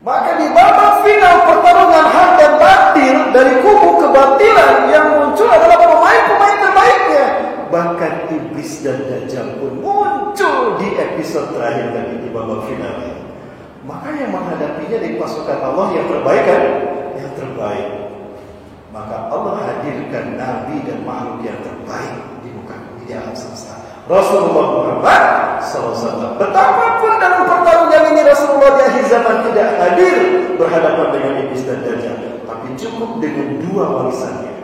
Maka di babak final pertarungan hak dan batil, dari kubu kebatilan yang muncul adalah pemain-pemain terbaiknya. Bahkan iblis dan dajjal pun muncul di episode terakhir tadi, di babak final. Maka yang menghadapinya dari pasukan Allah yang terbaik kan? Yang terbaik. Maka Allah hadirkan nabi dan makhluk yang terbaik di muka bumi, di alam semesta, Rasulullah Muhammad SAW. Betapapun dalam pertarungan ini Rasulullah di akhir zaman tidak hadir berhadapan dengan iblis dan dajjal, tapi cukup dengan dua warisannya.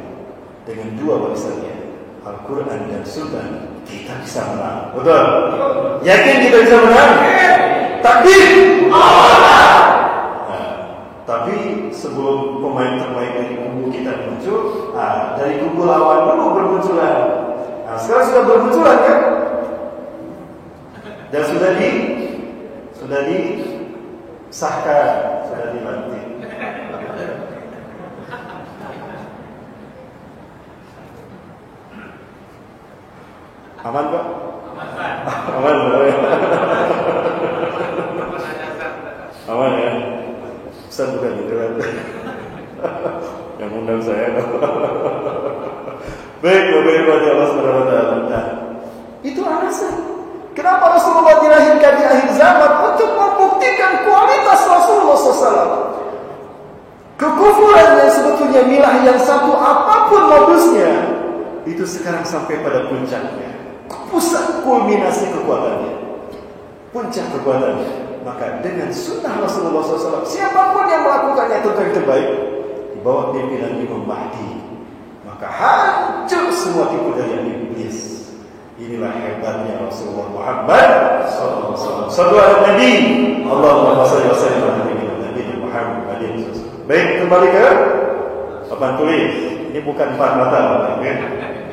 Dengan dua warisannya, Al-Quran dan Sunnah, kita bisa menang. Betul? Yakin kita bisa menang? Takbir! Tapi sebelum pemain terbaik dari kubu kita muncul, dari kubu lawan dulu bermunculan. Sekarang sudah bermunculan kan? Dan sudah disahkan, sudah dilantik. Aman Pak? Aman. Aman ya? Ustaz bukan gitu kan? Yang undang saya. Baik, Bapak Ibu Allah Subhanahu wa taala. Itu alasan kenapa Rasulullah dilahirkan di akhir zaman, untuk membuktikan kualitas Rasulullah SAW. Kekufuran yang sebetulnya milah yang satu apapun modusnya, itu sekarang sampai pada puncaknya. Pusat kulminasi kekuatannya, puncak kekuatannya. Maka dengan sunnah Rasulullah SAW, siapapun yang melakukannya itu yang terbaik di bawah pimpinan Imam Mahdi, maka hancur semua tipu daya iblis. Inilah hebatnya Rasulullah Muhammad SAW. Sallu ala Nabi, Allahumma shalli wa sallim ala Nabi Muhammad. Baik, kembali ke papan tulis. Ini bukan 4 mata,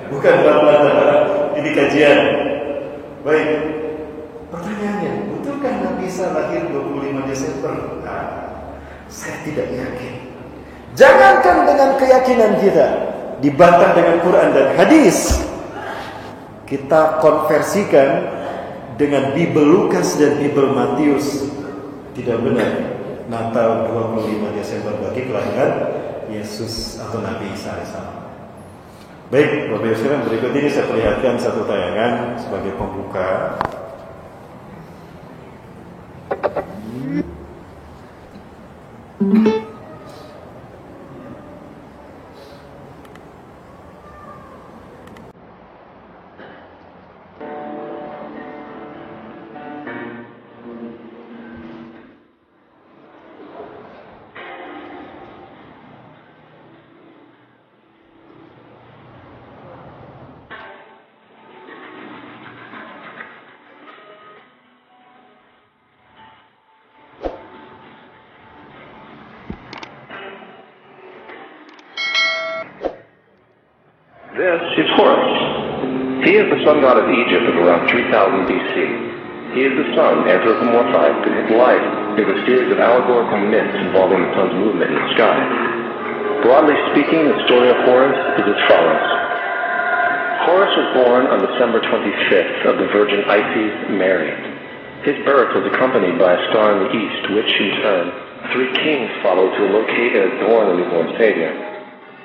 bukan 4 mata. Ini kajian. Baik. Pertanyaannya, betulkah Nabi Isa lahir 25 Desember? Saya tidak yakin. Jangankan dengan keyakinan kita dibantah dengan Quran dan hadis, kita konversikan dengan Bible Lukas dan Bible Matius. Tidak benar Natal 25 Desember bagi kelahiran Yesus atau Nabi Isa AS. Baik, Bapak Ibu sekalian, berikut ini saya perlihatkan satu tayangan sebagai pembuka. This is Horus. He is the sun god of Egypt of around 3000 BC. He is the sun anthropomorphized, and his life is a series of allegorical myths involving the sun's movement in the sky. Broadly speaking, the story of Horus is as follows. Horus was born on December 25th of the Virgin Isis Mary. His birth was accompanied by a star in the east, which, in turn, 3 kings followed to locate and adorn the newborn Savior.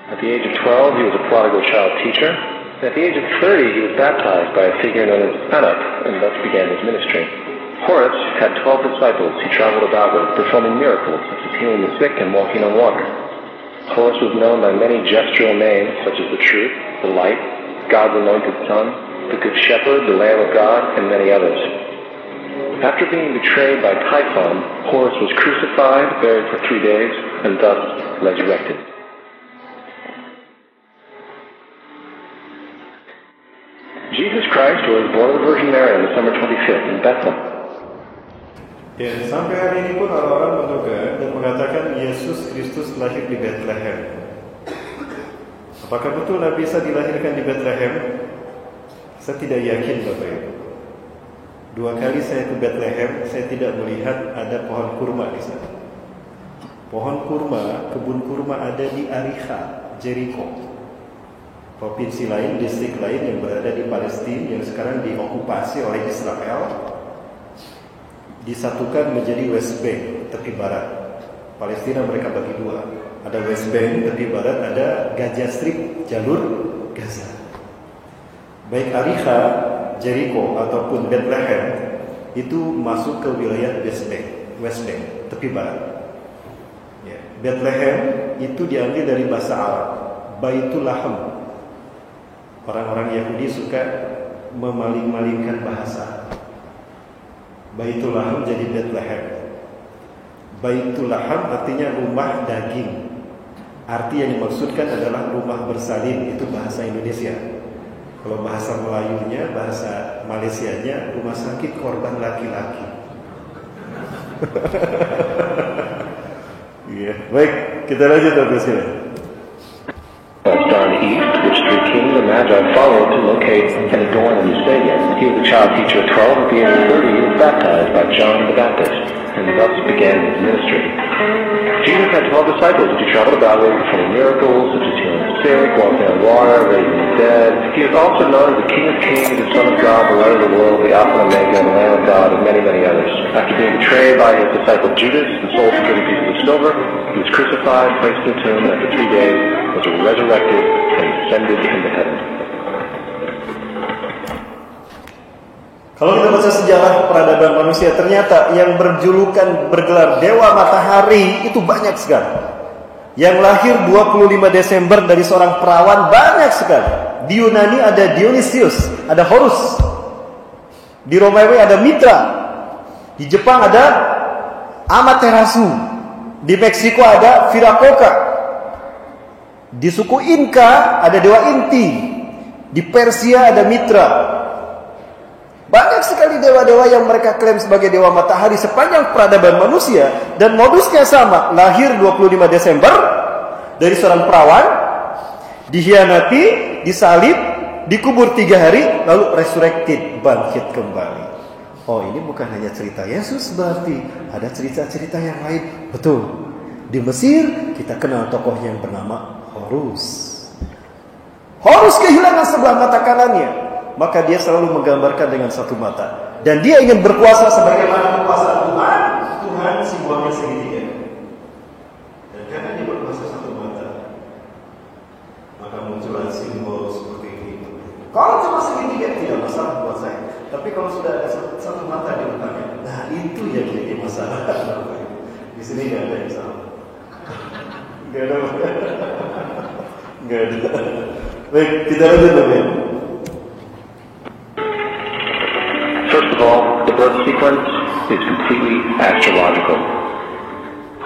At the age of 12, he was a prodigal child teacher. And at the age of 30, he was baptized by a figure known as Anup, and thus began his ministry. Horus had 12 disciples he traveled about with, performing miracles such as healing the sick and walking on water. Horus was known by many gestural names such as the Truth, the Light, God's Anointed Son, the Good Shepherd, the Lamb of God, and many others. After being betrayed by Typhon, Horus was crucified, buried for 3 days, and thus resurrected. Jesus Christ was born of the Virgin Mary on December 25th in Bethlehem. Ya, sampai hari ini pun orang-orang menduga dan mengatakan Yesus Kristus lahir di Bethlehem. Apakah betul Nabi Isa dilahirkan di Bethlehem? Saya tidak yakin, Bapak Ibu. 2 kali saya ke Bethlehem, saya tidak melihat ada pohon kurma di sana. Pohon kurma, kebun kurma ada di Ariha, Jericho. Provinsi lain, distrik lain yang berada di Palestina yang sekarang diokupasi oleh Israel, disatukan menjadi West Bank, tepi barat. Palestina mereka bagi dua. Ada West Bank tepi barat, ada Gaza Strip, jalur Gaza. Baik Ariha, Jericho ataupun Bethlehem itu masuk ke wilayah West Bank tepi barat. Ya. Bethlehem itu diambil dari bahasa Arab, Baitul Laham. Orang-orang Yahudi suka memaling-malingkan bahasa. Baitul Laham jadi Bethlehem. Baitul Laham artinya rumah daging. Arti yang dimaksudkan adalah rumah bersalin, itu bahasa Indonesia. Kalau bahasa Melayunya, bahasa Malaysianya, rumah sakit korban laki-laki. Iya, baik, kita lanjut terus ya. Star in the east, which three kings and magi followed to locate and adorn the new stadium. He was a child teacher at 12, at the age of 30, he was baptized by John the Baptist, and thus began his ministry. Jesus had 12 disciples as he traveled about with performing miracles, such as healing the sick, walking on water, raising the dead. He is also known as the King of Kings, the Son of God, the Light of the world, the Alpha and Omega, the Lamb of God, and many, many others. After being betrayed by his disciple Judas and sold for 30 pieces of silver, he was crucified, placed in a tomb, and after 3 days was resurrected and ascended into heaven. Kalau kita baca sejarah peradaban manusia, ternyata yang berjulukan bergelar Dewa Matahari itu banyak sekali. Yang lahir 25 Desember dari seorang perawan banyak sekali. Di Yunani ada Dionysius, ada Horus. Di Romawi ada Mitra. Di Jepang ada Amaterasu. Di Meksiko ada Viracocha. Di suku Inka ada Dewa Inti. Di Persia ada Mitra. Banyak sekali dewa-dewa yang mereka klaim sebagai dewa matahari sepanjang peradaban manusia. Dan modusnya sama. Lahir 25 Desember dari seorang perawan, dihianati, disalib, dikubur 3 hari, lalu resurrected, bangkit kembali. Oh, ini bukan hanya cerita Yesus, berarti ada cerita-cerita yang lain. Betul. Di Mesir kita kenal tokoh yang bernama Horus. Horus kehilangan sebelah mata kanannya. Maka dia selalu menggambarkan dengan satu mata. Dan dia ingin berkuasa sebagaimana kekuasaan Tuhan. Tuhan simbolnya segitiga. Dan karena dia berkuasa satu mata, maka muncullah simbol seperti ini. Kalau cuma segitiga tidak masalah buat saya. Tapi kalau sudah ada satu mata di depannya, nah itu yang jadi masalah. Di sini nggak ada yang salah. Nggak ada. Nggak ada. Baik, kita lanjut lagi. First of all, the birth sequence is completely astrological.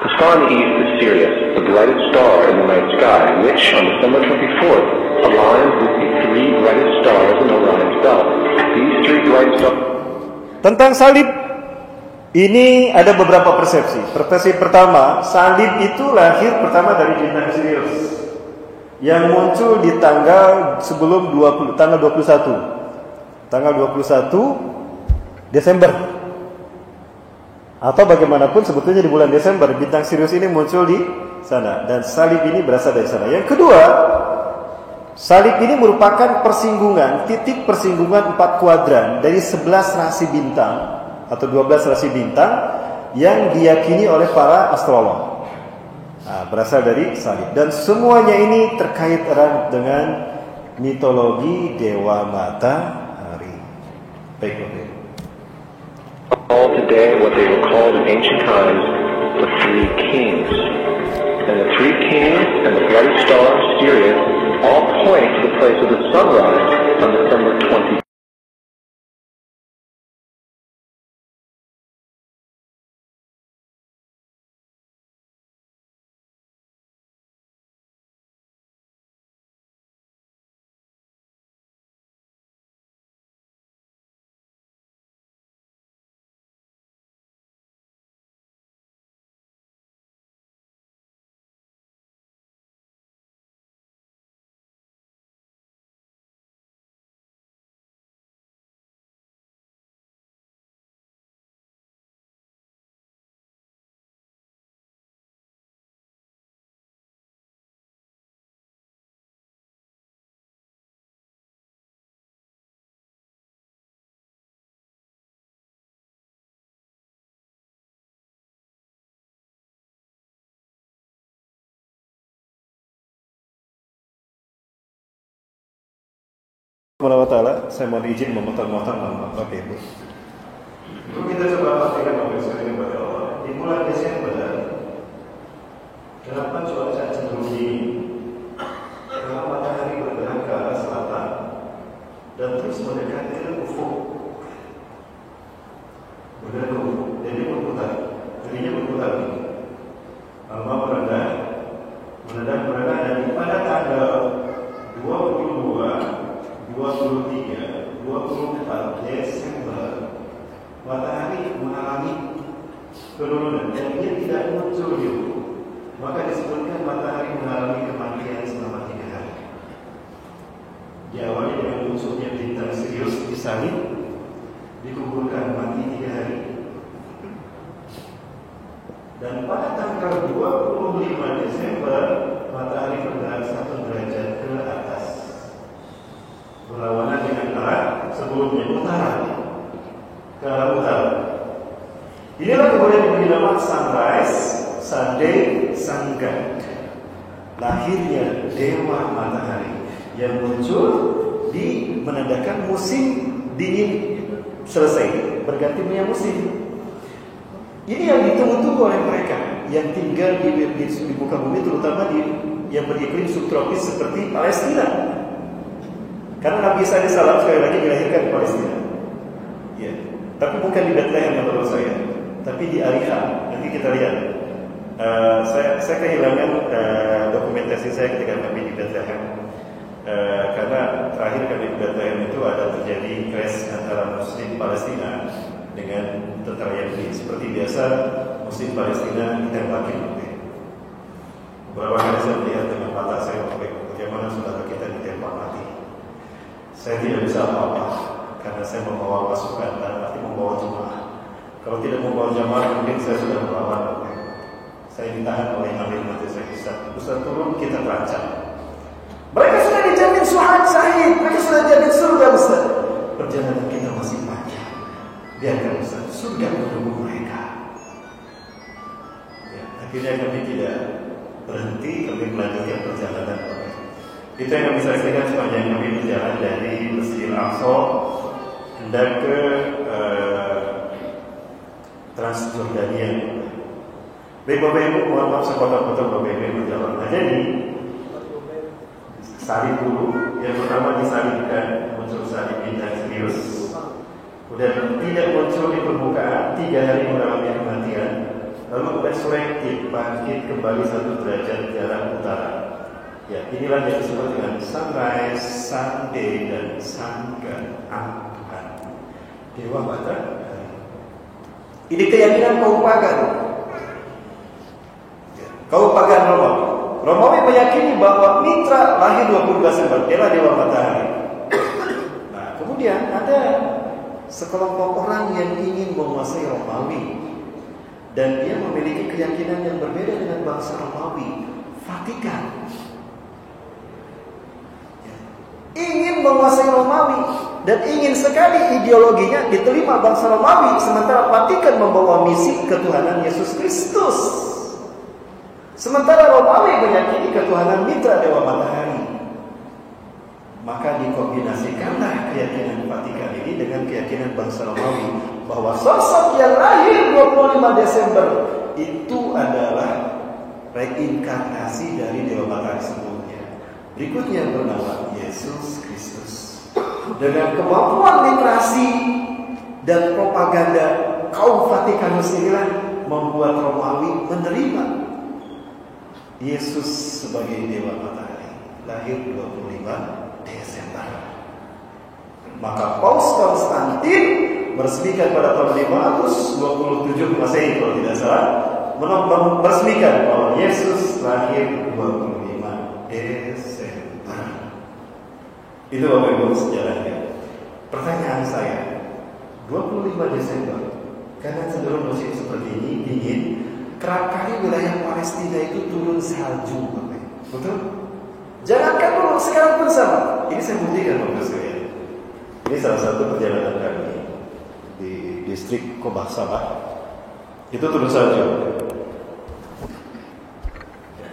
The star in the east is Sirius, the brightest star in the night sky, which on December 24th aligns with the 3 brightest stars in Orion's belt. These 3 bright stars. Tentang salib, ini ada beberapa persepsi. Persepsi pertama, salib itu lahir pertama dari bintang Sirius yang muncul di tanggal sebelum tanggal 21. Tanggal 21 Desember. Atau bagaimanapun sebetulnya di bulan Desember bintang Sirius ini muncul di sana dan salib ini berasal dari sana. Yang kedua, salib ini merupakan persinggungan, titik persinggungan 4 kuadran dari 11 rasi bintang atau 12 rasi bintang yang diyakini oleh para astrolog. Nah, berasal dari salib dan semuanya ini terkait erat dengan mitologi dewa matahari. Baik. All today what they were called in ancient times the 3 kings. And the 3 kings and the bright star Sirius all point to the place of the sunrise on December 20th. Bismillahirrahmanirrahim. Saya mohon izin memotong-motong Bapak Ibu. Kita coba pastikan Bapak Ibu sekalian kepada Allah. Di bulan Desember, kenapa cuaca cenderung dingin? Karena matahari bergerak ke arah selatan dan terus mendekati ke ufuk. Bergerak ke ufuk, jadi berputar. Jadinya berputar. Lama meredah, dan pada tanggal 22, 23, 24 Desember matahari mengalami penurunan dan dia tidak muncul di ufuk. Maka disebutkan matahari mengalami kematian selama 3 hari. Diawali dengan munculnya bintang Sirius di salib, dikuburkan mati 3 hari. Dan pada tanggal 25 Desember matahari bergerak 1 derajat ke atas, berlawanan dengan arah sebelumnya, utara, ke arah utara. Inilah kemudian diberi nama sunrise, Sunday, Sangga, lahirnya dewa matahari yang muncul di menandakan musim dingin selesai, bergantinya musim. Ini yang ditunggu-tunggu oleh mereka yang tinggal di muka bumi, terutama yang beriklim subtropis seperti Palestina. Karena Nabi Isa AS sekali lagi dilahirkan di Palestina, ya. Tapi bukan di Bethlehem menurut saya, tapi di Ariha. Nanti kita lihat. Saya kehilangan dokumentasi saya ketika kami di Bethlehem, karena terakhir kami di Bethlehem itu ada terjadi crash antara Muslim Palestina dengan tentara Yahudi. Seperti biasa, Muslim Palestina ditembaki. Beberapa kali saya melihat dengan mata saya bagaimana saudara kita ditembak mati. Saya tidak bisa apa-apa karena saya membawa pasukan dan nanti membawa jemaah. Kalau tidak membawa jemaah, mungkin saya sudah melawan. Saya ditahan oleh Amir nanti saya bisa turun, kita terancam. Mereka sudah dijamin syahid, mereka sudah dijamin surga Ustaz. Perjalanan kita masih panjang. Biarkan Ustaz, surga menunggu mereka. Ya, akhirnya kami tidak berhenti, kami melanjutkan perjalanan. Itu yang kami saksikan sepanjang kami berjalan dari Masjidil Aqsa hendak ke Transjordania. Baik Bapak Ibu, mohon maaf saya potong-potong Bapak Ibu berjalan. Nah, jadi salib dulu, yang pertama disalibkan, muncul salib bintang Sirius. Kemudian tidak muncul di permukaan, 3 hari mengalami kematian. Lalu resurrected, bangkit kembali 1 derajat jarak utara. Ya, inilah yang disebut dengan sunrise, Sunday, dan Sangga Tuhan, dewa matahari. Ini keyakinan kaum pagan. Kaum pagan Romawi meyakini bahwa Mitra lahir 20 Desember, dialah dewa matahari. Nah, kemudian ada sekelompok orang yang ingin menguasai Romawi, dan dia memiliki keyakinan yang berbeda dengan bangsa Romawi, Vatikan. Ingin menguasai Romawi dan ingin sekali ideologinya diterima bangsa Romawi, sementara Vatikan membawa misi ketuhanan Yesus Kristus. Sementara Romawi meyakini ketuhanan Mitra dewa matahari. Maka dikombinasikanlah keyakinan Vatikan ini dengan keyakinan bangsa Romawi bahwa sosok yang lahir 25 Desember itu adalah reinkarnasi dari dewa matahari sebelumnya. Berikutnya bernama Yesus Kristus. Dengan kemampuan literasi dan propaganda kaum Vatikanus inilah membuat Romawi menerima Yesus sebagai dewa matahari, lahir 25 Desember. Maka Paus Konstantin meresmikan pada tahun 527 Masehi kalau tidak salah, meresmikan bahwa Yesus lahir 25 Desember. Itu Bapak Ibu sejarahnya. Pertanyaan saya, 25 Desember, karena cenderung musim seperti ini dingin, kerap kali wilayah Palestina itu turun salju, Bapak Ibu. Betul? Jangankan dulu, sekarang pun sama. Ini saya buktikan Bapak sekalian. Ini salah satu perjalanan kami di distrik Kobah Sabah. Itu turun salju.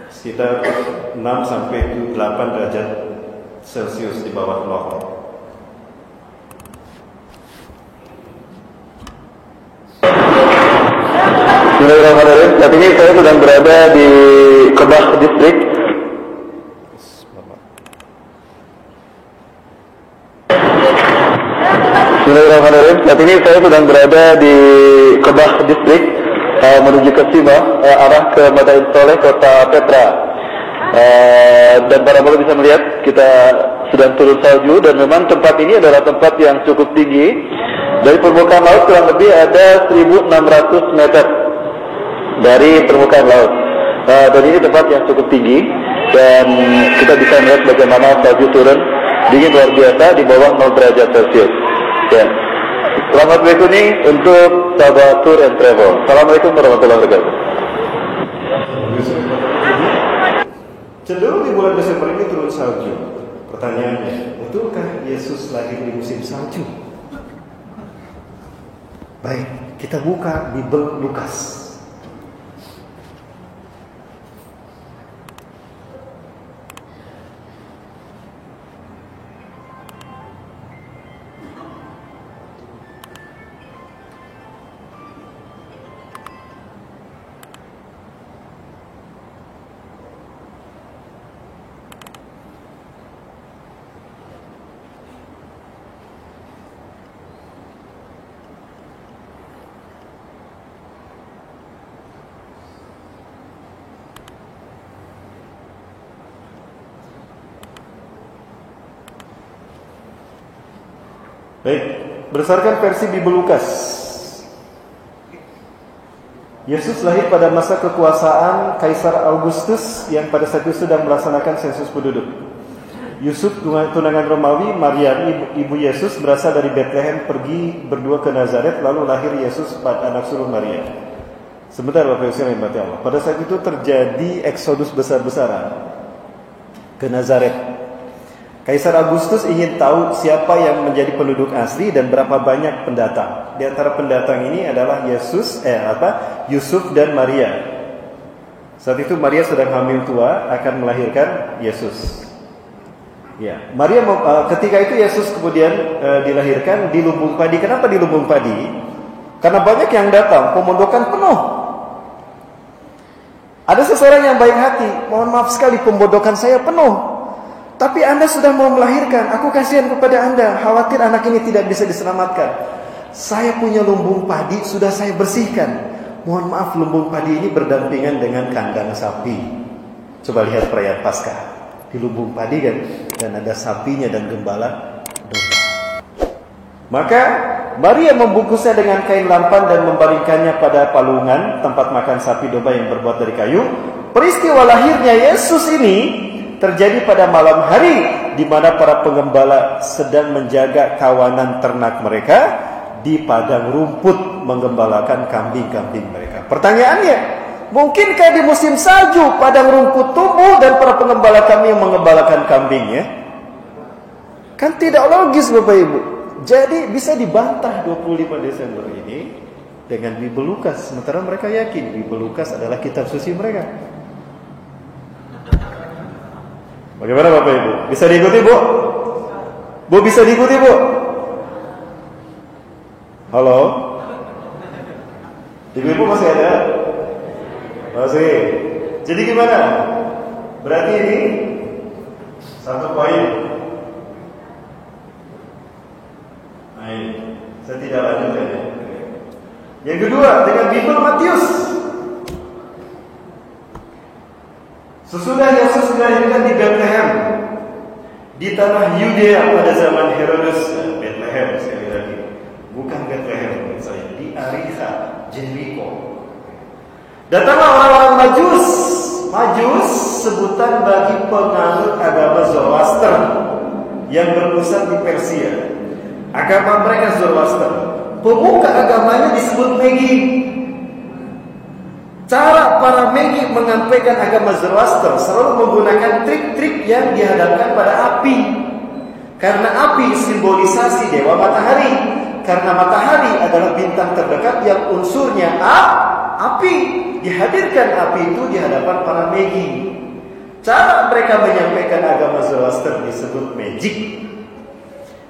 Sekitar 6 sampai 8 derajat Celcius di bawah nol. ini saya sedang berada di Kebah Distrik. Bismillahirrahmanirrahim. Saat ini saya sedang berada di Kebah Distrik menuju ke Sima, arah ke Madain Soleh, kota Petra. Dan para penonton bisa melihat kita sedang turun salju, dan memang tempat ini adalah tempat yang cukup tinggi. Dari permukaan laut kurang lebih ada 1.600 meter dari permukaan laut. Dan ini tempat yang cukup tinggi, dan kita bisa melihat bagaimana salju turun dingin luar biasa di bawah 0 derajat Celcius. Ya. Selamat berkunjung untuk sahabat Tour and Travel. Assalamualaikum warahmatullahi wabarakatuh. Cenderung di bulan Desember ini turun salju. Pertanyaannya, betulkah Yesus lahir di musim salju? Baik, kita buka Bible Lukas. Baik, berdasarkan versi Bible Lukas, Yesus lahir pada masa kekuasaan Kaisar Augustus yang pada saat itu sedang melaksanakan sensus penduduk. Yusuf, tunangan Romawi, Maria, ibu Yesus, berasal dari Bethlehem, pergi berdua ke Nazaret, lalu lahir Yesus pada anak sulung Maria. Sebentar Bapak Ibu sekalian yang Allah, pada saat itu terjadi eksodus besar-besaran ke Nazaret. Kaisar Augustus ingin tahu siapa yang menjadi penduduk asli dan berapa banyak pendatang. Di antara pendatang ini adalah Yusuf dan Maria. Saat itu Maria sedang hamil tua, akan melahirkan Yesus. Ya, Maria ketika itu Yesus kemudian dilahirkan di lumbung padi. Kenapa di lumbung padi? Karena banyak yang datang, pemondokan penuh. Ada seseorang yang baik hati, mohon maaf sekali pemondokan saya penuh. Tapi Anda sudah mau melahirkan, aku kasihan kepada Anda, khawatir anak ini tidak bisa diselamatkan. Saya punya lumbung padi, sudah saya bersihkan. Mohon maaf, lumbung padi ini berdampingan dengan kandang sapi. Coba lihat perayaan Paskah. Di lumbung padi kan, dan ada sapinya dan gembala domba. Maka Maria membungkusnya dengan kain lampan dan membaringkannya pada palungan tempat makan sapi domba yang berbuat dari kayu. Peristiwa lahirnya Yesus ini terjadi pada malam hari, di mana para pengembala sedang menjaga kawanan ternak mereka di padang rumput, menggembalakan kambing-kambing mereka. Pertanyaannya, mungkinkah di musim salju padang rumput tumbuh dan para pengembala kami yang mengembalakan kambingnya? Kan tidak logis Bapak Ibu. Jadi bisa dibantah 25 Desember ini dengan Bible Lukas, sementara mereka yakin Bible Lukas adalah kitab suci mereka. Bagaimana Bapak Ibu? Bisa diikuti Bu? Bu bisa diikuti Bu? Halo? Ibu-ibu masih ada? Masih. Jadi gimana? Berarti ini satu poin. Baik, saya tidak lanjut ya. Yang kedua, dengan Bible Matius. Sesudah Yesus dilahirkan di Bethlehem, di tanah Yudea pada zaman Herodes, Bethlehem sekali lagi, bukan Bethlehem saya, di Ariha, Jericho. Datanglah orang-orang Majus sebutan bagi penganut agama Zoroaster yang berpusat di Persia. Agama mereka Zoroaster. Pemuka agamanya disebut Magi. Cara para Magi menyampaikan agama Zoroaster selalu menggunakan trik-trik yang dihadapkan pada api. Karena api simbolisasi dewa matahari. Karena matahari adalah bintang terdekat yang unsurnya api. Dihadirkan api itu di hadapan para Magi. Cara mereka menyampaikan agama Zoroaster disebut magic.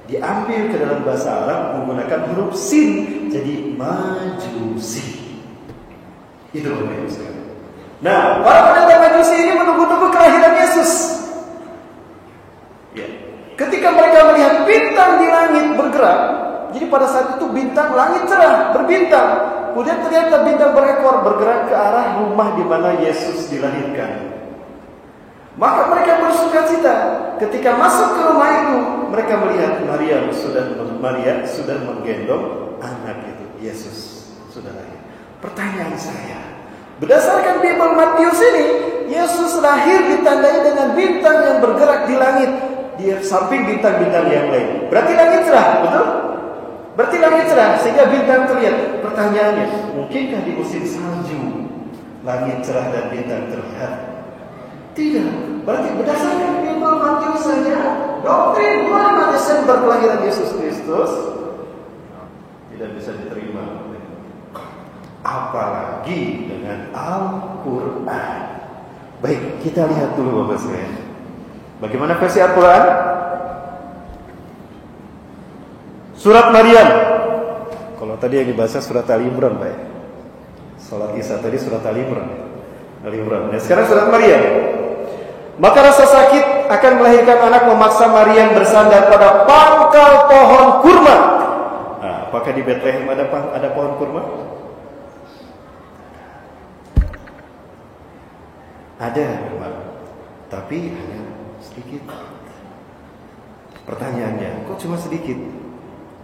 Diambil ke dalam bahasa Arab menggunakan huruf sin, jadi majusi. Itu Bapak sekalian. Nah, para penentang Majusi ini menunggu-nunggu kelahiran Yesus. Ya. Ketika mereka melihat bintang di langit bergerak, jadi pada saat itu bintang langit cerah, berbintang. Kemudian ternyata bintang berekor bergerak ke arah rumah di mana Yesus dilahirkan. Maka mereka bersukacita. Ketika masuk ke rumah itu, mereka melihat Maria sudah menggendong anak itu, Yesus sudah lahir. Pertanyaan saya, berdasarkan Bible Matius ini, Yesus lahir ditandai dengan bintang yang bergerak di langit, di samping bintang-bintang yang lain. Berarti langit cerah, betul? Berarti langit cerah sehingga bintang terlihat. Pertanyaannya, mungkinkah di musim salju langit cerah dan bintang terlihat? Tidak. Berarti berdasarkan Bible Matius saja, doktrin bulan Desember kelahiran Yesus Kristus tidak bisa diterima. Apalagi dengan Al-Quran. Baik, kita lihat dulu Bapak sekalian. Bagaimana versi Al-Quran? Surat Maryam. Kalau tadi yang dibaca surat Ali Imran, Pak. Salat Isya tadi surat Ali Imran. Nah, sekarang surat Maryam. Maka rasa sakit akan melahirkan anak memaksa Maryam bersandar pada pangkal pohon kurma. Nah, apakah di Bethlehem ada pohon kurma? Ada memang, tapi hanya sedikit. Pertanyaannya, kok cuma sedikit?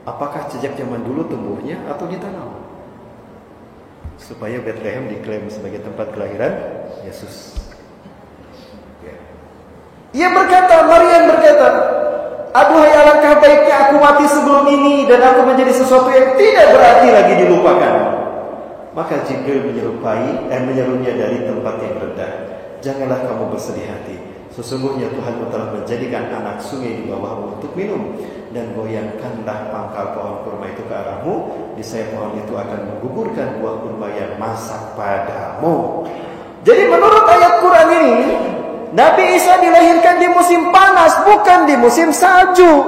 Apakah sejak zaman dulu tumbuhnya atau ditanam? Supaya Bethlehem diklaim sebagai tempat kelahiran Yesus. Ia berkata, Maryam berkata, aduhai alangkah baiknya aku mati sebelum ini dan aku menjadi sesuatu yang tidak berarti lagi dilupakan. Maka Jibril menyerunya dari tempat yang rendah. Janganlah kamu bersedih hati. Sesungguhnya Tuhan telah menjadikan anak sungai di bawahmu untuk minum. Dan goyangkanlah pangkal pohon kurma itu ke arahmu. Niscaya pohon itu akan menggugurkan buah kurma yang masak padamu. Jadi menurut ayat Quran ini, Nabi Isa dilahirkan di musim panas, bukan di musim salju.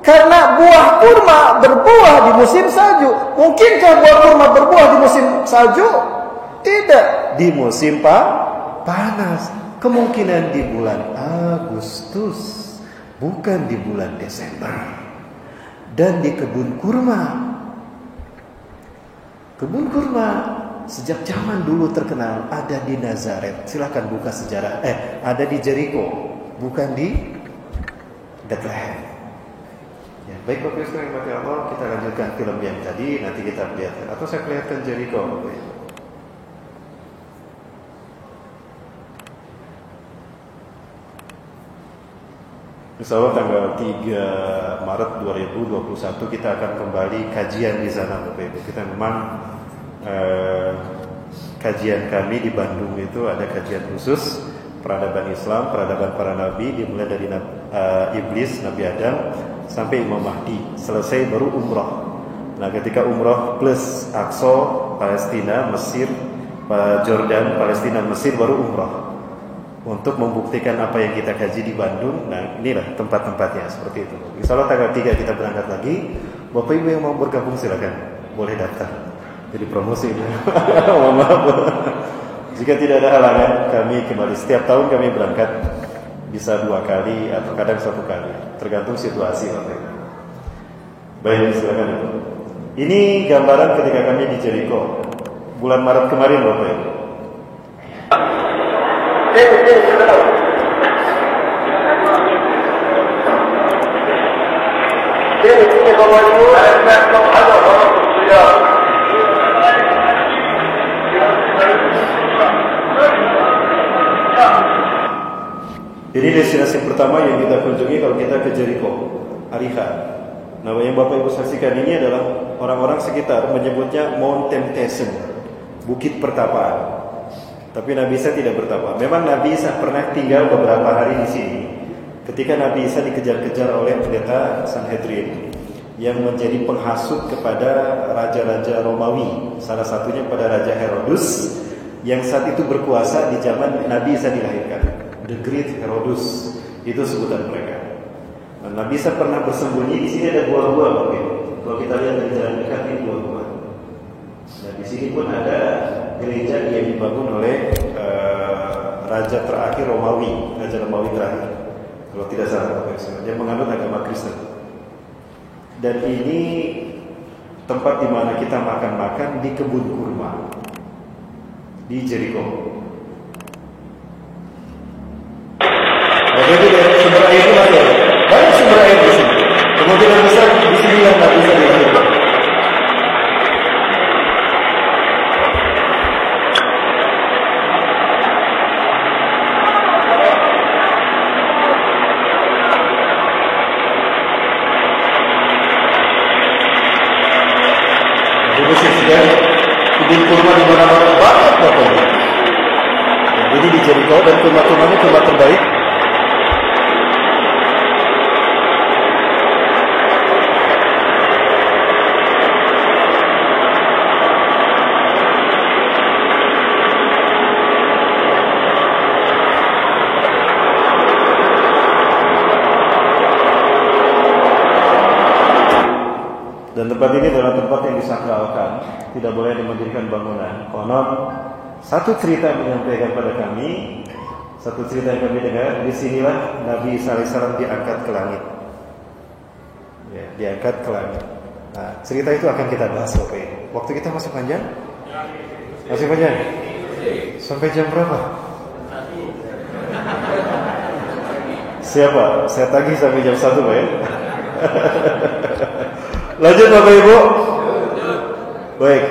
Karena buah kurma berbuah di musim salju. Mungkinkah buah kurma berbuah di musim salju? Tidak. Di musim panas. Kemungkinan di bulan Agustus, bukan di bulan Desember. Dan di kebun kurma. Kebun kurma sejak zaman dulu terkenal ada di Nazaret. Silakan buka sejarah. Ada di Jericho, bukan di Bethlehem. Ya, baik Bapak Ibu yang dirahmati Allah, kita lanjutkan film yang tadi. Nanti kita lihat. Atau saya perlihatkan Jericho, Bapak Ibu. Insyaallah tanggal 3 Maret 2021 kita akan kembali kajian di sana, Bapak Ibu. Kita memang kajian kami di Bandung itu ada kajian khusus peradaban Islam, peradaban para nabi, dimulai dari iblis, Nabi Adam sampai Imam Mahdi. Selesai baru umrah. Nah, ketika umrah plus Aqsa, Palestina, Mesir, Jordan, Palestina, Mesir, baru umrah. Untuk membuktikan apa yang kita kaji di Bandung. Nah, inilah tempat-tempatnya seperti itu. Insyaallah tanggal 3 kita berangkat lagi. Bapak Ibu yang mau bergabung silakan, boleh daftar. Jadi promosi ini. Maaf. Jika tidak ada halangan, kami kembali. Setiap tahun kami berangkat, bisa 2 kali atau kadang 1 kali, tergantung situasi Bapak Ibu. Baik, silakan Ibu. Ini gambaran ketika kami di Jericho bulan Maret kemarin, Bapak Ibu. Jadi destinasi pertama yang kita kunjungi kalau kita ke Jericho, Ariha. Nah, yang Bapak Ibu saksikan ini adalah orang-orang sekitar menyebutnya Mount Temptation, Bukit Pertapaan. Tapi Nabi Isa tidak bertapa. Memang Nabi Isa pernah tinggal beberapa hari di sini. Ketika Nabi Isa dikejar-kejar oleh pendeta Sanhedrin yang menjadi penghasut kepada raja-raja Romawi, salah satunya pada Raja Herodus yang saat itu berkuasa di zaman Nabi Isa dilahirkan. The Great Herodus, itu sebutan mereka. Nah, Nabi Isa pernah bersembunyi di sini, ada buah-buah, Bapak. Kalau kita lihat dari jalan dekat ini buah-buah. Nah, di sini pun ada gereja yang dibangun oleh raja terakhir Romawi, raja Romawi terakhir, kalau tidak salah, yang menganut agama Kristen. Dan ini tempat di mana kita makan-makan di kebun kurma di Jericho. Jadi sumber air itu ada, banyak sumber air di sini. Kemungkinan besar di sini yang tak bisa dilahirkan. Kebun kurma di mana-mana banyak pokoknya. Jadi di Jericho dan kurma-kurmanya kurma terbaik. Dan tempat ini adalah tempat yang disakralkan, tidak boleh dimendirikan bangunan. Konon satu cerita menyampaikan pada kami, satu cerita yang kami dengar, disinilah Nabi Isa AS diangkat ke langit. Ya, diangkat ke langit. Nah, cerita itu akan kita bahas, oke. Waktu kita masih panjang? Masih panjang? Sampai jam berapa? Siapa? Saya tagih sampai jam 1, Pak ya. Lanjut Bapak Ibu. Baik,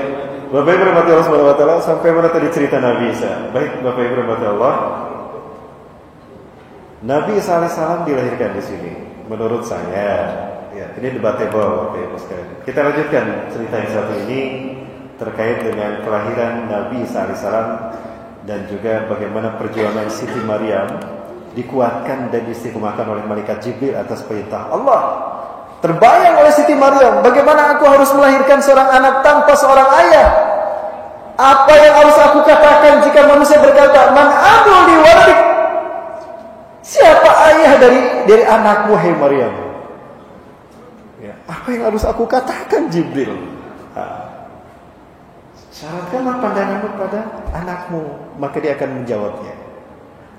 Bapak Ibu rahmati Allah Subhanahu wa taala, sampai mana tadi cerita Nabi Isa? Baik, Bapak Ibu rahmati Allah. Nabi Isa alaihissalam dilahirkan di sini. Menurut saya, ya, ini debatable Bapak Ibu sekalian. Kita lanjutkan cerita yang satu ini terkait dengan kelahiran Nabi Isa alaihissalam dan juga bagaimana perjuangan Siti Maryam dikuatkan dan diistiqomahkan oleh malaikat Jibril atas perintah Allah. Terbayang oleh Siti Maryam, bagaimana aku harus melahirkan seorang anak tanpa seorang ayah? Apa yang harus aku katakan jika manusia berkata, "Man abul li waladik?" Siapa ayah dari anakmu, hai Maryam? Ya, apa yang harus aku katakan, Jibril? Syaratkanlah pandanganmu pada anakmu, maka dia akan menjawabnya.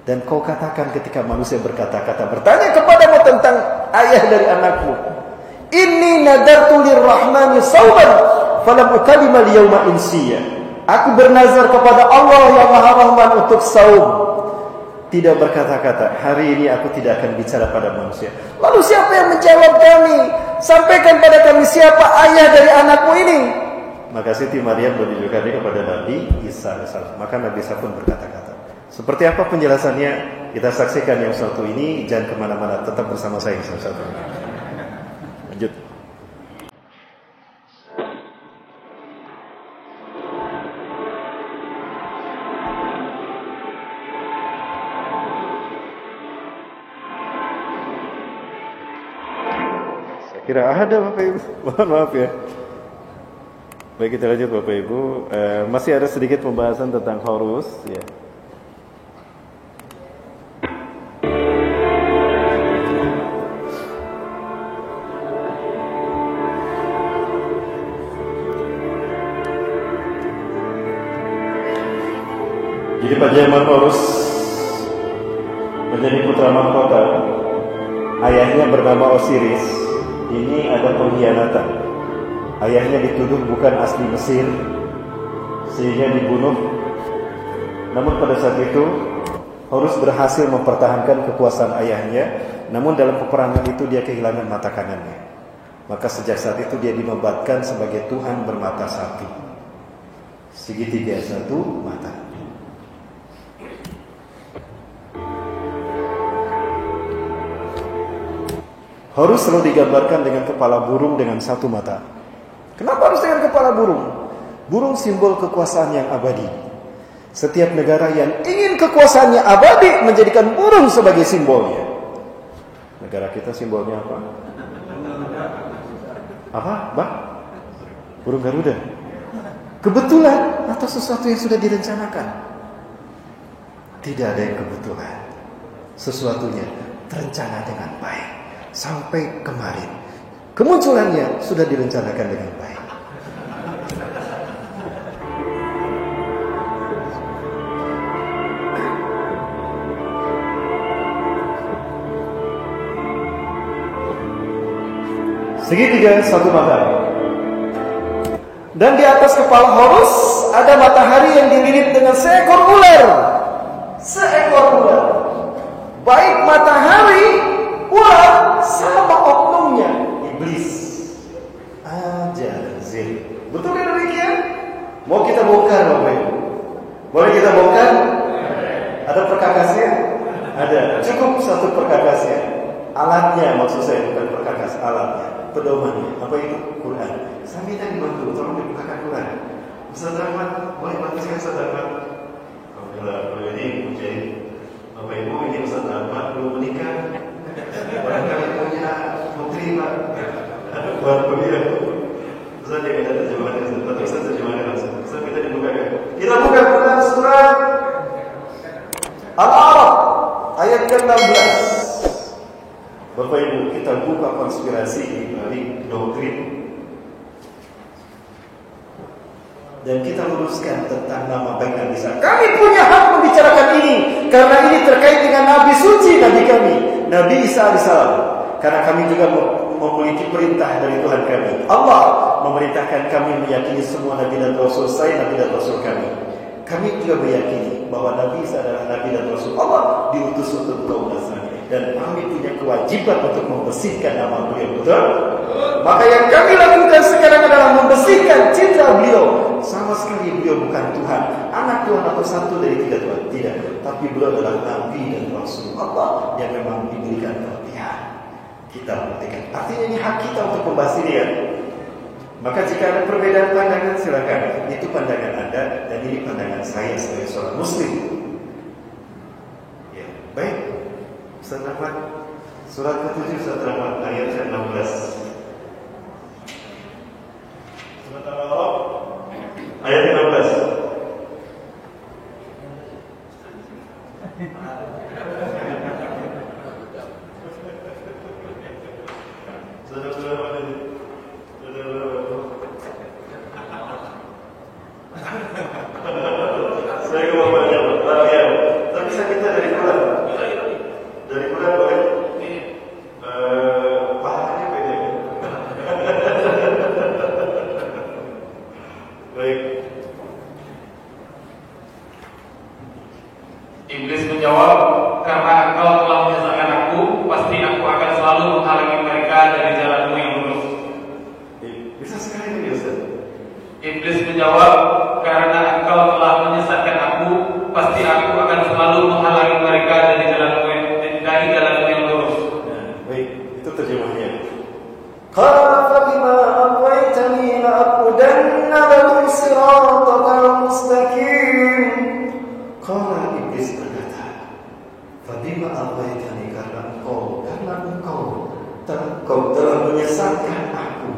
Dan kau katakan ketika manusia berkata-kata, bertanya kepadamu tentang ayah dari anakmu, "Inni nadartu lirrahmani sauman falam ukallima al-yawma insiya." Aku bernazar kepada Allah yang Maha Rahman untuk saum, tidak berkata-kata. Hari ini aku tidak akan bicara pada manusia. Lalu siapa yang menjawab kami? Sampaikan pada kami siapa ayah dari anakmu ini. Maka Siti Maryam menunjukkannya kepada Nabi Isa AS. Maka Nabi Isa pun berkata-kata. Seperti apa penjelasannya? Kita saksikan yang satu ini. Jangan kemana-mana, tetap bersama saya yang satu ini. Lanjut. Saya kira ada Bapak Ibu. Mohon maaf ya. Baik, kita lanjut Bapak Ibu. Masih ada sedikit pembahasan tentang Horus ya. Jadi Pak Jaman Horus menjadi putra mahkota. Ayahnya bernama Osiris. Ini ada pengkhianatan. Ayahnya dituduh bukan asli Mesir, sehingga dibunuh. Namun pada saat itu Horus berhasil mempertahankan kekuasaan ayahnya. Namun dalam peperangan itu dia kehilangan mata kanannya. Maka sejak saat itu dia dinobatkan sebagai Tuhan bermata satu, segitiga satu mata. Horus selalu digambarkan dengan kepala burung dengan satu mata. Kenapa harus dengan kepala burung? Burung simbol kekuasaan yang abadi. Setiap negara yang ingin kekuasaannya abadi menjadikan burung sebagai simbolnya. Negara kita simbolnya apa? Apa? Bah? Burung Garuda. Kebetulan atau sesuatu yang sudah direncanakan? Tidak ada yang kebetulan. Sesuatunya terencana dengan baik. Sampai kemarin kemunculannya sudah direncanakan dengan baik. segitiga satu matahari. Dan di atas kepala Horus ada matahari yang dililit dengan seekor ular. Seekor ular. Baik matahari, ular, sama oknumnya iblis. Ajazil. Betul demikian? Mau kita bongkar Bapak Ibu? Boleh kita bongkar? Ada perkakasnya? Ada. Cukup satu perkakasnya. Alatnya maksud saya, bukan perkakas, alatnya, pedomannya. Apa itu? Quran. Saya minta dibantu, tolong dibukakan Quran. Ustaz Rahmat, boleh bantu saya Ustaz Rahmat? Alhamdulillah, ini menjadi Bapak Ibu, ini Ustaz Rahmat belum menikah. Barangkali punya putri Pak. Buat beliau. Ustaz dia minta terjemahannya, Ustaz terjemahannya langsung. Ustaz minta dibukakan. Kita buka Quran surat Al-A'raf ayat ke-16. Bapak Ibu, kita buka konspirasi di balik doktrin dan kita luruskan tentang nama baik Nabi SAW. Kami punya hak membicarakan ini karena ini terkait dengan Nabi suci Nabi kami, Nabi Isa AS. Karena kami juga memiliki perintah dari Tuhan kami. Allah memerintahkan kami meyakini semua Nabi dan Rasul saya, Nabi dan Rasul kami. Kami juga meyakini bahwa Nabi Isa adalah Nabi dan Rasul Allah, diutus untuk kaum Nasrani. Dan kami punya kewajiban untuk membersihkan nama beliau. Betul? Maka yang kami lakukan sekarang adalah membersihkan citra beliau. Sama sekali beliau bukan Tuhan, anak Tuhan atau satu dari tiga Tuhan. Tidak. Tapi beliau adalah Nabi dan Rasul Allah yang memang diberikan perhatian. Kita buktikan. Artinya ini hak kita untuk membahas ini ya. Maka jika ada perbedaan pandangan silakan. Itu pandangan Anda dan ini pandangan saya sebagai seorang Muslim. Ya, baik. Ustaz Rahmat, surat ke-7 Ustaz Rahmat ayat ke-16. Surat Al-A'raf ayat ke-16. Saya mau baca bagian, tapi saya minta dari Quran. Dari Quran boleh? Pahalanya beda. Baik. Iblis menjawab, karena engkau telah menyesatkan aku, pasti aku akan selalu menghalangi mereka dari jalanmu yang lurus. Bisa sekali ini Ustaz. Iblis menjawab, karena engkau telah menyesatkan aku, pasti aku akan selalu menghalangi mereka dari jalanmu yang lurus. Baik, itu terjemahnya. Qala fa bima aghwaytani la aqudanna lahum siratal mustaqim. Qala iblis berkata, fa bima aghwaytani, karena engkau telah menyesatkan aku,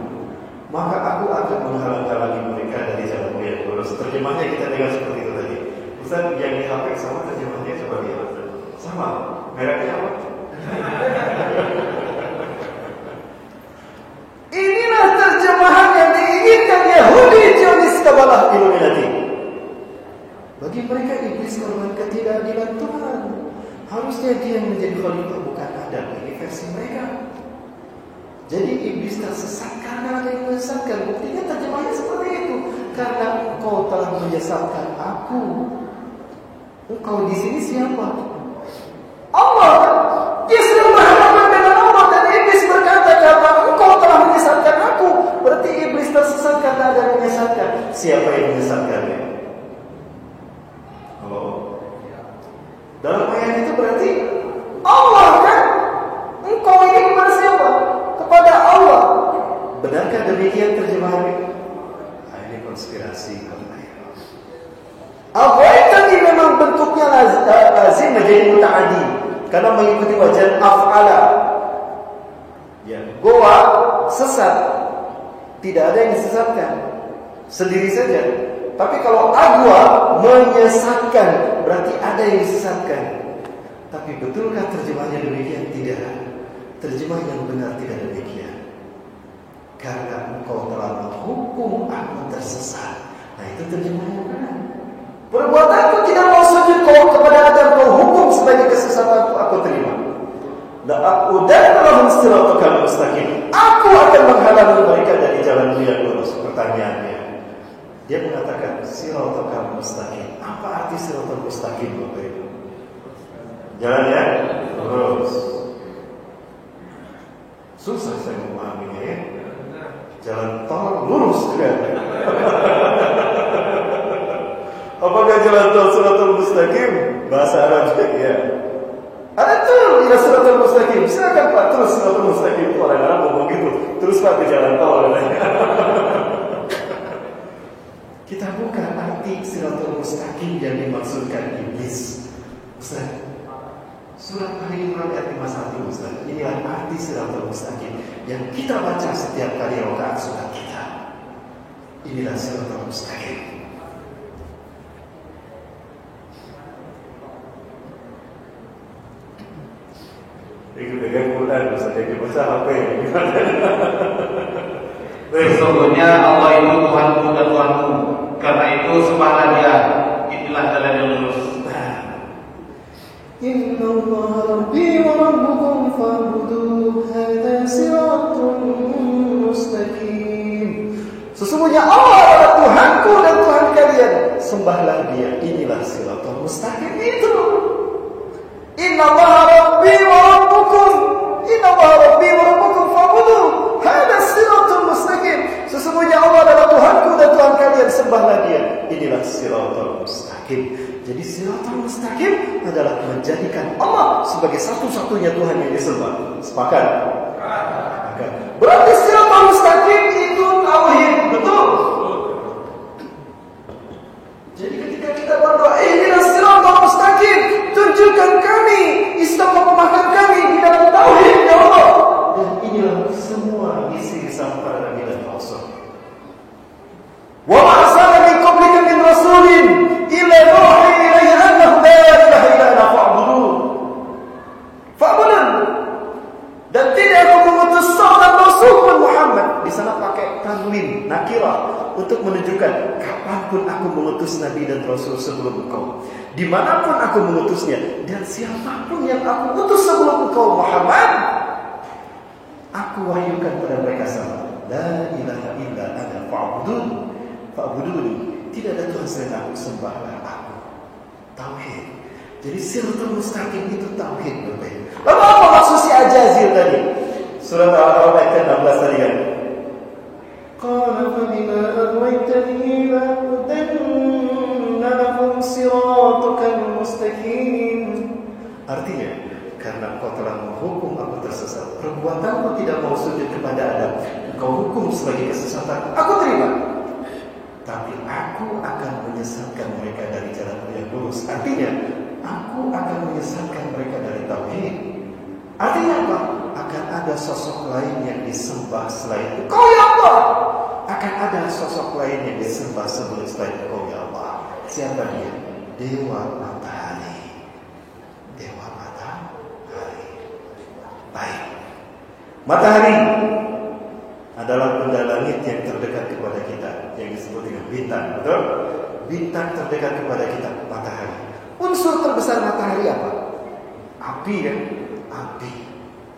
maka aku akan menghalang-halangi mereka dari jalan yang lurus. Terjemahnya kita dengar seperti itu tadi. Ustaz, yang di HP sama terjemahnya coba lihat. Sama. Mereknya apa? Inilah terjemahan yang diinginkan Yahudi, Zionis, Kabalah, Illuminati. Bagi mereka iblis korban ketidakadilan Tuhan. Harusnya dia yang menjadi khalifah, bukan Adam. Ini versi mereka. Jadi iblis tersesat karena ada yang menyesatkan. Buktinya terjemahnya seperti itu. Karena engkau telah menyesatkan aku. Engkau di sini siapa? Allah. Dia sedang berhadapan dengan Allah dan iblis berkata, karena engkau telah menyesatkan aku. Berarti iblis tersesat karena ada yang menyesatkan. Siapa yang menyesatkannya? Allah. Dalam ayat itu berarti Allah kan? Engkau ini kepada siapa? Kepada Allah. Benarkah demikian terjemahannya? Ini konspirasi. Aghwaytani memang bentuknya lazim menjadi muta'addi karena mengikuti wajan af'ala. Ya, goa sesat. Tidak ada yang disesatkan, sendiri saja. Tapi kalau agwa menyesatkan, berarti ada yang disesatkan. Tapi betulkah terjemahnya demikian? Tidak. Terjemah yang benar tidak demikian. Karena engkau telah menghukum aku tersesat. Nah, itu terjemahnya benar. Perbuatanku tidak mau sujud kau kepada Adam, kau hukum sebagai kesesatanku, aku terima. la'udanna lahum siratal mustaqim. Aku akan menghalangi mereka dari jalan yang lurus. Pertanyaannya, dia mengatakan siratal mustaqim. Apa arti siratal mustaqim, Bapak Ibu? Jalan yang lurus. Susah saya memahaminya ya. Jalan tol lurus kan? Apakah jalan tol siratal mustaqim? Bahasa Arab ya. Ada tuh, ya siratal mustaqim. Silakan Pak, terus siratal mustaqim. Orang-orang ngomong gitu. Terus Pak ke jalan tol. Kita buka arti siratal mustaqim yang dimaksudkan iblis. Ustaz, surat Al-Imran ayat 51 Ustaz. Inilah arti siratal mustaqim yang kita baca setiap kali rakaat salat kita. Inilah siratal mustaqim. Dengan Quran Ustaz, yang baca apa ya? Sesungguhnya Allah itu Tuhanku dan Tuhanmu. Karena itu sembahlah Dia. Inilah jalan yang lurus. Inna Allah Rabbi wa Rabbukum fa'buduh, hadha siratun mustaqim. Sesungguhnya Allah adalah Tuhanku dan Tuhan kalian, sembahlah Dia. Inilah siratul mustaqim itu. Inna Allah Rabbi wa Rabbukum, Inna Allah Rabbi wa Rabbukum fa'buduh, hadha siratul mustaqim. Sesungguhnya Allah adalah Tuhanku dan Tuhan kalian, sembahlah Dia. Inilah siratul mustaqim. Jadi siratul mustaqim adalah menjadikan Allah sebagai satu-satunya Tuhan yang disembah. Sepakat? Berarti siratul mustaqim itu tauhid, betul? Jadi ketika kita berdoa, ihdinas siratal mustaqim, tunjukkan kami, istiqomahkan kami di dalam tauhid ya Allah. Dan inilah semua isi risalah para nabi dan rasul. Wa ma arsalna min qablika min rasulin illa nuhi ilaihi annahu la ilaha illa ana fa'budun. Dan tidak aku mengutus seorang rasul pun Muhammad. Di sana pakai tanwin nakirah untuk menunjukkan kapanpun aku mengutus nabi dan rasul sebelum engkau, dimanapun aku mengutusnya, dan siapapun yang aku utus sebelum engkau Muhammad, aku wahyukan pada mereka sama, la ilaha illa ana fa'buduni. Tidak ada Tuhan selain aku, sembahlah aku. Tauhid. Jadi siratal mustaqim itu tauhid, Bapak. Lalu apa maksud si Ajazil tadi? Surat Al-A'raf ayat 16 tadi kan. Qala fa bima aghwaytani la'udanna lahum siratakal mustaqim. Artinya, karena engkau telah menghukum aku tersesat, perbuatanku tidak mau sujud kepada Adam, engkau hukum sebagai kesesatan, aku terima. Tapi aku akan menyesatkan mereka dari jalan yang lurus. Artinya, aku akan menyesatkan mereka dari tauhid. Artinya apa? Akan ada sosok lain yang disembah selain Engkau ya Allah. Akan ada sosok lain yang disembah selain Engkau ya Allah. Siapa dia? Dewa matahari. Dewa matahari. Baik. Matahari adalah benda langit yang terdekat kepada kita, yang disebut dengan bintang, betul? Bintang terdekat kepada kita, matahari. Unsur terbesar matahari apa? Api kan? Api.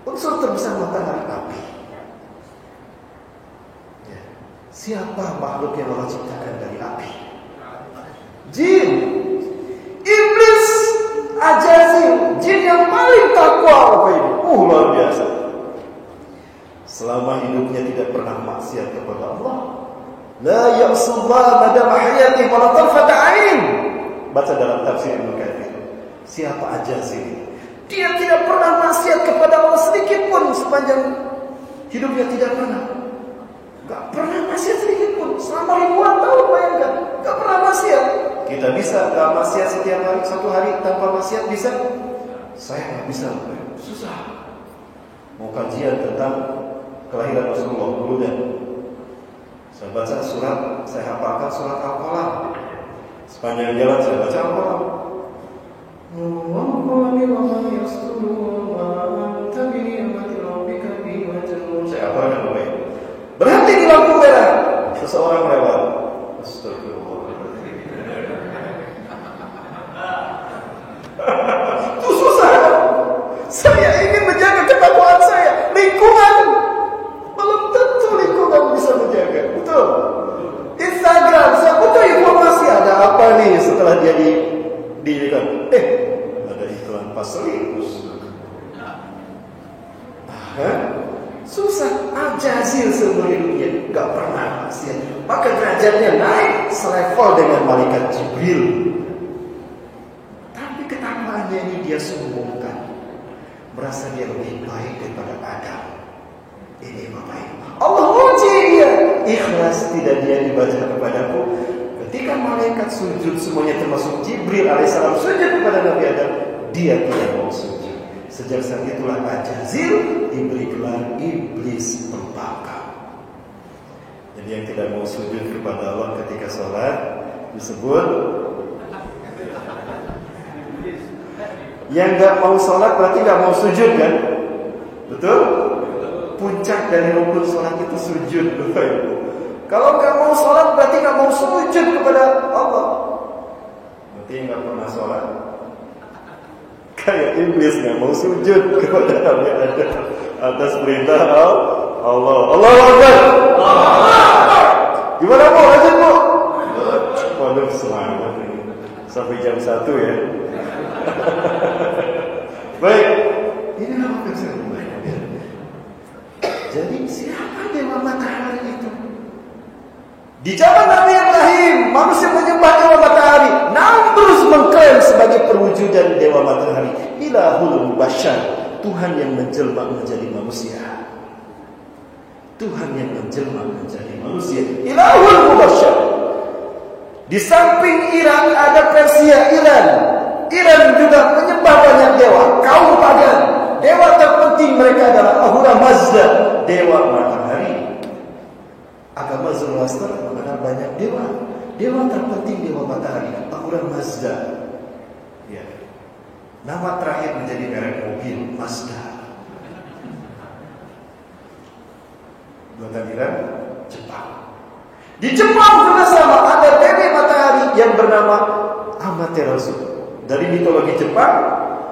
Unsur terbesar matahari api. Ya. Siapa makhluk yang Allah ciptakan dari api? Jin. Iblis. Ajazil. Jin yang paling takwa apa ini? Luar biasa. Selama hidupnya tidak pernah maksiat kepada Allah. La ya'sullaha madama hayati wa la tarfata 'ain. Baca dalam tafsir Ibnu Katsir. Siapa Ajazil? Dia tidak pernah maksiat kepada Allah sedikit pun sepanjang hidupnya, tidak pernah. Enggak pernah maksiat sedikit pun selama ribuan tahun, bayangkan. Enggak pernah maksiat. Kita bisa enggak maksiat setiap hari, satu hari tanpa maksiat bisa? Saya enggak bisa, susah. Mau kajian tentang kelahiran Rasulullah dulu dan saya baca surat, saya hafalkan surat Al-Qalam. Sepanjang jalan saya baca Al-Qalam. Saya hafalkan baik. Berhenti di lampu merah, seseorang lewat. Astagfirullahaladzim. Itu susah. Saya ingin menjaga setelah dia kan, ada iklan Paselius. Susah, Al-Jazir seumur hidupnya gak pernah maksiat. Maka derajatnya naik selevel dengan malaikat Jibril. Tapi ketakwaannya ini dia sombongkan, merasa dia lebih baik daripada Adam. Ini Bapak Ibu, Allah uji dia. Ikhlas tidak dia dibaca kepadaku. Ketika malaikat sujud semuanya termasuk Jibril alaihissalam sujud kepada Nabi Adam, dia tidak mau sujud. Sejak saat itulah Al-Jazir diberi gelar iblis pembangkang. Jadi yang tidak mau sujud kepada Allah ketika sholat disebut, yang gak mau sholat berarti gak mau sujud kan? Betul? Puncak dari rukun sholat itu sujud. Kalau gak mau sholat berarti gak mau sujud kepada Allah. Berarti gak pernah sholat. Kayak iblis gak mau sujud kepada Nabi Adam atas perintah Allah. Allah Akbar. Gimana Bu? Lanjut Bu. Waduh, semangat ini. Sampai jam 1 ya. Baik. Inilah apa yang saya mulai. Jadi siapa dewa matahari itu? Di zaman Nabi Ibrahim, manusia menyembah dewa matahari, namun terus mengklaim sebagai perwujudan dewa matahari. Ilahul Bashar, Tuhan yang menjelma menjadi manusia. Tuhan yang menjelma menjadi manusia. Ilahul Bashar. Di samping Iran ada Persia, Iran. Iran juga menyembah banyak dewa, kaum pagan. Dewa terpenting mereka adalah Ahura Mazda, dewa matahari. Agama Zoroaster mengenal banyak dewa. Dewa terpenting dewa matahari, Ahura Mazda. Ya. Nama terakhir menjadi merek mobil, Mazda. Buatan Iran, Jepang. Di Jepang juga sama, ada dewi matahari yang bernama Amaterasu. Dari mitologi Jepang,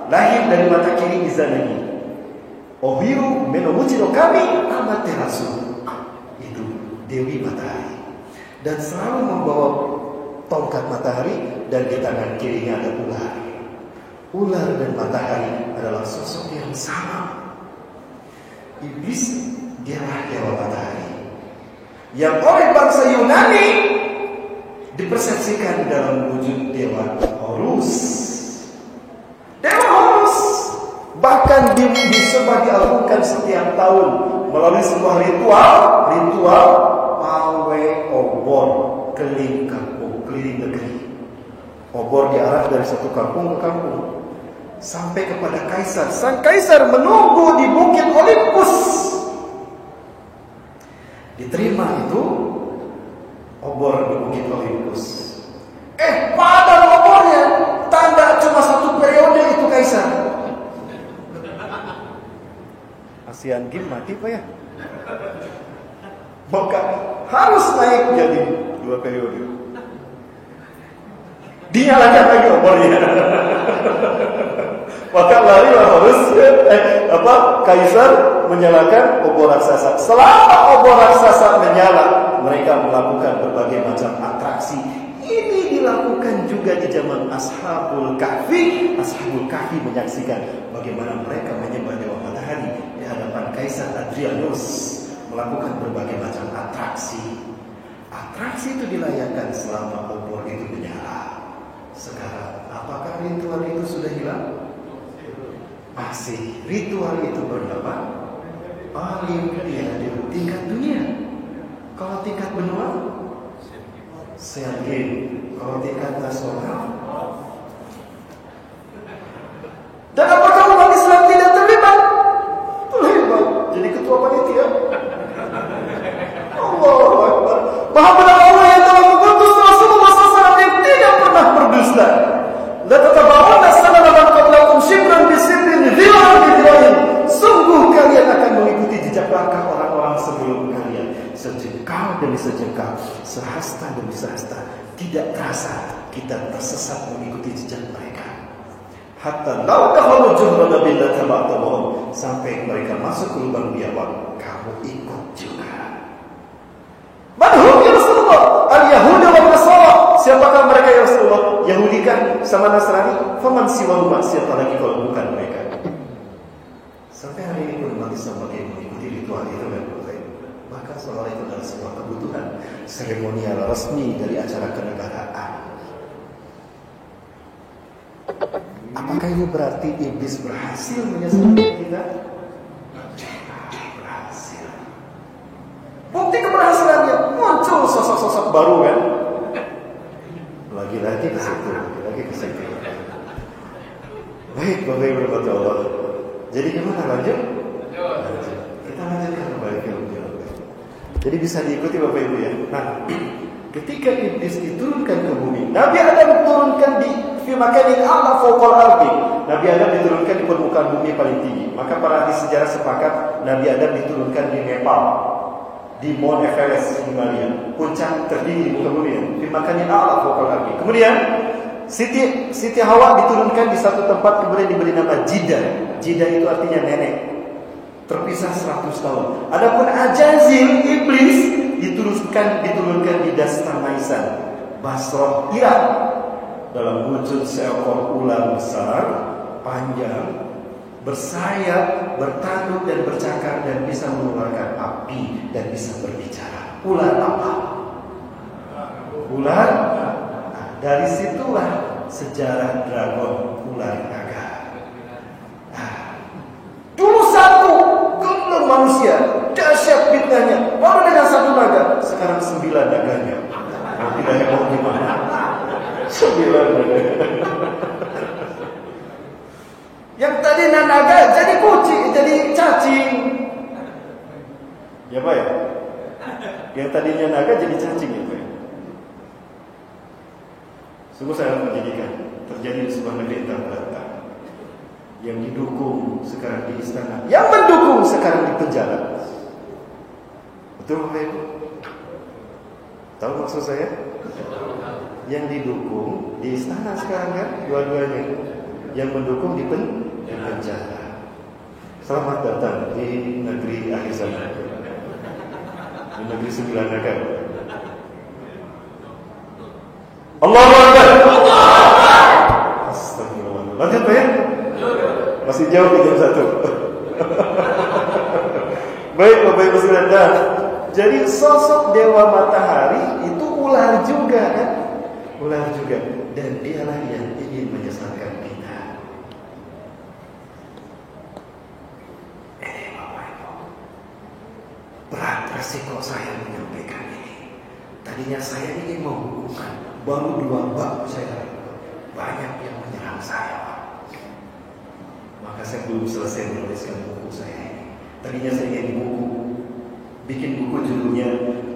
lahir dari mata kiri Izanagi. Ohiru Menoguchi no Kami Amaterasu. Itu dewi matahari. Dan selalu membawa tongkat matahari, dan di tangan kirinya ada ular. Ular dan matahari adalah sosok yang sama. Iblis dialah dewa matahari yang oleh bangsa Yunani dipersepsikan dalam wujud dewa Horus. Dewa Horus bahkan disembah diagungkan setiap tahun melalui sebuah ritual pawe obor keliling kampung, keliling negeri. Obor diarah dari satu kampung ke kampung sampai kepada kaisar. Sang kaisar menunggu di bukit Olympus. Diterima itu obor di bukit Olympus. Pada obornya tanda cuma satu periode itu kaisar. Asian Games mati Pak ya? Maka harus naik jadi 2 periode. Dinyalakan lagi obornya. Maka larilah harus kaisar menyalakan obor raksasa. Selama obor raksasa menyala, mereka melakukan berbagai macam atraksi. Ini dilakukan juga di zaman Ashabul Kahfi. Ashabul Kahfi menyaksikan bagaimana mereka menyembah dewa matahari di hadapan Kaisar Hadrianus, melakukan berbagai macam atraksi. Atraksi itu dilayakan selama obor itu menyala. Sekarang, apakah ritual itu sudah hilang? Masih. Ritual itu bernama Olimpiade tingkat dunia. Kalau tingkat benua, Asian Games. Kalau tingkat nasional. Dan apakah umat Islam tidak terlibat? Terlibat. Jadi ketua panitia. Allahu Akbar. Maha benar Allah yang telah mengutus Rasulullah SAW yang tidak pernah berdusta. La tatabawuna sanana man qablakum shibran bi shibrin dhiraran bi dhirain. Sungguh kalian akan mengikuti jejak langkah orang-orang sebelum kalian, sejengkal demi sejengkal, sehasta demi sehasta. Tidak terasa kita tersesat mengikuti jejak mereka. Hatta law dakhalu juhra billah tabatahum, sampai mereka masuk ke lubang biawak, kamu ikut juga. Manhum ya Rasulullah, al-Yahuda wal Nasara. Siapakah mereka ya Rasulullah? Yahudi kah sama Nasrani? Faman siwahuma, siapa lagi kalau bukan mereka? Sampai hari ini pun umat Islam pakai mengikuti ritual itu kan, maka seolah itu adalah sebuah kebutuhan seremonial resmi dari acara kenegaraan. Apakah ini berarti iblis berhasil menyesatkan kita? Berhasil. Bukti keberhasilannya muncul sosok-sosok baru kan? Lagi-lagi ke situ, lagi-lagi ke situ. Baik, Bapak Ibu berkata Allah. Jadi gimana lanjut? Kita lanjutkan kembali filmnya. Jadi bisa diikuti Bapak Ibu ya. Nah, ketika iblis diturunkan ke bumi, Nabi Adam diturunkan di makanin Allah fawqal ardi. Nabi Adam diturunkan di permukaan bumi paling tinggi. Maka para ahli sejarah sepakat Nabi Adam diturunkan di Nepal, di Mount Everest Himalaya, puncak tertinggi di muka bumi. Di makanin Allah fawqal ardi. Kemudian Siti Hawa diturunkan di satu tempat, kemudian diberi nama Jidah. Jidah itu artinya nenek. Terpisah 100 tahun. Adapun Ajazil, iblis, diturunkan di Dastamaisan, Basrah, Irak, dalam wujud seekor ular besar, panjang, bersayap, bertanduk dan bercakar, dan bisa mengeluarkan api dan bisa berbicara. Ular apa? Ular. Dari situlah sejarah dragon ular naga. Dulu satu gelung manusia, dahsyat fitnahnya. Baru dengan satu naga, sekarang 9 naganya. Tidak heboh gimana? 9 naganya. Yang tadi naga jadi kucing, jadi cacing. Ya Pak ya? Yang tadinya naga jadi cacing ya Pak ya? Sungguh sangat menyedihkan. Terjadi di sebuah negeri terberantak. Yang didukung sekarang di istana, yang mendukung sekarang di penjara. Betul Bapak Ibu? Tahu maksud saya? Yang didukung di istana sekarang kan, dua-duanya. Yang mendukung di penjara. Selamat datang di negeri akhir zaman, di negeri 9 negara. Allahu Akbar. Astagfirullah. Lanjut Pak ya? Masih jauh ke jam 1. Baik Bapak Ibu sekalian. Jadi sosok dewa matahari itu ular juga kan? Ular juga. Dan dialah yang ingin menyesatkan kita. Ini Bapak Ibu, berat resiko saya menyampaikan ini. Tadinya saya ingin menghukumkan, baru 2 bab saya, banyak yang menyerang saya. Maka saya belum selesai menuliskan buku saya ini. Tadinya saya ingin bikin buku judulnya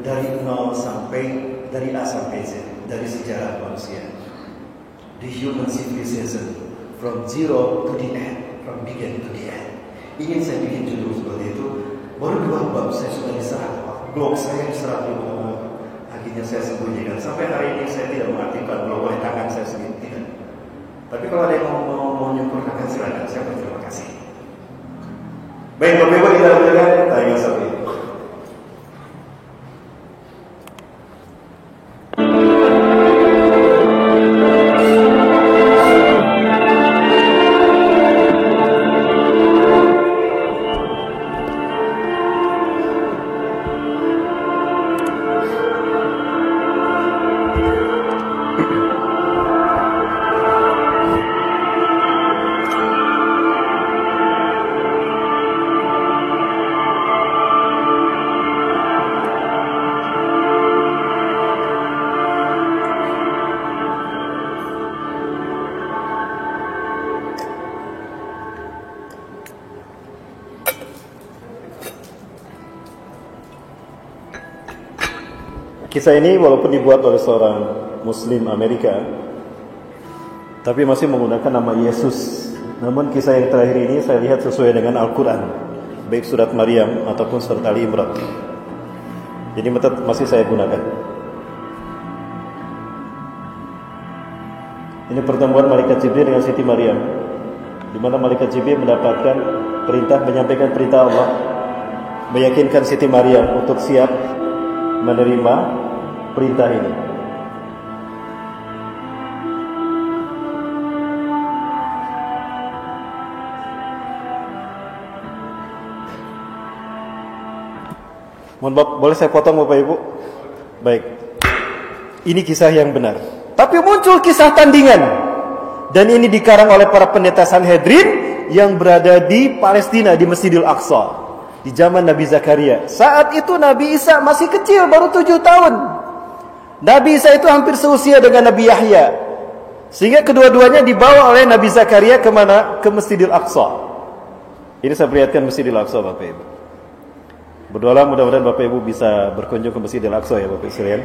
dari 0 sampai, dari A sampai Z, dari sejarah manusia, the human civilization from zero to the end, from begin to the end. Ingin saya bikin judul seperti itu. Baru 2 bab saya sudah diserah, blog saya diserah dulu. Akhirnya saya sembunyikan. Sampai hari ini saya tidak mengaktifkan blog oleh tangan saya sendiri, tidak. Tapi kalau ada yang mau menyempurnakan silakan, saya berterima kasih. Baik Bapak Ibu, kita lanjutkan tayangan satu ini. Kisah ini walaupun dibuat oleh seorang Muslim Amerika, tapi masih menggunakan nama Yesus. Namun kisah yang terakhir ini saya lihat sesuai dengan Al-Quran, baik surat Maryam ataupun surat Ali Imran. Jadi masih saya gunakan. Ini pertemuan Malaikat Jibril dengan Siti Maryam, di mana Malaikat Jibril mendapatkan perintah, menyampaikan perintah Allah, meyakinkan Siti Maryam untuk siap menerima perintah ini. Mohon maaf, boleh saya potong Bapak Ibu? Baik. Ini kisah yang benar. Tapi muncul kisah tandingan. Dan ini dikarang oleh para pendeta Sanhedrin yang berada di Palestina, di Masjidil Aqsa. Di zaman Nabi Zakaria. Saat itu Nabi Isa masih kecil, baru 7 tahun. Nabi Isa itu hampir seusia dengan Nabi Yahya. Sehingga kedua-duanya dibawa oleh Nabi Zakaria kemana? Ke Masjidil Aqsa. Ini saya perlihatkan Masjidil Aqsa Bapak Ibu. Berdoalah mudah-mudahan Bapak Ibu bisa berkunjung ke Masjidil Aqsa ya Bapak Ibu sekalian.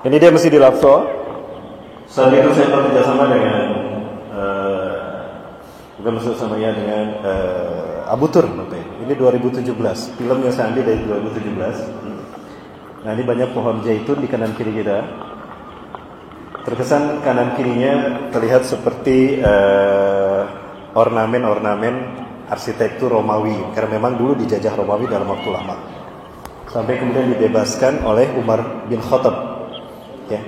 Ini dia Masjidil Aqsa. Saat itu saya bekerjasama dengan bukan bersama ya dengan Abu Tur Bapak Ibu. Ini 2017. Film yang saya ambil dari 2017. Nah, ini banyak pohon zaitun di kanan kiri kita. Terkesan kanan kirinya terlihat seperti ornamen-ornamen arsitektur Romawi, karena memang dulu dijajah Romawi dalam waktu lama. Sampai kemudian dibebaskan oleh Umar bin Khattab. Ya.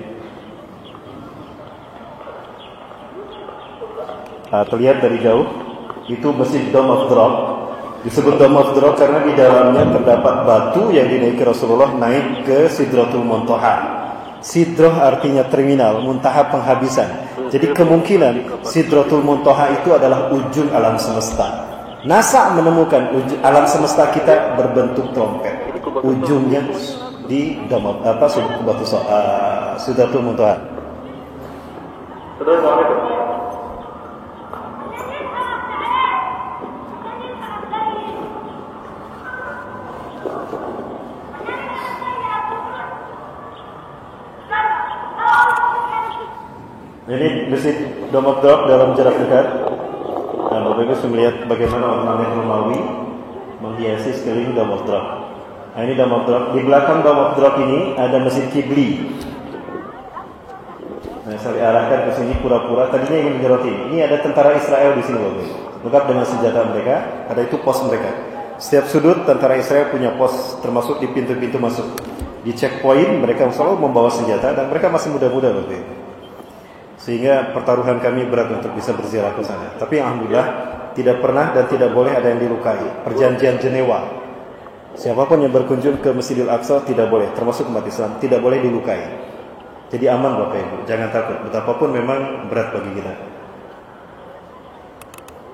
Terlihat dari jauh itu Masjid Dome of the Rock. Disebut Dome of the Rock karena di dalamnya terdapat batu yang dinaiki Rasulullah naik ke Sidratul Muntaha. Sidroh artinya terminal, muntaha penghabisan. Jadi kemungkinan Sidratul Muntaha itu adalah ujung alam semesta. NASA menemukan alam semesta kita berbentuk trompet. Ujungnya di Sidratul Muntaha. Ini Masjid Dome of the Rock dalam jarak dekat. Nah, Bapak Ibu bisa melihat bagaimana ornamen Romawi menghiasi sekeliling Dome of the Rock. Nah, ini Dome of the Rock. Di belakang Dome of the Rock ini ada Masjid Qibli. Nah, saya diarahkan ke sini pura-pura. Tadinya ingin menyoroti. Ini ada tentara Israel di sini, Bapak Ibu. Lengkap dengan senjata mereka. Ada itu pos mereka. Setiap sudut tentara Israel punya pos, termasuk di pintu-pintu masuk. Di checkpoint mereka selalu membawa senjata dan mereka masih muda-muda, Bapak Ibu. Sehingga pertaruhan kami berat untuk bisa berziarah ke sana. Tapi alhamdulillah tidak pernah dan tidak boleh ada yang dilukai. Perjanjian Jenewa. Siapapun yang berkunjung ke Masjidil Aqsa tidak boleh, termasuk umat Islam, tidak boleh dilukai. Jadi aman Bapak Ibu, jangan takut. Betapapun memang berat bagi kita.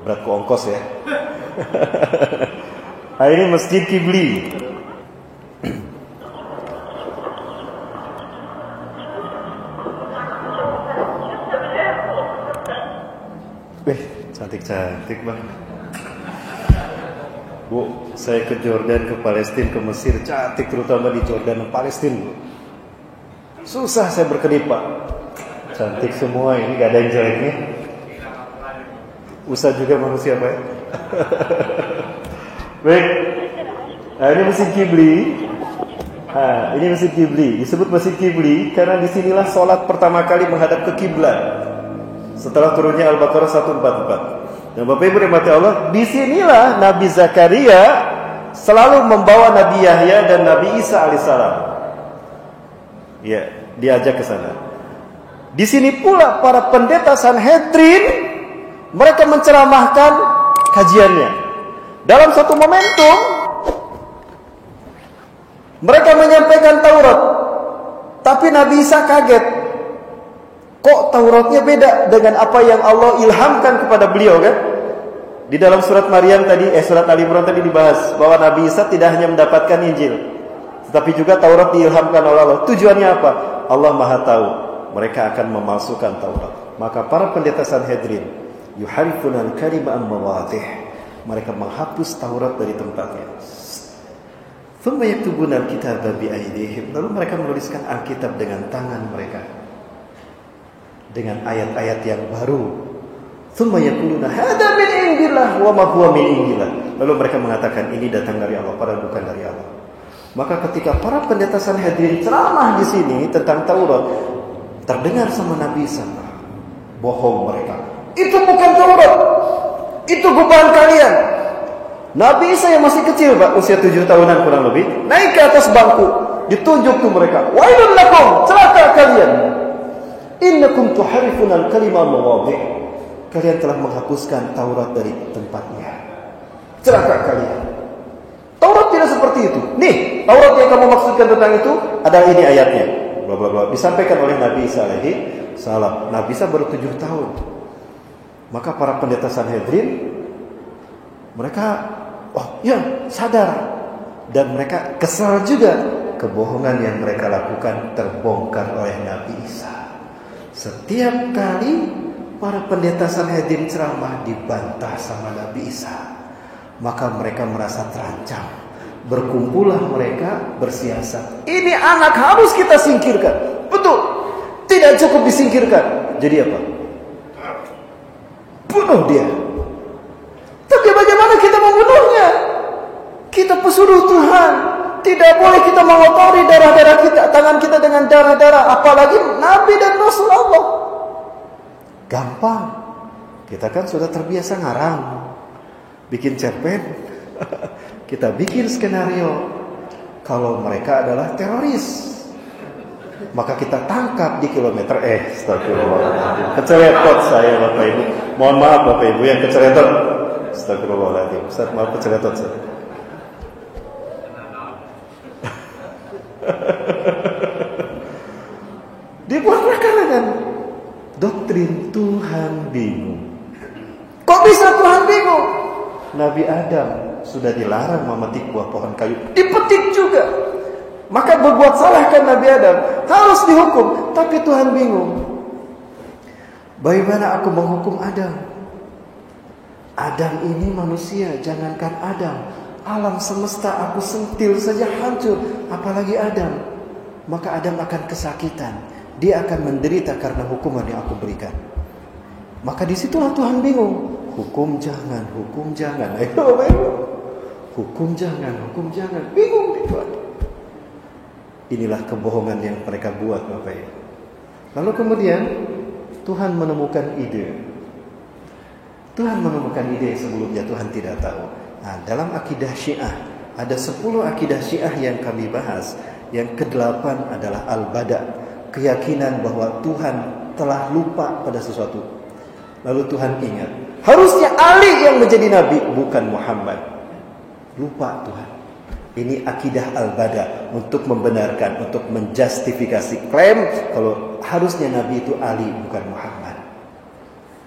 Berat ke ongkos ya. Nah, ini Masjid Qibli. Cantik-cantik bang. Bu, saya ke Jordan, ke Palestina, ke Mesir, cantik terutama di Jordan dan Palestina. Bu. Susah saya berkedip pak. Cantik semua ini, gak ada yang jeleknya. Usah juga manusia pak. Baik. Nah, ini Masjid Qibli. Nah, ini Masjid Qibli. Disebut Masjid Qibli karena disinilah sholat pertama kali menghadap ke kiblat. Setelah turunnya Al-Baqarah 144. Dan Bapak Ibu rahmati Allah, disinilah Nabi Zakaria selalu membawa Nabi Yahya dan Nabi Isa alaihissalam. Ya, diajak ke sana. Di sini pula para pendeta Sanhedrin mereka menceramahkan kajiannya. Dalam satu momentum mereka menyampaikan Taurat, tapi Nabi Isa kaget. Kok Tauratnya beda dengan apa yang Allah ilhamkan kepada beliau kan? Di dalam surat Maryam tadi, surat Ali Imran tadi dibahas bahwa Nabi Isa tidak hanya mendapatkan Injil, tetapi juga Taurat diilhamkan oleh Allah. Tujuannya apa? Allah Maha tahu. Mereka akan memalsukan Taurat. Maka para pendeta Sanhedrin yuharifuna al-kalima an mawadih. Mereka menghapus Taurat dari tempatnya. Thumma yaktubuna al-kitaba bi aydihim. Lalu mereka menuliskan Alkitab dengan tangan mereka. Dengan ayat-ayat yang baru. Tsumma yaquluna hadza min indillah wa ma huwa min indillah. Lalu mereka mengatakan ini datang dari Allah, padahal bukan dari Allah. Maka ketika para pendeta Sanhedrin ceramah di sini tentang Taurat, terdengar sama Nabi Isa, bohong mereka. Itu bukan Taurat. Itu gubahan kalian. Nabi Isa yang masih kecil, Pak, usia 7 tahunan kurang lebih, naik ke atas bangku, ditunjuk tuh mereka. Wailun lakum, celaka kalian. Innakum tuharifuna al-kalima mawadhi'. kalian telah menghapuskan Taurat dari tempatnya. Celaka kalian. Taurat tidak seperti itu. Nih, Taurat yang kamu maksudkan tentang itu adalah ini ayatnya. Bla bla bla. Disampaikan oleh Nabi Isa alaihi salam. Nabi Isa baru 7 tahun. Maka para pendeta Sanhedrin mereka sadar, dan mereka kesal juga. Kebohongan yang mereka lakukan terbongkar oleh Nabi Isa. Setiap kali para pendeta Sanhedrin ceramah dibantah sama Nabi Isa, maka mereka merasa terancam. Berkumpullah mereka bersiasat. Ini anak harus kita singkirkan. Betul. Tidak cukup disingkirkan. Jadi apa? Bunuh dia. Tapi bagaimana kita membunuhnya? Kita pesuruh Tuhan. Tidak boleh kita mengotori darah-darah kita, tangan kita dengan darah-darah, apalagi Nabi dan Rasul Allah. Gampang. Kita kan sudah terbiasa ngarang, bikin cerpen. Kita bikin skenario. Kalau mereka adalah teroris, maka kita tangkap di kilometer astagfirullah. Keceletot saya Bapak Ibu. Mohon maaf Bapak Ibu yang keceletot. Astagfirullahaladzim. Ustaz maaf keceletot saya. Dibuatlah karangan doktrin Tuhan bingung. Kok bisa Tuhan bingung? Nabi Adam sudah dilarang memetik buah pohon kayu, dipetik juga. Maka berbuat salah kan Nabi Adam, harus dihukum. Tapi Tuhan bingung. Bagaimana aku menghukum Adam? Adam ini manusia, jangankan Adam, alam semesta aku sentil saja hancur, apalagi Adam. Maka Adam akan kesakitan, dia akan menderita karena hukuman yang aku berikan. Maka disitulah Tuhan bingung. Hukum jangan, hukum jangan. Hukum jangan, hukum jangan. Bingung Tuhan. Inilah kebohongan yang mereka buat Bapak Ibu. Lalu kemudian Tuhan menemukan ide. Tuhan menemukan ide yang sebelumnya Tuhan tidak tahu. Nah, dalam akidah Syiah ada 10 akidah Syiah yang kami bahas. Yang ke-8 adalah Al-Bada', keyakinan bahwa Tuhan telah lupa pada sesuatu. Lalu Tuhan ingat, harusnya Ali yang menjadi nabi, bukan Muhammad. Lupa Tuhan. Ini akidah Al-Bada' untuk membenarkan, untuk menjustifikasi klaim kalau harusnya nabi itu Ali bukan Muhammad.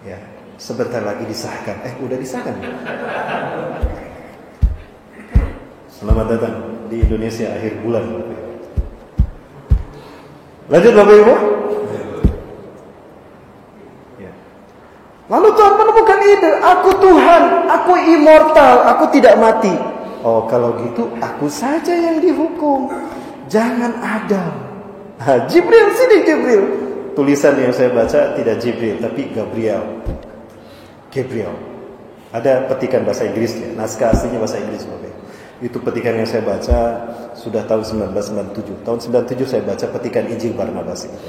Ya, sebentar lagi disahkan. Udah disahkan. Selamat datang di Indonesia akhir bulan. Lanjut Bapak Ibu. Ya. Lalu Tuhan menemukan ide, aku Tuhan, aku immortal, aku tidak mati. Oh, kalau gitu aku saja yang dihukum. Jangan Adam. Jibril, sini Jibril. Tulisan yang saya baca tidak Jibril, tapi Gabriel. Ada petikan bahasa Inggrisnya, naskah aslinya bahasa Inggris Bapak. Itu petikan yang saya baca sudah tahun 1997. Tahun 97 saya baca petikan Injil Barnabas itu.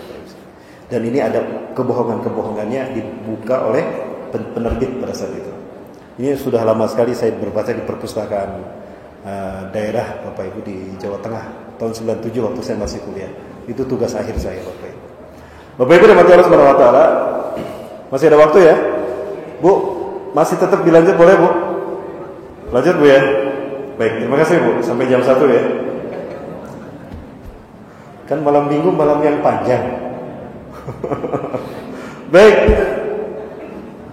Dan ini ada kebohongan-kebohongannya dibuka oleh penerbit pada saat itu. Ini sudah lama sekali saya berbaca di perpustakaan daerah Bapak Ibu di Jawa Tengah. Tahun 97 waktu saya masih kuliah. Itu tugas akhir saya Bapak Ibu. Bapak Ibu rahmati Allah Subhanahu wa taala. Masih ada waktu ya? Bu, masih tetap dilanjut boleh Bu? Lanjut Bu ya? Baik, terima kasih Bu. Sampai jam 1 ya. Kan malam minggu malam yang panjang. Baik.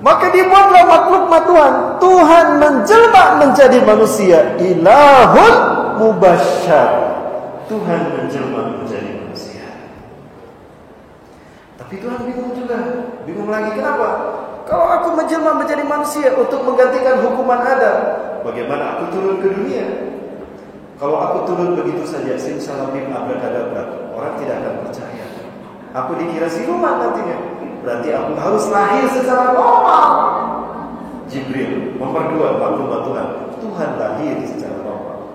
Maka dibuatlah makhluk Tuhan. Tuhan menjelma menjadi manusia. Ilahun mubasysyar. Tuhan menjelma menjadi manusia. Tapi Tuhan bingung juga. Bingung lagi kenapa? Kalau aku menjelma menjadi manusia untuk menggantikan hukuman Adam, bagaimana aku turun ke dunia? Kalau aku turun begitu saja, simsalabim abrakadabra, orang tidak akan percaya. Aku dikira siluman nantinya. Berarti aku harus lahir secara normal. Jibril nomor 2 makhluk Tuhan. Tuhan lahir secara normal.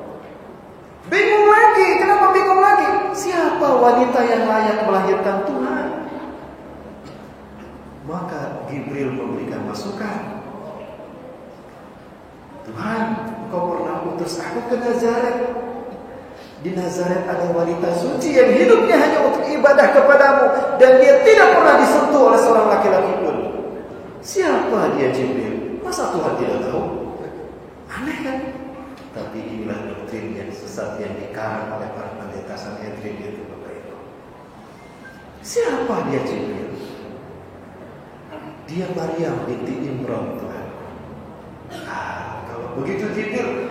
Bingung lagi. Kenapa bingung lagi? Siapa wanita yang layak melahirkan Tuhan? Maka Jibril memberikan masukan. Tuhan, Engkau pernah utus aku ke Nazaret. Di Nazaret ada wanita suci yang hidupnya hanya untuk ibadah kepadamu, dan dia tidak pernah disentuh oleh seorang laki-laki pun. Siapa dia Jibril? Masa Tuhan tidak tahu? Aneh kan? Tapi inilah doktrin yang sesat yang dikarang oleh para pendeta Sanhedrin itu, Bapak Ibu. Siapa dia Jibril? Dia Maryam binti Imran, Tuhan. Kalau begitu Jibril,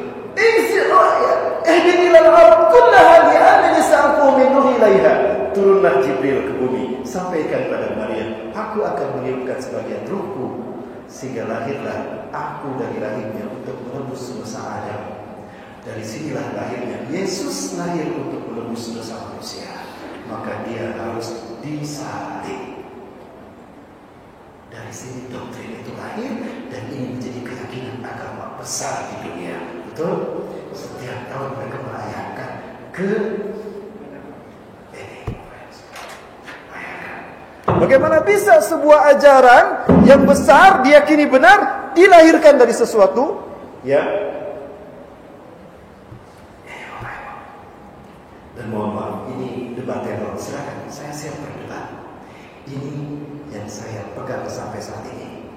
turunlah Jibril ke bumi, sampaikan pada Maryam, aku akan meniupkan sebagian ruhku, sehingga lahirlah aku dari rahimnya untuk menebus dosa Adam. Dari sinilah lahirnya Yesus, lahir untuk menebus dosa manusia. Maka dia harus disalib. Dari sini doktrin itu lahir, dan ini menjadi keyakinan agama besar di dunia. Betul? Setiap tahun mereka merayakan bagaimana bisa sebuah ajaran yang besar diyakini benar dilahirkan dari sesuatu? Ya. Dan mohon maaf, ini debat teror. Silakan, saya siap berdebat. Ini yang saya pegang sampai saat ini.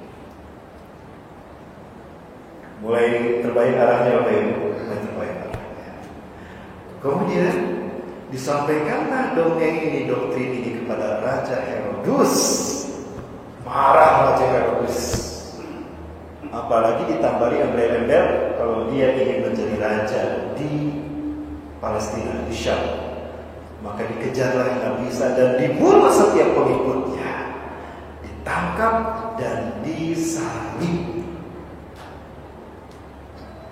Mulai terbaik arahnya, Bapak Ibu. Mulai terbaik arahnya. Kemudian disampaikanlah dongeng ini, doktrin ini kepada Raja Herodes. Marah Raja Herodes. Apalagi ditambari embel-embel kalau dia ingin menjadi raja di Palestina, di Syam. Maka dikejarlah Nabi Isa dan dibunuh setiap pengikutnya. Ditangkap dan disalib.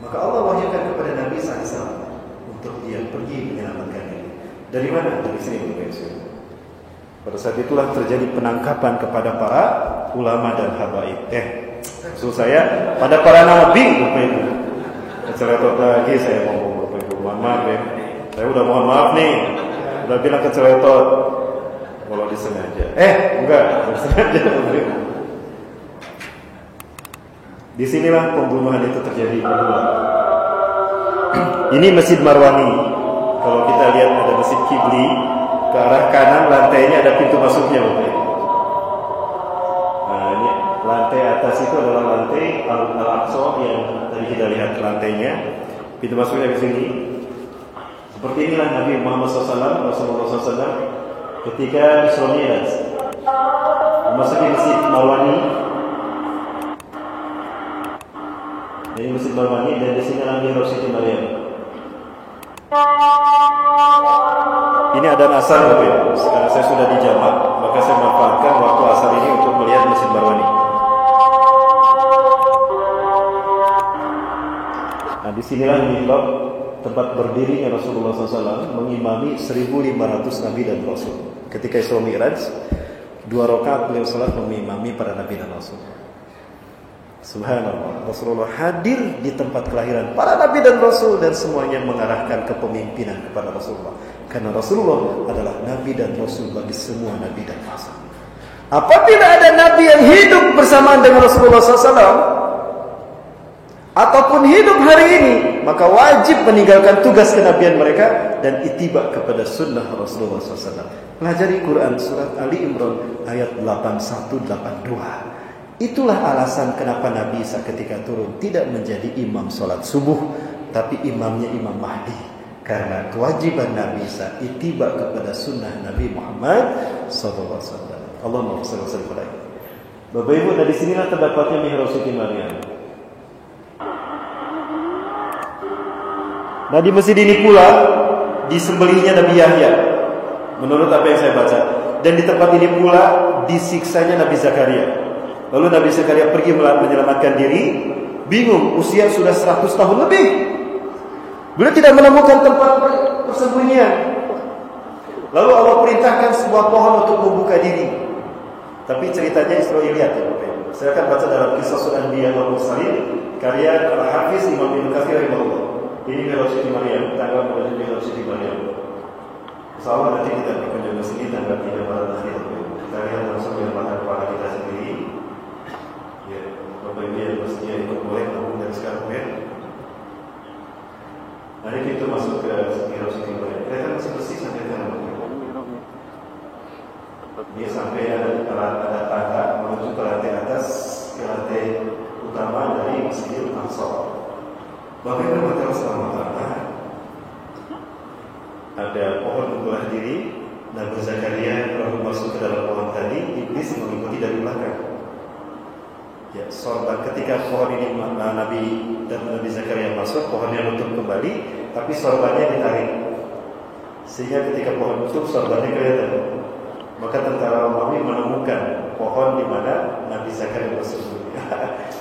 Maka Allah wahyukan kepada Nabi Isa untuk dia pergi menyelamatkan diri. Dari mana? Dari sini, Bapak Ibu. Pada saat itulah terjadi penangkapan kepada para ulama dan habaib. Maksud saya pada para nabi, Bapak Ibu. Keceletot lagi saya ngomong, Bapak Ibu. Mohon maaf ya. Saya udah mohon maaf nih. Udah bilang keceletot. Kalau disengaja. Enggak disengaja. Disinilah pembunuhan itu terjadi kedua. Ini Masjid Marwani. Kalau kita lihat ada Masjid Kibli, ke arah kanan lantainya ada pintu masuknya, Bapak Ibu. Nah, ini lantai atas itu adalah lantai Al-Aqsa yang tadi kita lihat lantainya. Pintu masuknya ke sini. Seperti inilah Nabi Muhammad SAW, Rasulullah SAW, ketika Isra Mi'raj memasuki Masjid Marwani. Ini Masjid Marwani dan di sini Nabi Siti Maryam. Ini ada asar, Bapak Ibu. Sekarang saya sudah di jamak, maka saya manfaatkan waktu asar ini untuk melihat Masjid Marwani. Nah, disinilah mihrab tempat berdirinya Rasulullah SAW mengimami 1.500 Nabi dan Rasul. Ketika Isra Mi'raj, 2 rakaat beliau salat mengimami para Nabi dan Rasul. Subhanallah, Rasulullah hadir di tempat kelahiran para Nabi dan Rasul dan semuanya mengarahkan kepemimpinan kepada Rasulullah. Karena Rasulullah adalah Nabi dan Rasul bagi semua Nabi dan Rasul. Apabila ada Nabi yang hidup bersamaan dengan Rasulullah SAW ataupun hidup hari ini, maka wajib meninggalkan tugas kenabian mereka dan ittiba kepada sunnah Rasulullah SAW. Pelajari Quran surat Ali Imran ayat 81-82. Itulah alasan kenapa Nabi Isa ketika turun tidak menjadi imam sholat subuh, tapi imamnya Imam Mahdi. Karena kewajiban Nabi Isa ittiba kepada sunnah Nabi Muhammad SAW. Allahumma shalli wa sallim alaihi. Bapak Ibu, dari sinilah terdapatnya mihrab Siti Maryam. Nah, di masjid ini pula disembelihnya Nabi Yahya, menurut apa yang saya baca. Dan di tempat ini pula disiksanya Nabi Zakaria. Lalu Nabi Zakaria pergi menyelamatkan diri, bingung, usia sudah 100 tahun lebih. Beliau tidak menemukan tempat persembunyian. Lalu Allah perintahkan sebuah pohon untuk membuka diri. Tapi ceritanya Israiliyat ya Bapak Ibu. Saya akan baca dalam Kisah Anbiya wal Mursalin karya Al-Hafiz Imam Ibnu Katsir rahimahullah. Ini mihrab Siti Maryam, tanggal menuju mihrab Siti Maryam. Insyaallah nanti kita berkunjung ke sini tanggal 3 Maret nanti. Kita lihat langsung dengan mata kepala kita sendiri. Ya, Bapak Ibu yang mestinya ikut boleh namun dari sekarang ya. Mari kita masuk ke mihrab Siti Maryam. Kita masih bersih sampai sekarang. Dia sampai ada tangga menuju ke lantai atas terutama dari Masjidil Aqsa. Bapak Ibu yang dirahmati, ada pohon membelah diri. Nabi Zakaria lalu masuk ke dalam pohon tadi, iblis mengikuti dari belakang. Ya, sorban ketika pohon ini Nabi Zakaria masuk, pohonnya nutup kembali, tapi sorbannya ditarik. Sehingga ketika pohon nutup, sorbannya kelihatan. Maka tentara Romawi menemukan pohon di mana Nabi Zakaria bersembunyi.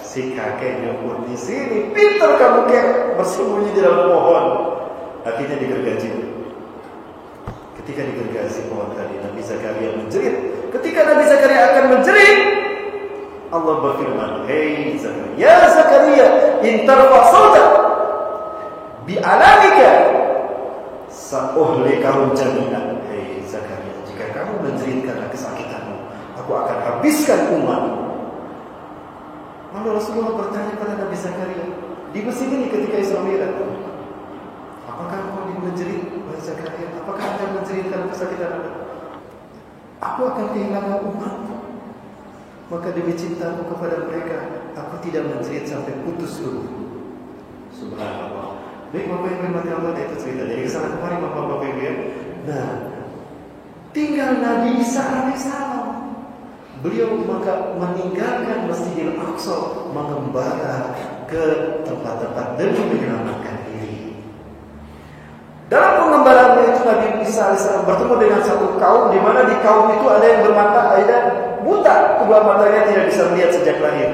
Si kakeknya pun di sini, pintar kamu kek bersembunyi di dalam pohon. Akhirnya digergaji. Ketika digergasi pohon tadi, Nabi Zakaria menjerit. Ketika Nabi Zakaria akan menjerit, Allah berfirman, "Hei Zakaria, ya Zakaria, in tarfa' sautak bi alamika sa'uhlikahum jami'an." Hei Zakaria, jika kamu menjerit karena kesakitanmu, aku akan habiskan umat. Lalu Rasulullah bertanya pada Nabi Zakaria di masjid ini ketika Isra Mi'raj, apakah kau menjerit, wahai Zakaria? Apakah Anda menjerit karena kesakitan Anda? Aku akan kehilangan umatku. Maka demi cintaku kepada mereka, aku tidak menjerit sampai putus dulu. Subhanallah. Baik Bapak Ibu yang dirahmati Allah, itu cerita. Jadi kesana kemarin Bapak Ibu ya. Nah, tinggal Nabi Isa alaihissalam. Beliau maka meninggalkan Masjidil Aqsa, mengembara ke tempat-tempat demi menyelamatkan diri. Dalam pengembaraannya itu Nabi Isa AS bertemu dengan satu kaum, di mana di kaum itu ada yang bermata, ada buta, kedua matanya tidak bisa melihat sejak lahir.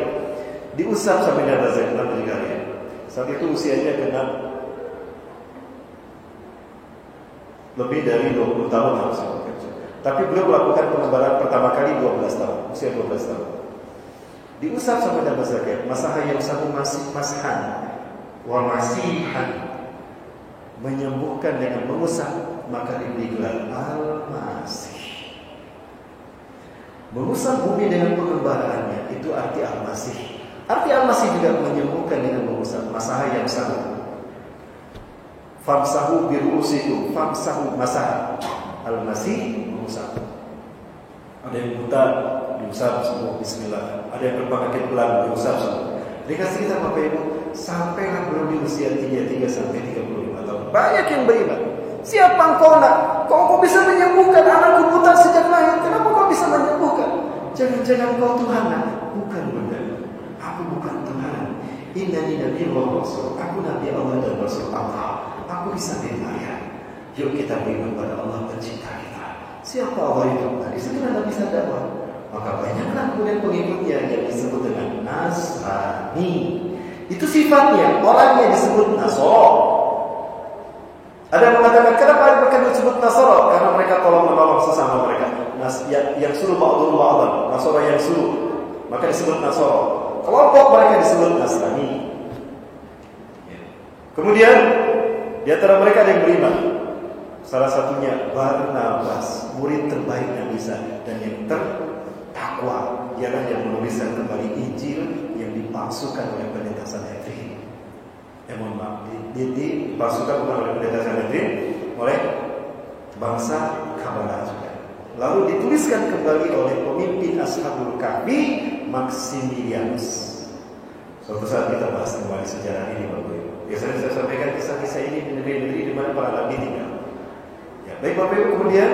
Diusap sampai dengan Nabi Zakaria. Saat itu usianya genap lebih dari 20 tahun harusnya. Tapi beliau melakukan pengembaraan pertama kali 12 tahun, usia 12 tahun. Diusap sampai dengan Nabi Zakaria. Masaha yang satu masih mashan, wa masihan, menyembuhkan dengan mengusap, maka diberi gelar Al-Masih. Mengusap bumi dengan pengembaraannya, itu arti Al-Masih. Arti Al-Masih juga menyembuhkan dengan mengusap. Masaha yang sama. Famsahu biru'usikum, famsahu masaha. Al-Masih mengusap. Ada yang buta, diusap sembuh, bismillah. Ada yang berpenyakit belang, diusap sembuh. Dikasih kita Bapak Ibu, sampailah belum di usia 33 sampai 35 tahun. Banyak yang beriman. Siapa engkau nak? Kau bisa menyembuhkan anakku buta sejak lahir? Kenapa kau bisa menyembuhkan? Jangan-jangan kau Tuhan nak? Bukan bunda. Aku bukan Tuhan. Innani nabi wa rasul. Aku nabi Allah dan rasul Allah. Aku bisa dibayar. Yuk kita beriman pada Allah pencipta kita. Siapa Allah itu? Nah, di situ Nabi bisa dakwah. Maka banyaklah kemudian pengikutnya yang disebut dengan Nasrani. Itu sifatnya, orangnya disebut Nasoro. Ada yang mengatakan, kenapa mereka disebut Nasoro? Karena mereka tolong-menolong sesama mereka. Yang suruh ba'dul, Nasoro yang suruh, maka disebut Nasoro. Kelompok mereka disebut Nasrani. Kemudian di antara mereka ada yang beriman. Salah satunya Barnabas, murid terbaik Nabi Isa, dan yang takwa, dialah yang menuliskan kembali Injil yang dipalsukan oleh pendeta Sanhedrin. Mohon maaf, dipalsukan oleh pendeta Sanhedrin oleh bangsa Kabbalah juga. Lalu dituliskan kembali oleh pemimpin Ashabul Kahfi, Maximilianus. Suatu saat kita bahas kembali sejarah ini, Bapak Ibu. Biasanya saya sampaikan kisah-kisah ini di negeri-negeri di mana para nabi tinggal. Ya, baik Bapak Ibu, kemudian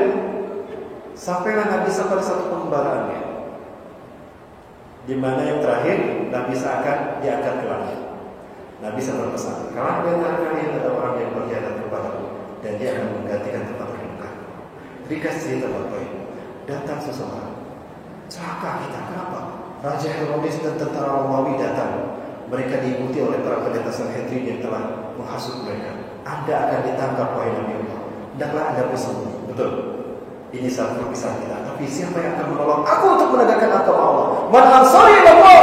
sampailah Nabi Isa pada satu pengembaraannya, di mana yang terakhir Nabi Isa akan diangkat ke langit. Nabi Isa berpesan, kalau di antara kalian ada orang yang berkhianat kepadamu, dan dia akan menggantikan tempat kedudukan. Dikasih cerita Bapak Ibu, datang seseorang, celaka kita. Kenapa? Raja Herodes dan tentara Romawi datang. Mereka diikuti oleh para pendeta Sanhedrin yang telah menghasut mereka. Anda akan ditangkap, wahai Nabi Allah. Hendaklah Anda bersembunyi. Betul. Ini satu perpisahan kita. Tapi siapa yang akan menolong aku untuk menegakkan agama Allah? Man ansari ilallah,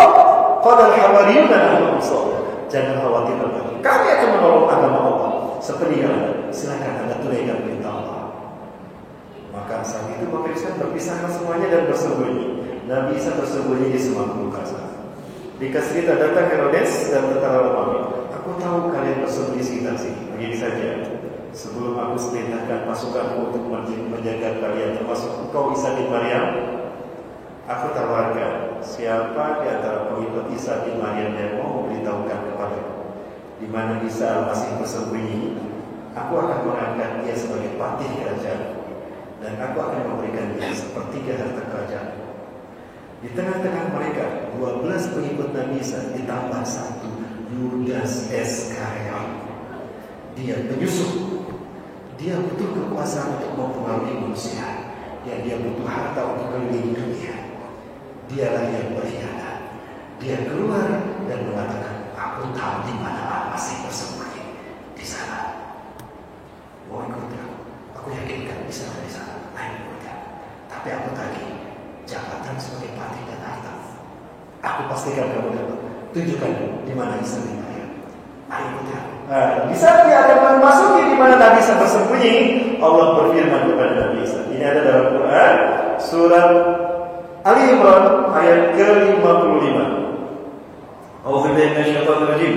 qala al-hawariyuna nahnu ansar. Jangan khawatir lagi. Kami akan menolong agama Allah. Seperti yang silakan Anda tunaikan perintah Allah. Maka saat itu Bapak Ibu berpisahkan semuanya dan bersembunyi. Nabi Isa bersembunyi di semak belukar. Dikasih kita datang Herodes dan tentara Romawi. Aku tahu kalian bersembunyi sekitar sini. Begini saja. Sebelum aku perintahkan pasukanku untuk menjaga kalian, termasuk engkau Isa bin Maryam, aku tawarkan siapa di antara pengikut Isa bin Maryam yang mau memberitahukan kepadaku di mana Isa Al-Masih bersembunyi, aku akan mengangkat dia sebagai patih kerajaan, dan aku akan memberikan dia sepertiga harta kerajaan. Di tengah-tengah mereka 12 pengikut Nabi Isa ditambah satu, Yudas Iskariot. Dia penyusup. Dia butuh kekuasaan untuk mempengaruhi manusia. Dia butuh harta untuk keliling dunia. Dialah yang berkhianat. Dia keluar dan mengatakan, aku tahu di mana Al-Masih bersembunyi. Di sana. Mau ikut aku? Aku yakinkan bisa ada di sana. Ayo ikut aku. Tapi aku tagih jabatan sebagai patih dan harta. Aku pastikan kamu dapat. Tunjukkan di mana Isa bin Maryam. Ayo ikut aku. Di saat dia akan memasuki di mana Nabi Isa bersembunyi, Allah berfirman kepada Nabi Isa. Ini ada dalam Quran surat Ali Imran ayat ke-55. A'udzubillahi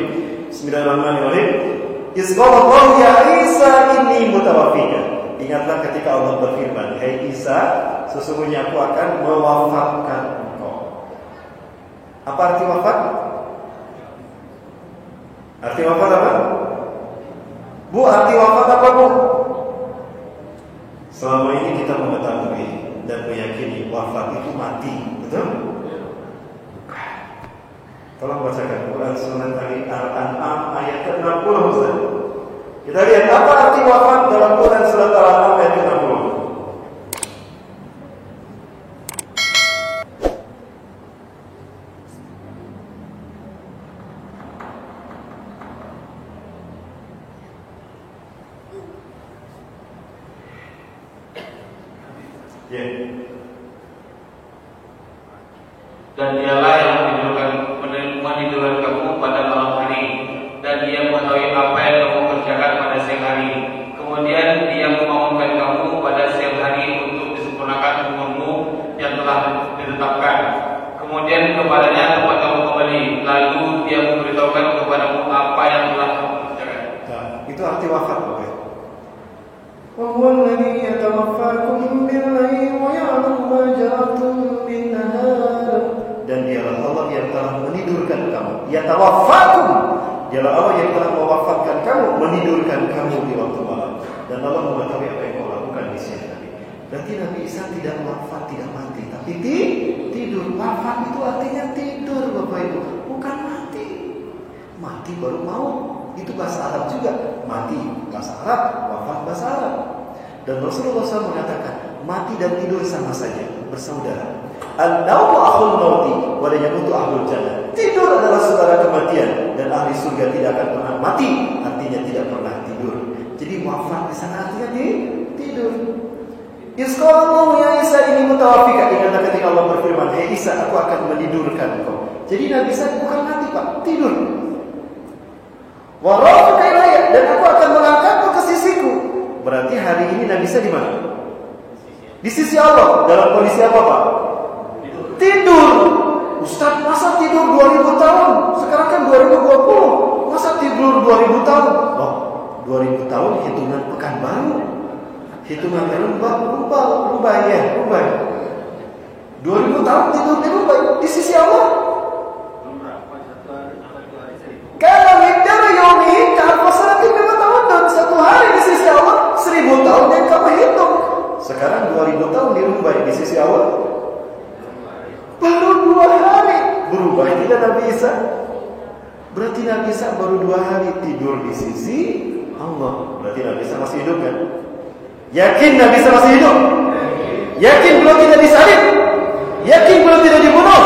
Bismillahirrahmanirrahim. Isqalallahu ya Isa inni mutawaffika. Ingatlah ketika Allah berfirman, hai Isa, sesungguhnya aku akan mewafatkan engkau. Apa arti wafat? Arti wafat apa? Bu, arti wafat apa, Bu? Selama ini kita mengetahui dan meyakini wafat itu mati, betul? Tolong bacakan Quran surat Al-An'am ayat ke-60, Ustaz. Kita lihat apa arti wafat dalam Quran surat Al-An'am ayat ke-60. Dan dialah yang menidurkan kamu pada malam hari, dan dia mengetahui apa yang kamu kerjakan pada siang hari. Kemudian dia membangunkan kamu pada siang hari untuk disempurnakan umurmu yang telah ditetapkan. Kemudian kepadanya tempat kamu kembali, lalu dia memberitahukan kepadamu apa yang telah kamu kerjakan. Nah, itu arti wafat, Bapak. وهو الذي يتوفاكم بالليل ويعلم ما جرحتم بالنهار. Dan dialah Allah yang telah menidurkan kamu. Yatawaffakum. Dialah Allah yang telah mewafatkan kamu, menidurkan kamu di waktu malam. Dan Allah mengetahui apa yang kau lakukan di siang hari. Berarti Nabi Isa tidak wafat, tidak mati, tapi tidur. Wafat itu artinya tidur, Bapak Ibu, bukan mati. Mati baru mau. Itu bahasa Arab juga. Mati bahasa Arab, wafat bahasa Arab. Dan Rasulullah SAW mengatakan, mati dan tidur sama saja, bersaudara. An-nawmu akhul mauti wa la yamutu ahlul jannah. Tidur adalah saudara kematian, dan ahli surga tidak akan pernah mati, artinya tidak pernah tidur. Jadi wafat di sana artinya tidur. Isqalallahu ya Isa ini mutawaffika. Ingatlah ketika Allah berfirman, "Hai Isa, aku akan menidurkan engkau." Jadi Nabi Isa bukan mati, Pak, tidur. Wa rafa'aka ilayya, dan aku akan mengangkatmu ke sisiku. Berarti hari ini Nabi Isa di mana? Di sisi Allah. Dalam kondisi apa, Pak? Tidur. Ustaz, masa tidur 2000 tahun? Sekarang kan 2020. Masa tidur 2000 tahun? Loh, 2000 tahun hitungan pekan baru. Hitungan rubah ya. 2000 tahun tidur dirubah di sisi Allah. Kalau mikdar yomi ka'alfasanatin mimma ta'udun, satu hari di sisi Allah 1000 tahun yang kamu hitung. Sekarang 2000 tahun dirubah di sisi Allah baru 2 hari. Berubah tidak Nabi Isa? Berarti Nabi Isa baru 2 hari tidur di sisi Allah. Berarti Nabi Isa masih hidup kan? Yakin Nabi Isa masih hidup? Yakin belum tidak disalib? Yakin belum tidak dibunuh?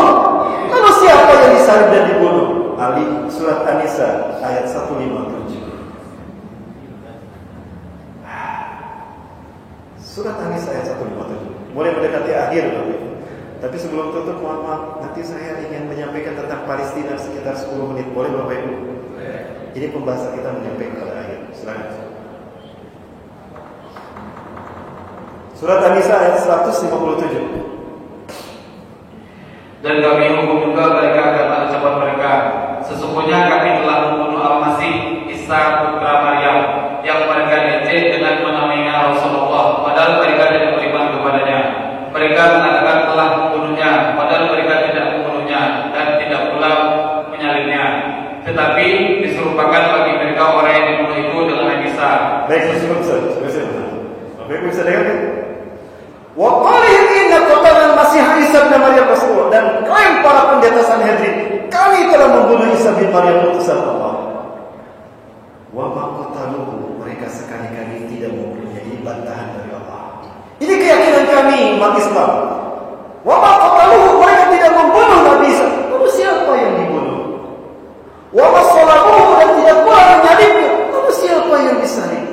Lalu siapa yang disalib dan dibunuh? Ali surat An-Nisa ayat 157. Surat An-Nisa ayat 157. Mulai mendekati akhir, Bapak. Tapi sebelum tutup, mohon maaf, nanti saya ingin menyampaikan tentang Palestina sekitar 10 menit. Boleh Bapak Ibu? Ini pembahasan kita menyampaikan pada akhir. Silakan. Surat An-Nisa ayat 157. Dan kami hukum juga mereka karena ucapan mereka. Sesungguhnya kami telah membunuh Al-Masih Isa putra Maryam, yang mereka ejek dengan menamainya Rasulullah, padahal mereka tidak beriman kepadanya. Mereka mengatakan telah membunuhnya, padahal mereka tidak membunuh baik, selesai. Bapak Ibu bisa dengar kan? Wa qalihim inna qatalna Masih Isa bin Maryam Rasulullah, dan klaim para pendeta Sanhedrin, kami telah membunuh Isa bin Maryam utusan Allah. Wa ma qataluhu, mereka sekali-kali tidak mempunyai bantahan dari Allah. Ini keyakinan kami umat Islam. Wa ma qataluhu, mereka tidak membunuh Nabi Isa. Lalu siapa yang dibunuh? Wa ma salabuhu, dan tidak pula menyalibnya. Lalu siapa yang disalib?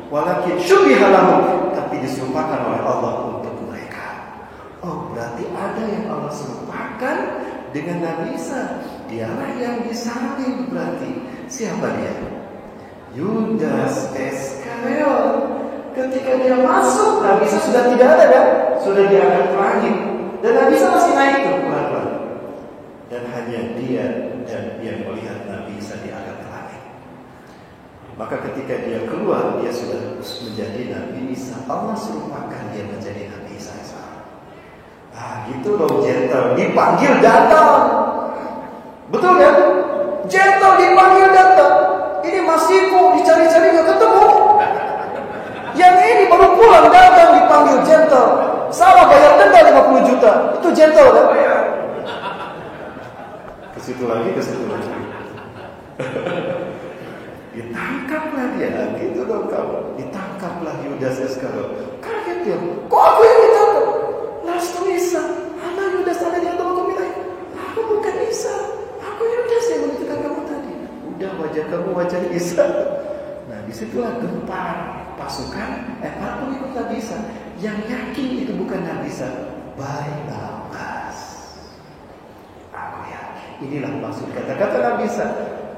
Walakin syubiha lahum, tapi disumpahkan oleh Allah untuk mereka. Oh, berarti ada yang Allah serupakan dengan Nabi Isa. Dialah yang disalib berarti. Siapa dia? Yudas Iskariot. Ketika dia masuk, Nabi Isa sudah tidak ada kan? Sudah diangkat ke langit. Dan Nabi Isa masih naik tuh pelan-pelan. Dan hanya dia dan yang melihat Nabi Isa diangkat ke langit. Maka ketika dia keluar, dia sudah menjadi Nabi Isa. Allah serupakan dia menjadi Nabi Isa. Gitu loh, gentle dipanggil datang. Betul kan? Gentle dipanggil datang. Ini masih kok dicari-cari gak ketemu. Yang ini baru pulang datang dipanggil gentle. Salah bayar denda 50 juta. Itu gentle kan? Ke situ lagi. Ditangkaplah dia, gitu dong kamu. Ditangkaplah Yudas Iskariot. Kaget dia. Kok aku yang ditangkap? Lastu Isa. Mana Yudas ada di antara kamu bilang? Aku bukan Isa. Aku Yudas yang menentukan kamu tadi. Udah, wajah kamu wajah Isa. Nah, disitulah gempar pasukan para pengikut Nabi Isa yang yakin itu bukan Nabi Isa. Barnabas. Aku yakin. Inilah maksud kata-kata Nabi Isa.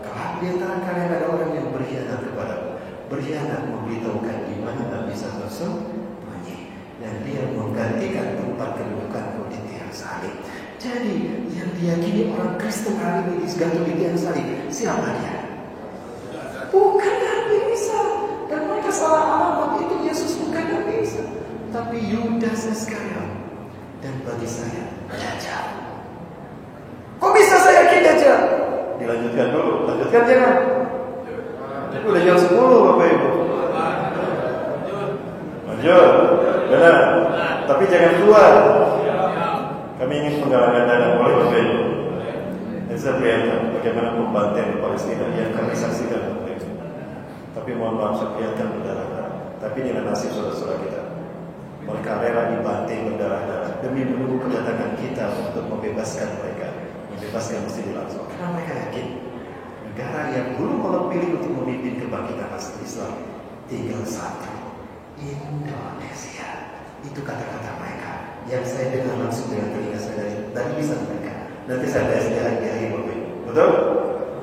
Kalau di antara kalian ada orang yang berkhianat kepadamu, berkhianat memberitahukan di mana Nabi Isa bersembunyi, dan dia menggantikan tempat kedudukanku di tiang salib. Jadi yang diyakini orang Kristen hari ini digantung di tiang salib, siapa dia? Bukan Nabi Isa. Dan mereka salah alamat. Itu Yesus bukan Nabi Isa, tapi Yudas Iskariot. Dan bagi saya, Dajjal. Kok bisa saya yakin Dajjal? Dilanjutkan dulu, lanjutkan jangan. Udah jam 10 Bapak Ibu. Lanjut, benar. Tapi jangan keluar. Kami ingin penggalangan dana, boleh Bapak Ibu. Dan saya perlihatkan bagaimana pembantaian di Palestina yang kami saksikan Bapak Ibu. Tapi mohon maaf, saya perlihatkan berdarah-darah. Tapi inilah nasib saudara-saudara kita. Mereka rela dibanting berdarah-darah demi menunggu kedatangan kita untuk membebaskan mereka. Membebaskan Masjidil Aqsa. Karena mereka yakin negara yang dulu malam pilih untuk memimpin kebangkitan Islam tinggal satu, Indonesia. Itu kata-kata mereka yang saya dengar langsung dengan telinga saya dari lisan mereka. Nanti saya bahas di akhir Bapak Ibu. Betul?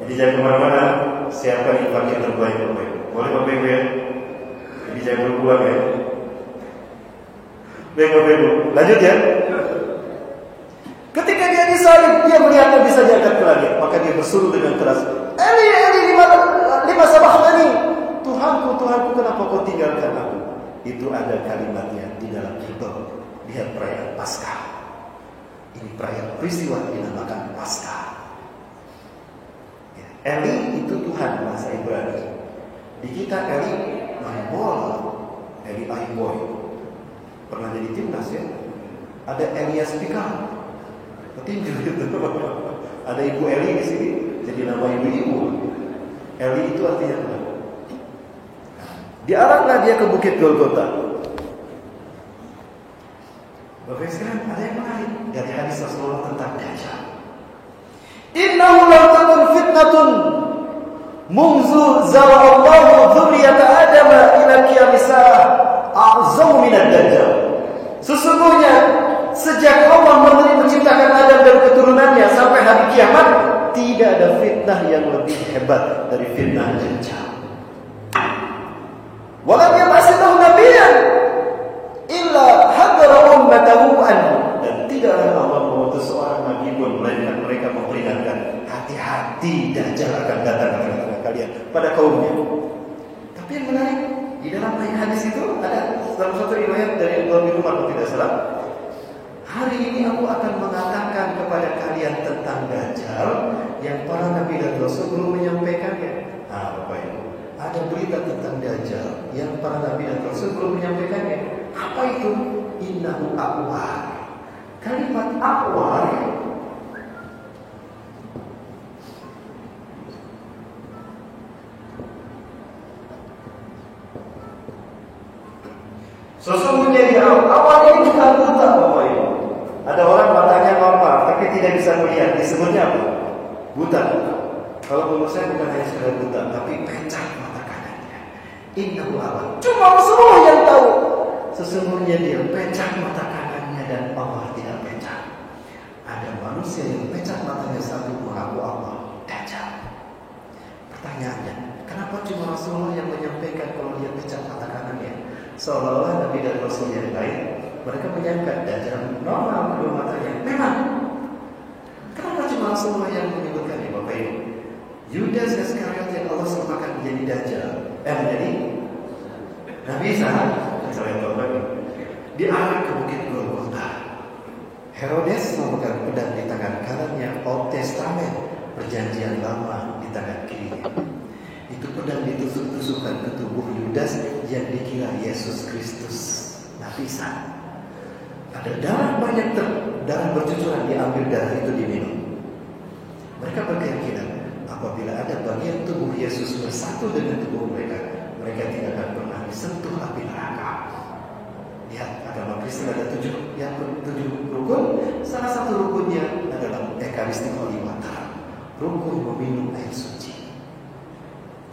Jadi jangan kemana-mana. Siapkan infak yang terbaik Bapak Ibu. Boleh Bapak Ibu ya? Jadi jangan berbuang ya. Baik Bapak Ibu, lanjut ya. Ketika dia disalib, dia melihat Nabi Isa diangkat ke langit. Maka dia berseru dengan keras, Eli, Eli, lima sabachthani. Tuhanku, Tuhanku, kenapa kau tinggalkan aku? Itu ada kalimatnya di dalam Bible. Lihat perayaan Paskah. Ini perayaan peristiwa dinamakan Paskah. Eli itu Tuhan bahasa Ibrani. Di kita Eli Mahibol, Eli Ahiboy. Pernah jadi timnas ya. Ada Elias Pikal. Petinju gitu. Ada Ibu Eli di sini, jadi nama ibu-ibu. Eli itu artinya apa? Diarahlah dia ke Bukit Golgota. Bapak sekarang ada yang menarik dari hadis Rasulullah tentang Dajjal. Innahu lam takun fitnatun munzu zara'allahu dzurriyyata Adam ila qiyamis saah a'zamu minad Dajjal. Sesungguhnya sejak Allah menciptakan Adam dan keturunannya sampai hari kiamat, tidak ada fitnah yang lebih hebat dari fitnah Dajjal. Walam yab'athillahu nabiyyan illa hadara ummatahu anhu. Dan tidaklah Allah mengutus seorang nabi pun melainkan mereka memperingatkan, hati-hati Dajjal akan datang ke tengah kalian pada kaumnya. Tapi yang menarik, di dalam hadis itu ada dalam satu riwayat dari Abdullah bin Umar tidak salah. Hari ini aku akan mengatakan kepada kalian tentang Dajjal yang para nabi dan rasul belum menyampaikannya. Bapak Ibu, ada berita tentang Dajjal yang para nabi dan rasul belum menyampaikannya. Apa itu? Innahu aqwar. Kalimat aqwar sesungguhnya di awalnya ini bukan buta, Bapak Ibu. Ada orang matanya normal tapi tidak bisa melihat, disebutnya apa? Buta. Kalau menurut saya bukan hanya sekedar buta, tapi pecah mata kanannya. Innahu aqwar. Cuma Rasulullah yang tahu. Sesungguhnya dia pecah mata kanannya dan Allah tidak pecah. Ada manusia yang pecah matanya satu mengaku Allah, Dajjal. Pertanyaannya, kenapa cuma Rasulullah yang menyampaikan kalau dia pecah mata kanannya? Seolah-olah Nabi dan Rasul yang lain mereka menyangka Dajjal normal kedua matanya. Memang. Kenapa cuma Rasulullah yang menyebutkannya, Bapak Ibu? Yudas Iskariot yang Allah semakan menjadi Dajjal, menjadi Nabi Isa. Saya tahu lagi. Diarah ke Bukit Golgota. Herodes memegang pedang di tangan kanannya, Old Testament, Perjanjian Lama di tangan kirinya. Itu pedang ditusuk-tusukkan ke tubuh Yudas yang dikira Yesus Kristus, Nabi Isa. Ada darah banyak, darah bercucuran, diambil darah itu diminum. Mereka berkeyakinan apabila ada bagian tubuh Yesus bersatu dengan tubuh mereka, mereka tidak akan pernah disentuh api neraka. Lihat, agama Kristen ada 7 rukun. Salah satu rukunnya adalah Ekaristi Holy Water, rukun meminum air suci.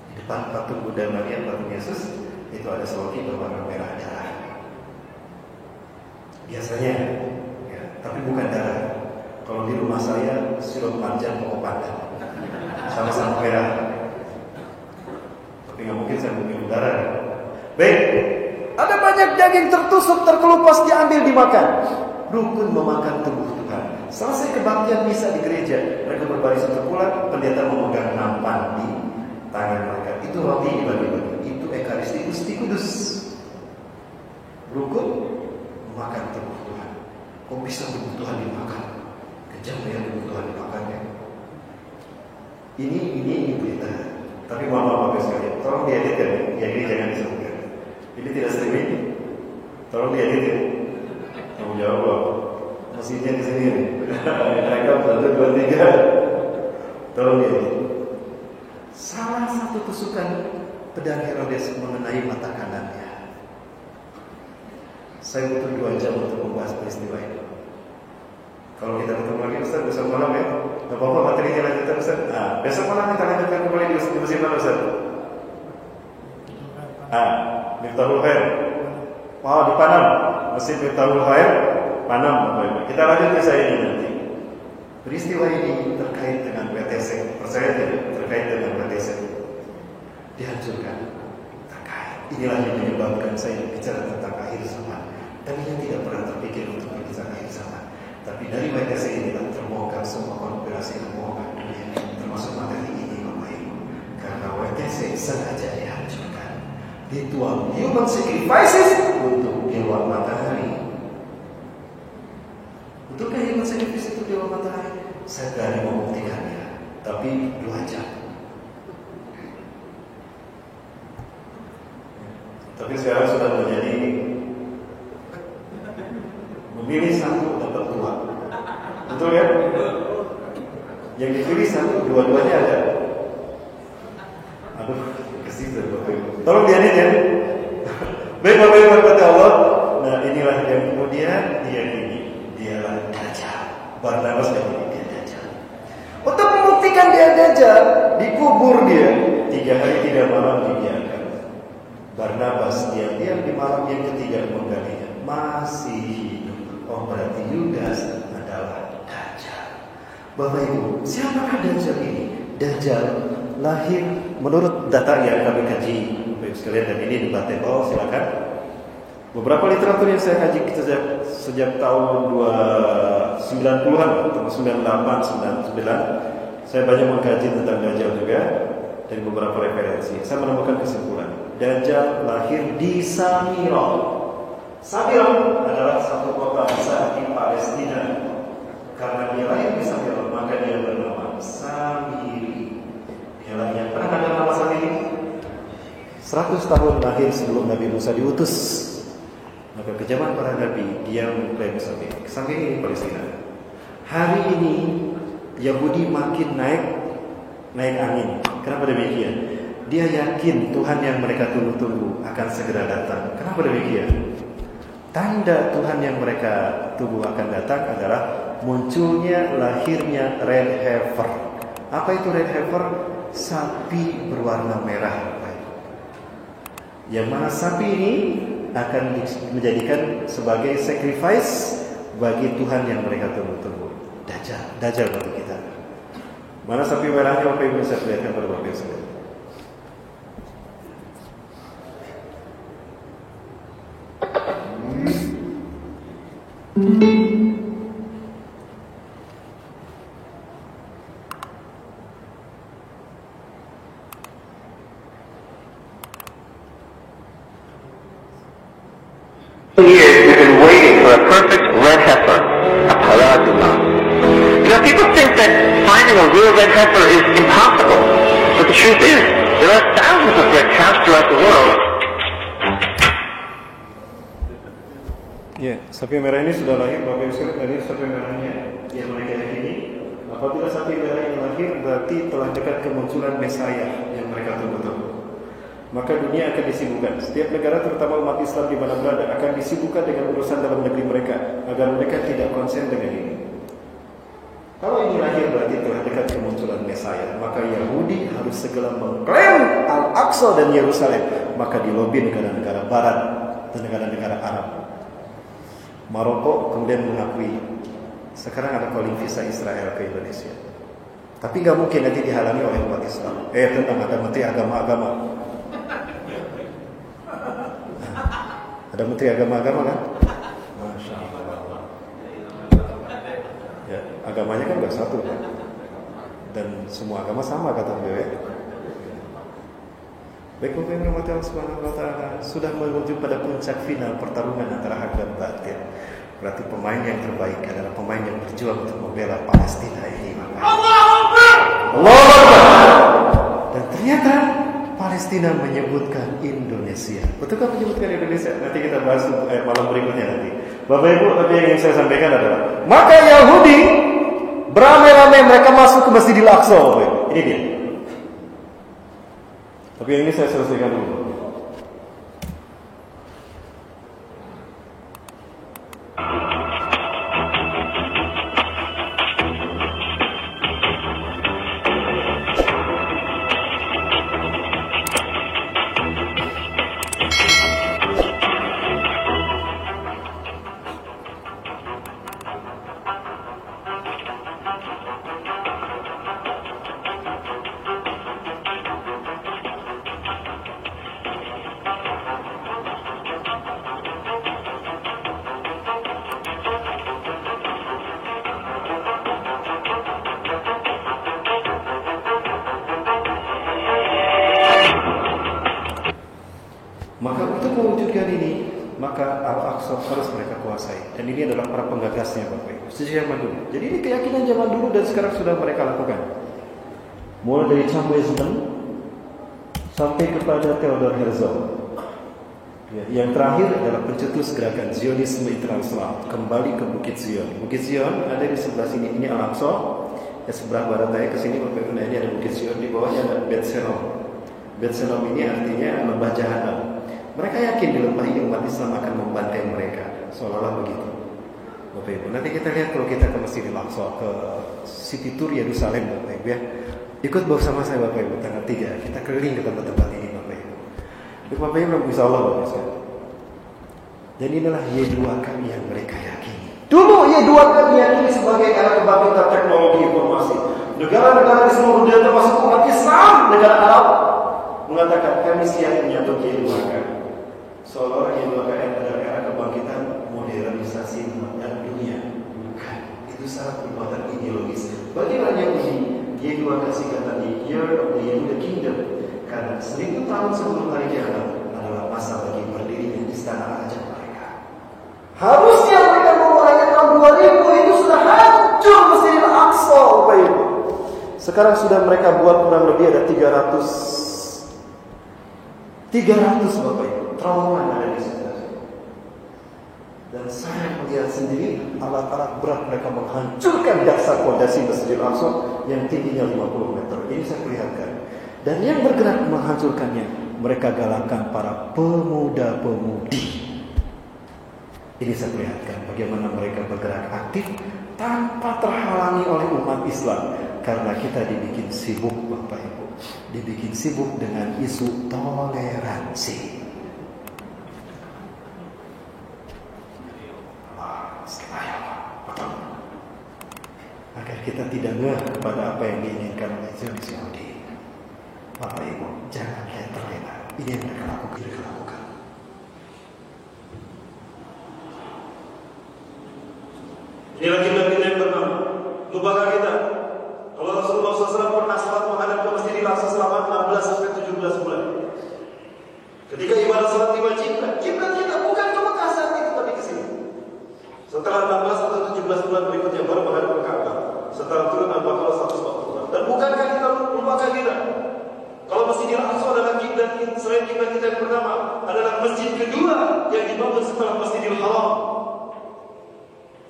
Di depan patung Buddha Maria, patung Yesus, itu ada seloki berwarna merah darah. Biasanya, ya, tapi bukan darah. Kalau di rumah saya sirup panjang pokok pandan, sama-sama merah. Tapi nggak mungkin saya minum darah. Baik, ada banyak daging tertusuk, terkelupas, diambil, dimakan. Rukun memakan tubuh Tuhan. Selesai kebaktian misa di gereja, mereka berbaris untuk pulang. Pendeta memegang nampan di tangan mereka. Itu roti dibagi-bagi. Itu Ekaristi Gusti Kudus. Rukun memakan tubuh Tuhan. Kok bisa tubuh Tuhan dimakan? Kejam ya tubuh Tuhan dimakan ya. Ini berita. Tapi maaf sekali, tolong diedit ya. Ya ini jangan disebutkan. Ini tidak streaming. Tolong diedit ya. Kamu jawab. Mesinnya di sini. Rekam 1, 2, 3. Tolong diedit. Salah satu tusukan pedang Herodes mengenai mata kanannya. Saya butuh 2 jam untuk membahas peristiwa ini. Kalau kita ketemu lagi Ustaz besok malam ya. Gak apa-apa materinya lanjutan Ustaz. Nah, besok malam kita lanjutkan kembali di musim mana Ustaz? Miftahul Khair. Wow, di Panam. Masjid Miftahul Khair, Panam. Kita lanjut ke saya ini nanti. Peristiwa ini terkait dengan WTC. Percaya tidak? Terkait dengan WTC. Dihancurkan. Terkait. Inilah yang menyebabkan saya bicara tentang akhir zaman. Tadinya tidak pernah terpikir untuk berbicara akhir zaman. Tapi dari WTC inilah terbongkar semua konspirasi kebohongan dunia, termasuk materi ini, Bapak Ibu. Karena WTC sengaja dihancurkan. Ritual human sacrifices untuk dewa matahari. Betulkah human sacrifice itu dewa matahari? Saya berani membuktikannya, tapi 2 jam. Tapi sekarang sudah menjadi memilih satu dapat 2. Betul ya? Yang dipilih satu, dua-duanya ada. Aduh, kesini Bapak Ibu. Tolong diedit ya. Baik Bapak Ibu kata Allah. Nah inilah yang kemudian dialah Dajjal. Barnabas yang dia Dajjal. Untuk membuktikan dia Dajjal, dikubur dia 3 hari 3 malam dibiarkan. Barnabas diam-diam di malam yang ketiga menggalinya, masih hidup. Oh berarti Yudas adalah Dajjal. Bapak Ibu, siapakah Dajjal ini? Dajjal lahir menurut data yang kami kaji, Bapak Ibu sekalian, dan ini debatable, silakan. Beberapa literatur yang saya kaji sejak tahun 90-an atau 98, 99, saya banyak mengkaji tentang Dajjal juga dari beberapa referensi. Saya menemukan kesimpulan, Dajjal lahir di Samirah. Samirah adalah satu kota besar di Palestina. Karena dia lahir di Samirah, maka dia bernama Samiri. Dialah yang pernah ada nama Samiri? 100 tahun lahir sebelum Nabi Musa diutus. Maka ke zaman para nabi dia mengklaim sampai ini Palestina. Hari ini Yahudi makin naik angin. Kenapa demikian? Dia yakin Tuhan yang mereka tunggu-tunggu akan segera datang. Kenapa demikian? Tanda Tuhan yang mereka tunggu akan datang adalah munculnya, lahirnya red heifer. Apa itu red heifer? Sapi berwarna merah. Yang mana sapi ini akan menjadikan sebagai sacrifice bagi Tuhan yang mereka tunggu-tunggu. Dajjal bagi kita. Mana sapi merahnya? Bapak Ibu bisa perlihatkan pada Bapak Ibu sekalian. Years we've been waiting for a perfect red heifer, a paraduma. You know, people think that finding a real red heifer is impossible, but the truth is, there are thousands of red cows throughout the world. Ya, sapi merah ini sudah lahir, Bapak Ibu sekalian. Dari sapi merahnya yang mereka yakini, apabila sapi merah yang lahir berarti telah dekat kemunculan Mesaya yang mereka tunggu-tunggu. Maka dunia akan disibukkan. Setiap negara, terutama umat Islam di mana berada, akan disibukkan dengan urusan dalam negeri mereka agar mereka tidak konsen dengan ini. Kalau ini lahir berarti telah dekat kemunculan Mesaya, maka Yahudi harus segera mengklaim Al-Aqsa dan Yerusalem. Maka dilobi negara-negara Barat dan negara-negara Arab. Maroko kemudian mengakui sekarang ada calling visa Israel ke Indonesia. Tapi nggak mungkin nanti dihalangi oleh umat Islam. Tentang ada menteri agama-agama. Ada menteri agama-agama kan? Masya Allah. Ya, agamanya kan nggak satu kan? Dan semua agama sama kata beliau. Baik, Bapak Ibu Allah Subhanahu wa taala sudah menuju pada puncak final pertarungan antara hak dan batil. Berarti pemain yang terbaik adalah pemain yang berjuang untuk membela Palestina ini. Allahu Akbar. Dan ternyata Palestina menyebutkan Indonesia. Betulkah menyebutkan Indonesia? Nanti kita bahas malam berikutnya nanti. Bapak Ibu, tapi yang ingin saya sampaikan adalah maka Yahudi beramai-ramai mereka masuk ke Masjidil Aqsa. Bapak Ibu. Ini dia. Tapi yang ini saya selesaikan dulu. Maka untuk mewujudkan ini, maka Al-Aqsa harus mereka kuasai. Dan ini adalah para penggagasnya Bapak Ibu sejak zaman dulu. Jadi ini keyakinan zaman dulu dan sekarang sudah mereka lakukan. Mulai dari Champwism sampai kepada Theodor Herzl. Yang terakhir adalah pencetus gerakan Zionisme Internasional, kembali ke Bukit Zion. Bukit Zion ada di sebelah sini, ini Al-Aqsa. Di sebelah barat saya ke sini Bapak Ibu, ini ada Bukit Zion, di bawahnya ada Bet Shenom. Bet Shenom ini artinya lembah jahanam. Mereka yakin di lembah ini umat Islam akan membantai mereka, seolah-olah begitu. Bapak Ibu, nanti kita lihat kalau kita ke Masjidil Aqsa, ke City Tour Yerusalem Bapak Ibu ya. Ikut bersama saya Bapak Ibu tanggal 3, kita keliling ke tempat-tempat ini Bapak Ibu. Bapak Ibu, insya Allah Bapak Ibu. Dan inilah Y2K yang mereka yakini. Dulu Y2K diyakini sebagai era kebangkitan teknologi informasi. Negara-negara di seluruh dunia termasuk umat Islam, negara Arab, mengatakan kami siap menyatu Y2K. Seolah-olah Y2K adalah era kebangkitan modernisasi dan dunia. Bukan, itu sangat perbuatan ideologis. Bagaimana Yahudi? Y2K singkatan di Year of the Yehuda Kingdom. Karena 1000 tahun sebelum hari kiamat adalah masa bagi berdirinya istana ajaib mereka. Harusnya mereka memulainya tahun 2000, itu sudah hancur Masjidil Aqsa, Bapak Ibu. Sekarang sudah mereka buat kurang lebih ada 300 300 Bapak Ibu, trauma ada di situ. Dan saya melihat sendiri alat-alat berat mereka menghancurkan dasar fondasi Masjidil Aqsa yang tingginya 50 meter. Ini saya perlihatkan. Dan yang bergerak menghancurkannya, mereka galakkan para pemuda-pemudi. Ini saya perlihatkan bagaimana mereka bergerak aktif tanpa terhalangi oleh umat Islam. Karena kita dibikin sibuk Bapak Ibu, dibikin sibuk dengan isu toleransi. Agar kita tidak ngeh kepada apa yang diinginkan oleh Zionis Yahudi. Bapak Ibu, jangan kayak terlena. Ini yang mereka lakukan. Inilah kiblat kita yang pertama. Lupakah kita kalau Rasulullah SAW pernah salat menghadap ke Masjidil Aqsa selama 16 sampai 17 bulan. Ketika ibadah salat diwajibkan, kiblat kita bukan ke Mekah saat itu, tapi ke sini. Setelah 16 atau 17 bulan berikutnya baru menghadap ke Ka'bah. Setelah turun Al-Baqarah 140. Dan bukankah kita lupakan kita? Kalau Masjidil Aqsa adalah kiblat kita, selain kiblat kita yang pertama, adalah masjid kedua yang dibangun setelah Masjidil Haram.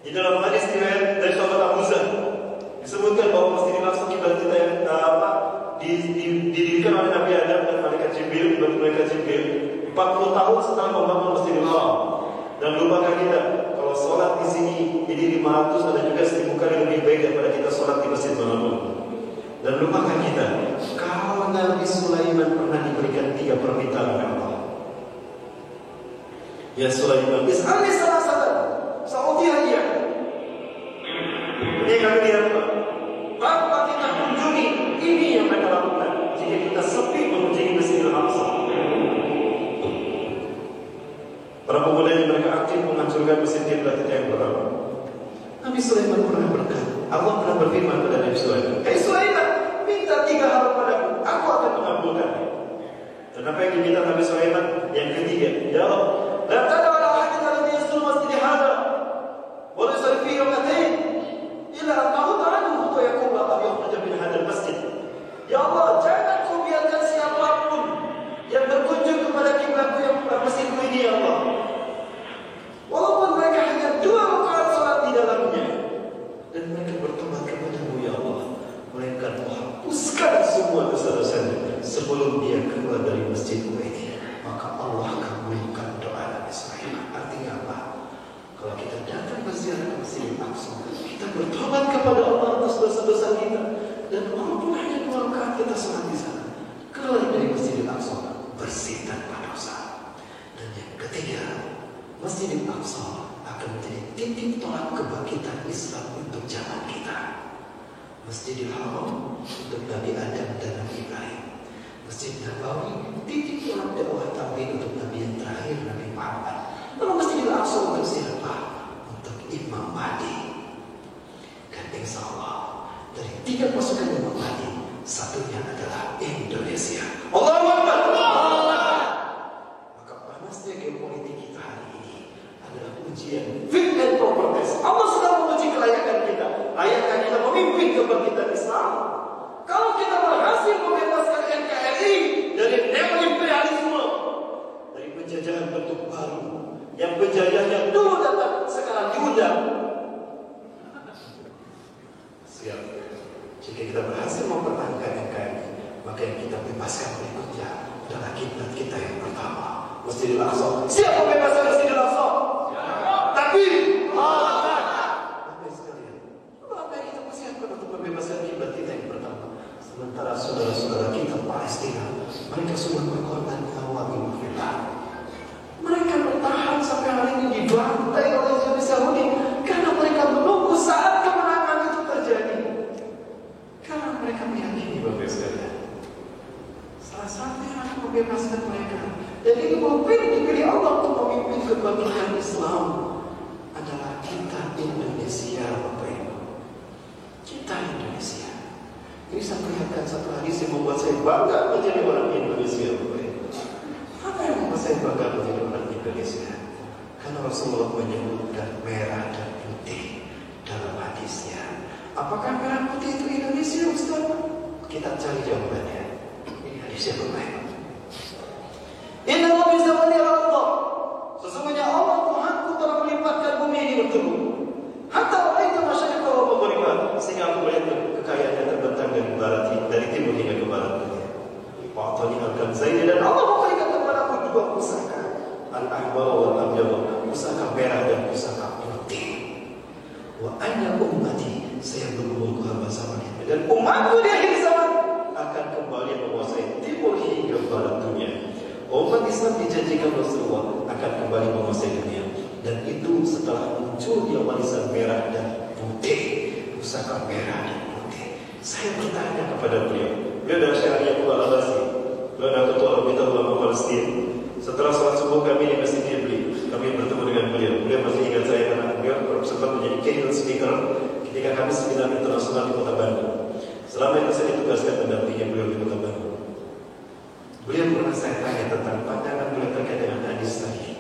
Di dalam hadis riwayat dari sahabat Abu Zar disebutkan bahwa Masjidil Aqsa kiblat kita yang didirikan oleh Nabi Adam dan malaikat Jibril, malaikat Jibril 40 tahun setelah membangun Masjidil Haram. Dan lupakah kita kalau sholat di sini jadi 500 ada juga 1000 kali lebih baik daripada kita sholat di masjid manapun. Dan lupakah kita kalau Nabi Sulaiman pernah diberikan 3 permintaan oleh Allah. Ya Sulaiman, is'alni salasatan sa'utiha iya. Ini kami lihat tanpa kita kunjungi, ini yang mereka lakukan. Jika kita sepi mengunjungi Masjidil Aqsa, para pemuda yang mereka aktif menghancurkan masjid kiblat yang pertama. Nabi Sulaiman pernah berkata, Allah pernah berfirman pada Nabi Sulaiman, "Hai Sulaiman, minta 3 hal padaku, aku akan mengabulkannya." Dan apa yang diminta Nabi Sulaiman? Yang ketiga, ya Allah, la tad'u ala ahadin alladhi yasduru masjid hadha wa la yusalli fihi rak'atain illa annahu ta'ala wa yaqulu la yakhruj min hadzal masjid. Ya Allah, jangan kau biarkan siapapun yang berkunjung kepada kiblatku yang masjidku ini, ya Allah, walaupun mereka hanya 2 rakaat salat di dalamnya, dan mereka bertobat kepadamu, ya Allah, melainkan menghapuskan semua dosa-dosanya sebelum dia keluar dari masjidku ini, maka Allah kabulkan doa Nabi Sulaiman. Artinya apa? Kalau kita datang berziarah ke Masjidil Aqsa, kita bertobat kepada Allah atas dosa-dosa kita, dan walaupun hanya 2 rakaat kita salat di sana, keluar dari Masjidil Aqsa bersih tanpa dosa. Dan yang ketiga, Masjidil Aqsa akan menjadi titik tolak kebangkitan Islam untuk zaman kita. Masjidil Haram untuk Nabi Adam dan Nabi Ibrahim. Masjid Nabawi titik tolak dakwah tauhid untuk Nabi yang terakhir, Nabi Muhammad. Lalu Masjidil Aqsa untuk siapa? Untuk Imam Mahdi. Dan insya Allah dari 3 pasukan Imam Mahdi, satunya adalah Indonesia. Allahu Akbar. Maka panasnya geopolitik kita hari ini adalah ujian fit and proper test. Allah sedang menguji kelayakan kita. Layakkah kita memimpin kebangkitan Islam? Kalau kita berhasil membebaskan NKRI dari neo-imperialisme, dari penjajahan bentuk baru, yang penjajahnya dulu datang, sekarang diundang. Siap. Jika kita berhasil mempertahankan NKRI, maka yang kita bebaskan berikutnya adalah kiblat kita yang pertama, Masjidil Aqsa. Siap membebaskan Masjidil Aqsa? Tapi Bapak sekalian, apa yang kita persiapkan untuk membebaskan kiblat kita yang pertama? Sementara saudara-saudara kita Palestina, mereka sudah berkorban nyawa billah. Mereka bertahan sampai hari ini dibantai oleh Zionis Yahudi karena mereka menunggu saat kemenangan itu terjadi. Karena mereka meyakini, Bapak sekalian, salah satu yang akan membebaskan mereka, dan ini dipilih Allah untuk memimpin kebangkitan Islam, adalah kita Indonesia, Bapak Ibu. Kita Indonesia. Ini saya perlihatkan satu hadis yang membuat saya bangga menjadi orang Indonesia, Bapak Ibu. Apa yang membuat saya bangga menjadi orang Indonesia? Karena Rasulullah menyebutkan merah dan putih dalam hadisnya. Apakah merah putih itu Indonesia, Ustaz? Kita cari jawabannya. Ini hadisnya, Bapak Ibu. umatku di akhir zaman akan kembali menguasai timur hingga barat dunia. Umat Islam dijanjikan Rasulullah akan kembali menguasai dunia. Dan itu setelah munculnya warisan merah dan putih, pusaka merah dan putih. Saya bertanya kepada beliau adalah Syariah Al-Abasi, beliau adalah ketua Komite Ulama Palestina. Setelah salat subuh kami di Masjid Ibli, kami bertemu dengan beliau. Beliau masih ingat saya karena beliau sempat menjadi keynote speaker ketika kami seminar internasional di Kota Bandung. Selama itu saya ditugaskan mendampingi beliau di Kota Bandung. Beliau pernah saya tanya tentang pandangan beliau terkait dengan hadis tadi.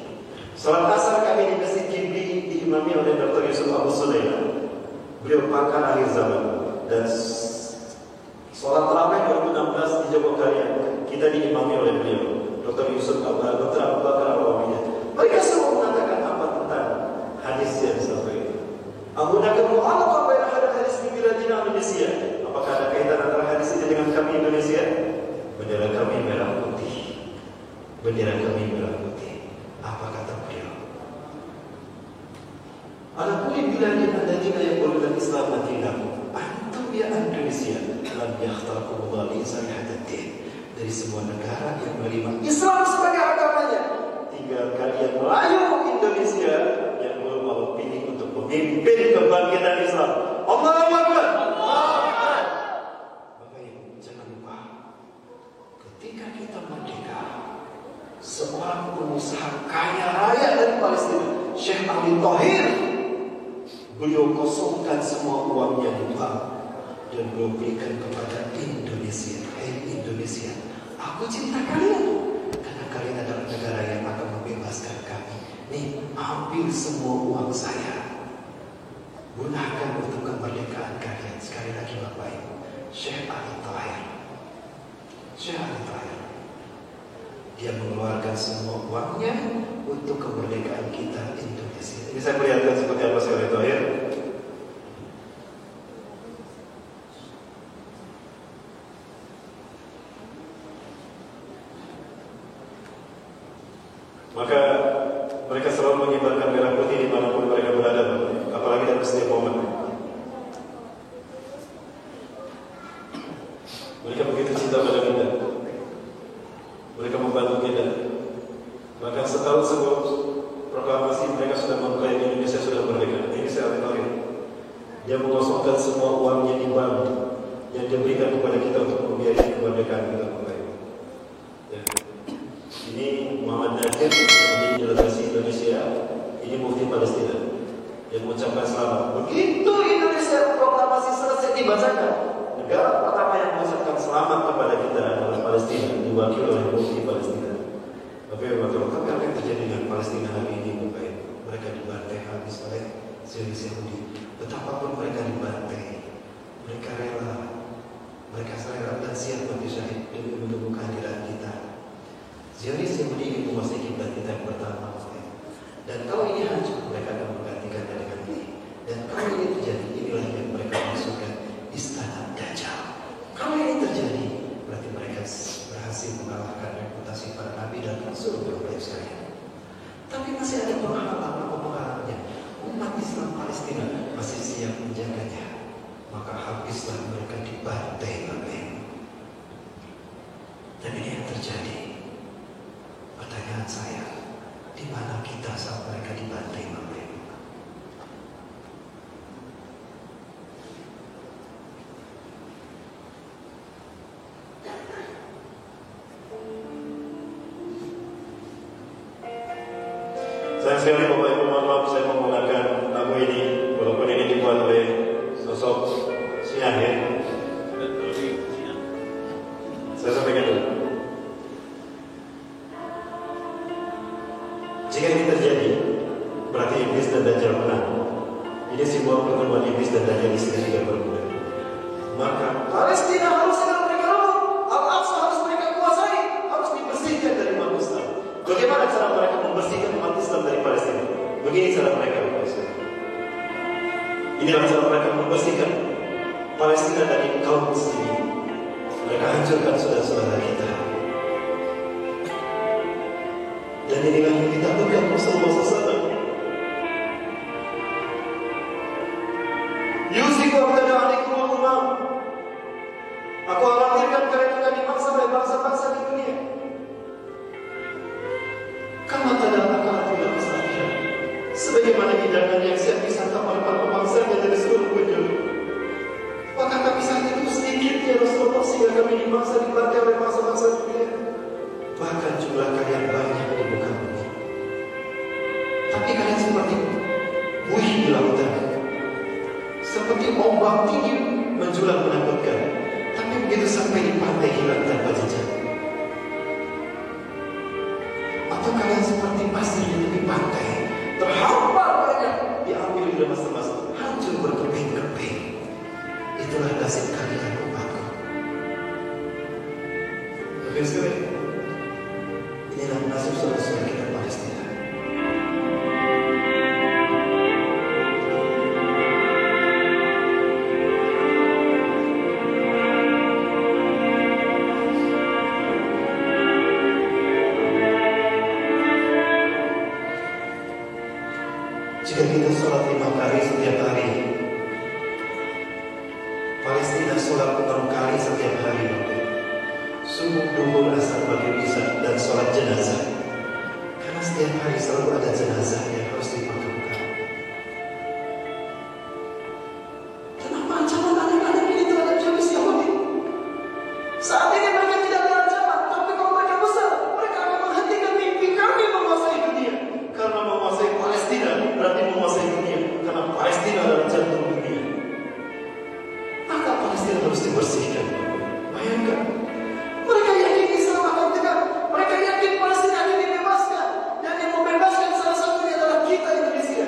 Salat asar kami di Masjid Ibli diimami oleh Dr. Yusuf Abu Sulaiman. Beliau pakar akhir zaman. Dan salat tarawih 2016 di Jogokarian kita diimami oleh beliau, Dr. Yusuf Dr. Abu Bakar Al-Awiyah. Mereka semua mengatakan apa tentang hadis yang disampaikan. Agunakan mu'alaqah baina hadis di biladina Indonesia. Apakah ada kaitan antara hadis ini dengan kami Indonesia? Bendera kami merah putih. Bendera kami merah putih. Apa kata beliau? Ala kulli biladin alladziina yaquluna al-Islam madinakum. Antum ya Indonesia lam yakhtarqu li sarihatin. Dari semua negara yang menerima Islam sebagai agamanya, tinggal kalian Melayu Indonesia yang belum mau pilih untuk memimpin kebangkitan Islam. Allahu Akbar. Makanya jangan lupa, ketika kita merdeka, seorang pengusaha kaya raya dari Palestina, Syekh Ali Thohir, beliau kosongkan semua uangnya di bank dan beliau berikan kepada Indonesia. Hai Indonesia, aku cinta kalian karena kalian adalah negara yang akan membebaskan kami. Nih, ambil semua uang saya, gunakan untuk kemerdekaan kalian. Sekali lagi Bapak Ibu, Syekh Ali Thohir, Syekh Ali Thohir, dia mengeluarkan semua uangnya untuk kemerdekaan kita Indonesia. Ini saya perlihatkan seperti apa Syekh Ali Thohir. Maka mereka selalu mengibarkan merah putih dimanapun mereka berada, apalagi dalam setiap momen. Mereka begitu cinta pada kita. Mereka membantu kita. Bahkan setahun sebelum proklamasi mereka sudah mengklaim Indonesia sudah merdeka. Ini saya alami. Dia mengosongkan semua uangnya di bank yang diberikan kepada kita untuk membiayai kemerdekaan kita. Ini Muhammad Nasir menjadi delegasi Indonesia, ini mufti Palestina yang mengucapkan selamat. Begitu Indonesia proklamasi selesai dibacakan, negara pertama yang mengucapkan selamat kepada kita adalah Palestina, diwakili oleh mufti Palestina. Tapi apa yang terjadi dengan Palestina hari ini? Mereka dibantai habis oleh Zionis Yahudi. Betapapun mereka dibantai, mereka rela, mereka rela dan siap mati syahid demi menunggu kehadiran kita. Zionis yang ingin menguasai kiblat kita yang pertama. Dan kalau ini hancur, mereka akan menggantikannya dengan ini. Dan kalau ini terjadi, inilah yang mereka maksudkan istana Dajjal. Kalau ini terjadi, berarti mereka berhasil mengalahkan reputasi para nabi dan rasul berbagai sekalian. Tapi masih ada penghalang-penghalangnya. Umat Islam Palestina masih siap menjaganya. Maka habislah mereka dibantai. Dan ini yang terjadi. Pertanyaan saya, di mana kita saat mereka dibantai Bapak Ibu? Sayang sekali Bapak Ibu, mohon maaf saya menggunakan lagu ini walaupun ini dibuat oleh sosok Syiah ya. Saya sampaikan dulu. Jika ini terjadi, berarti iblis dan Dajjal menang. Ini simbol pertemuan iblis dan Dajjal di segitiga bermuda. Maka Palestina harus segera mereka rebut, Al-Aqsa harus mereka kuasai, harus dibersihkan dari umat Islam. Bagaimana cara mereka membersihkan umat Islam dari Palestina? Begini cara mereka membersihkan. Inilah cara mereka membersihkan Palestina dari kaum muslimin. Mereka hancurkan saudara-saudara kita. Dan inilah yang kita pegang Rasulullah SAW. Yusiku abdana alaikum al-umam sebagaimana hidangan yang siap disantap oleh para pemangsanya dari seluruh penjuru. Maka kami saat itu sedikit ya Rasulullah, sehingga kami dimangsa dibantai oleh mangsa-mangsa dunia. Bahkan jumlah kalian banyak di muka bumi. Tapi kalian seperti buih di lautan, seperti ombak tinggi menjulang menakutkan. Tapi begitu sampai di pantai hilang tanpa jejak. Atau kalian seperti pasir di tepi pantai, terhampar banyak, diambil di lemas-lemas, hancur berkeping-keping. Itulah nasib kalian umatku. Oke sekali. Inilah nasib saudara-saudara kita Palestina. Jika kita sholat 5 kali setiap hari, Palestina sholat 6 kali setiap hari, subuh, duhur, asar, maghrib, isya, dan sholat jenazah. Karena setiap hari selalu ada jenazah yang harus dimakamkan. Kenapa ancaman anak-anak ini terhadap Zionis Yahudi? Saat ini mereka tidak ada ancaman, tapi kalau mereka besar, mereka akan menghentikan mimpi kami menguasai dunia. Karena menguasai Palestina berarti menguasai dunia. Karena Palestina adalah jantung dunia. Maka Palestina harus dibersihkan. Bayangkan, mereka yakin Islam akan tegak. Mereka yakin Palestina akan dibebaskan. Dan yang membebaskan salah satunya adalah kita, Indonesia.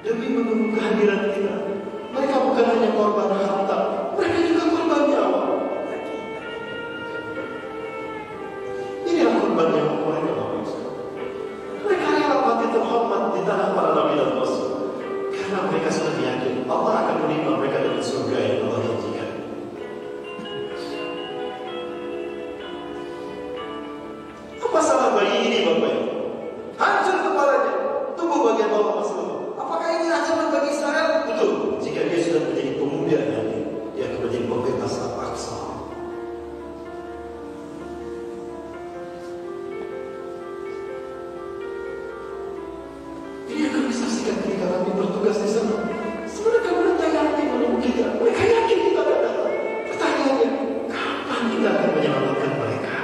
Demi menunggu kehadiran kita, mereka bukan hanya korban harta, mereka juga korban nyawa. Inilah korban yang mereka bawa. Mereka rela mati terhormat di tanah para nabi dan rasul. Karena mereka sudah yakin Allah akan menerima mereka dengan surga yang Allah janjikan. Apa salah bayi ini, Bapak Ibu? Hancur kepalanya, tubuh bagian bawah masih lemah. Apakah ini ancaman bagi Israel? Betul. Jika dia sudah menjadi pemuda nanti, dia akan menjadi pembebas Al-Aqsa. Ini akan disaksikan ketika kami bertugas di sana. Sebenarnya mereka yakin menunggu kita. Mereka yakin kita akan datang. Pertanyaannya, kapan kita akan menyelamatkan mereka?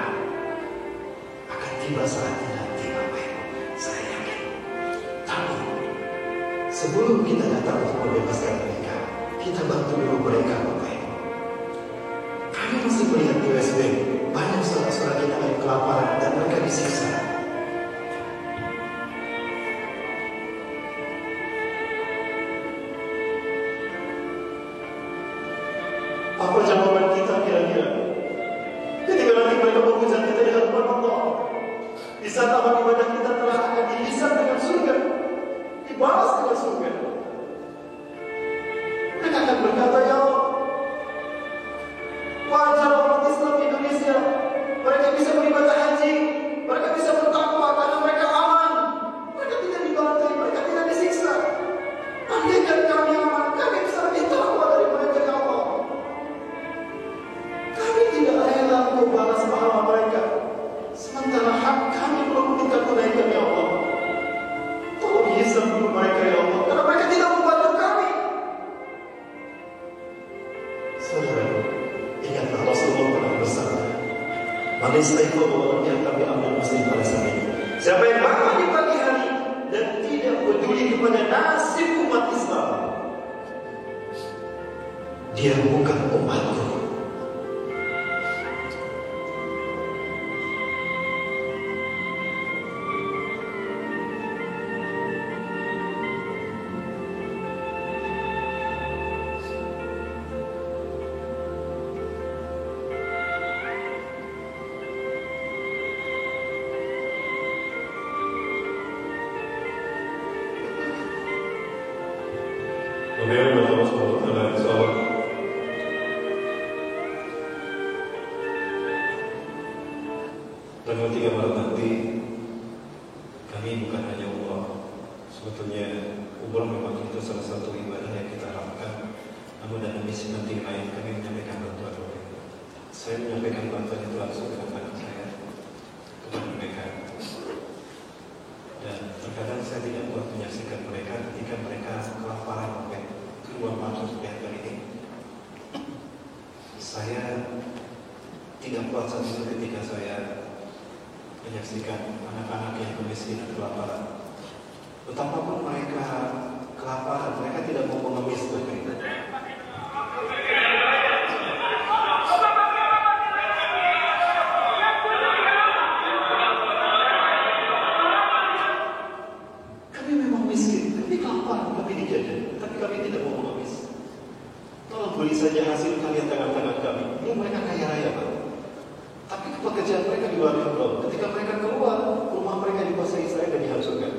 Akan tiba saatnya nanti, Bapak Ibu. Saya yakin. Tapi sebelum kita datang untuk membebaskan mereka, kita bantu dulu mereka, Bapak Ibu. Kami masih melihat di West Bank banyak saudara-saudara kita yang kelaparan dan mereka disiksa. Apa jawaban kita kira-kira? Ketika nanti mereka mengucap kita di hadapan Allah, di saat amal ibadah kita telah akan dihisab dengan surga, dibalas dengan surga. Mereka akan berkata, ya Allah, wajar umat Islam Indonesia, mereka bisa beribadah haji, mereka bisa bertakwa karena mereka aman, mereka tidak dibantai, mereka tidak disiksa. Andaikan kami aman, kami bisa lebih takwa dari mereka, ya Allah. Kami tidak rela untuk balas pahala mereka, sementara hak kami belum kita tunaikan, ya Allah. Tolong hisab dulu mereka, ya Allah, karena mereka tidak membantu kami. Saudara, ingatlah Rasulullah pernah bersabda, manis taiko bahwa yang kami ambil muslim pada saat ini. Siapa yang bangun di pagi hari dan tidak peduli kepada nasib umat Islam, dia bukan umatku. Kemudian Allah SWT insyaAllah tanggal 3 Maret nanti kami bukan hanya umrah. Sebetulnya umrah memang itu salah satu ibadah yang kita harapkan. Namun dalam misi nanti lain kami menyampaikan bantuan. Saya menyampaikan bantuan itu langsung dengan anak saya kepada mereka. Dan terkadang saya tidak buat kuat saat itu ketika saya menyaksikan anak-anak yang kemiskinan kelaparan. Betapapun mereka kelaparan, mereka tidak mau mengemis mereka. Kami memang miskin, kami kelaparan, kami dijajah, tapi kami tidak mau mengemis. Tolong beli saja hasil kalian tangan-tangan kami. Ini mereka kaya raya, Pak. Tapi pekerjaan mereka di luar negeri. Ketika mereka keluar, rumah mereka dikuasai Israel dan dihancurkan.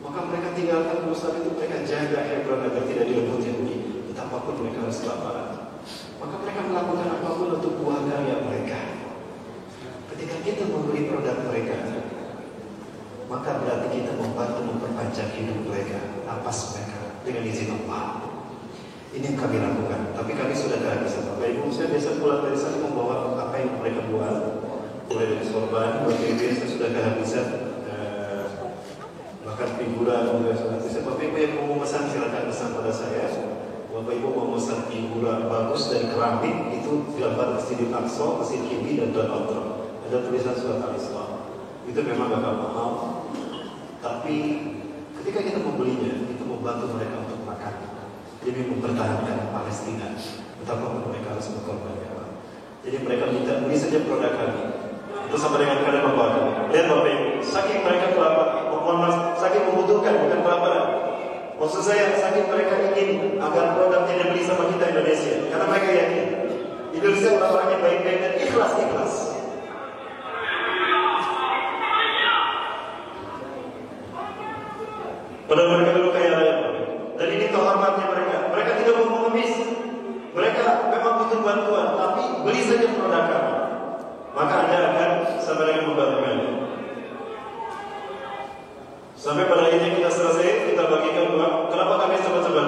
Maka mereka tinggalkan perusahaan itu, mereka jaga Hebron agar tidak direbut Yahudi. Betapapun mereka harus kelaparan. Maka mereka melakukan apapun untuk buah karya mereka. Ketika kita membeli produk mereka, maka berarti kita membantu memperpanjang hidup mereka, napas mereka dengan izin Allah. Ini yang kami lakukan. Tapi kami sudah kehabisan. Bapak Ibu, saya biasa pulang dari sana membawa apa yang mereka buat, mulai dari sorban, BGB, saya sudah kehabisan. Bahkan figuran juga sudah bisa. Bapak Ibu yang mau memesan silakan pesan pada saya. Bapak Ibu mau memesan figuran bagus dari keramik, itu gambar Masjidil Aqsa, Masjid Kibi dan Donald Trump. Ada tulisan surat Al-Islam. Itu memang agak mahal. Tapi ketika kita membelinya, itu membantu mereka untuk makan. Jadi mempertahankan Palestina. Betapa mereka harus berkorban. Jadi mereka minta beli saja produk kami. Itu sama dengan keadaan bapak kami. Lihat Bapak Ibu, saking mereka kelaparan, saking membutuhkan, bukan kelaparan. Maksud saya, saking mereka ingin agar produknya dibeli sama kita Indonesia. Karena mereka yakin Indonesia orang-orangnya baik-baik dan ikhlas-ikhlas. Padahal mereka dulu kaya raya. Dan ini kehormatnya mereka. Mereka tidak mau mengemis. Mereka memang butuh bantuan, tapi beli saja produk kami. Maka Anda akan sama dengan membantu kami. Sampai pada akhirnya kita selesai, kita bagikan uang. Kenapa kami cepat-cepat?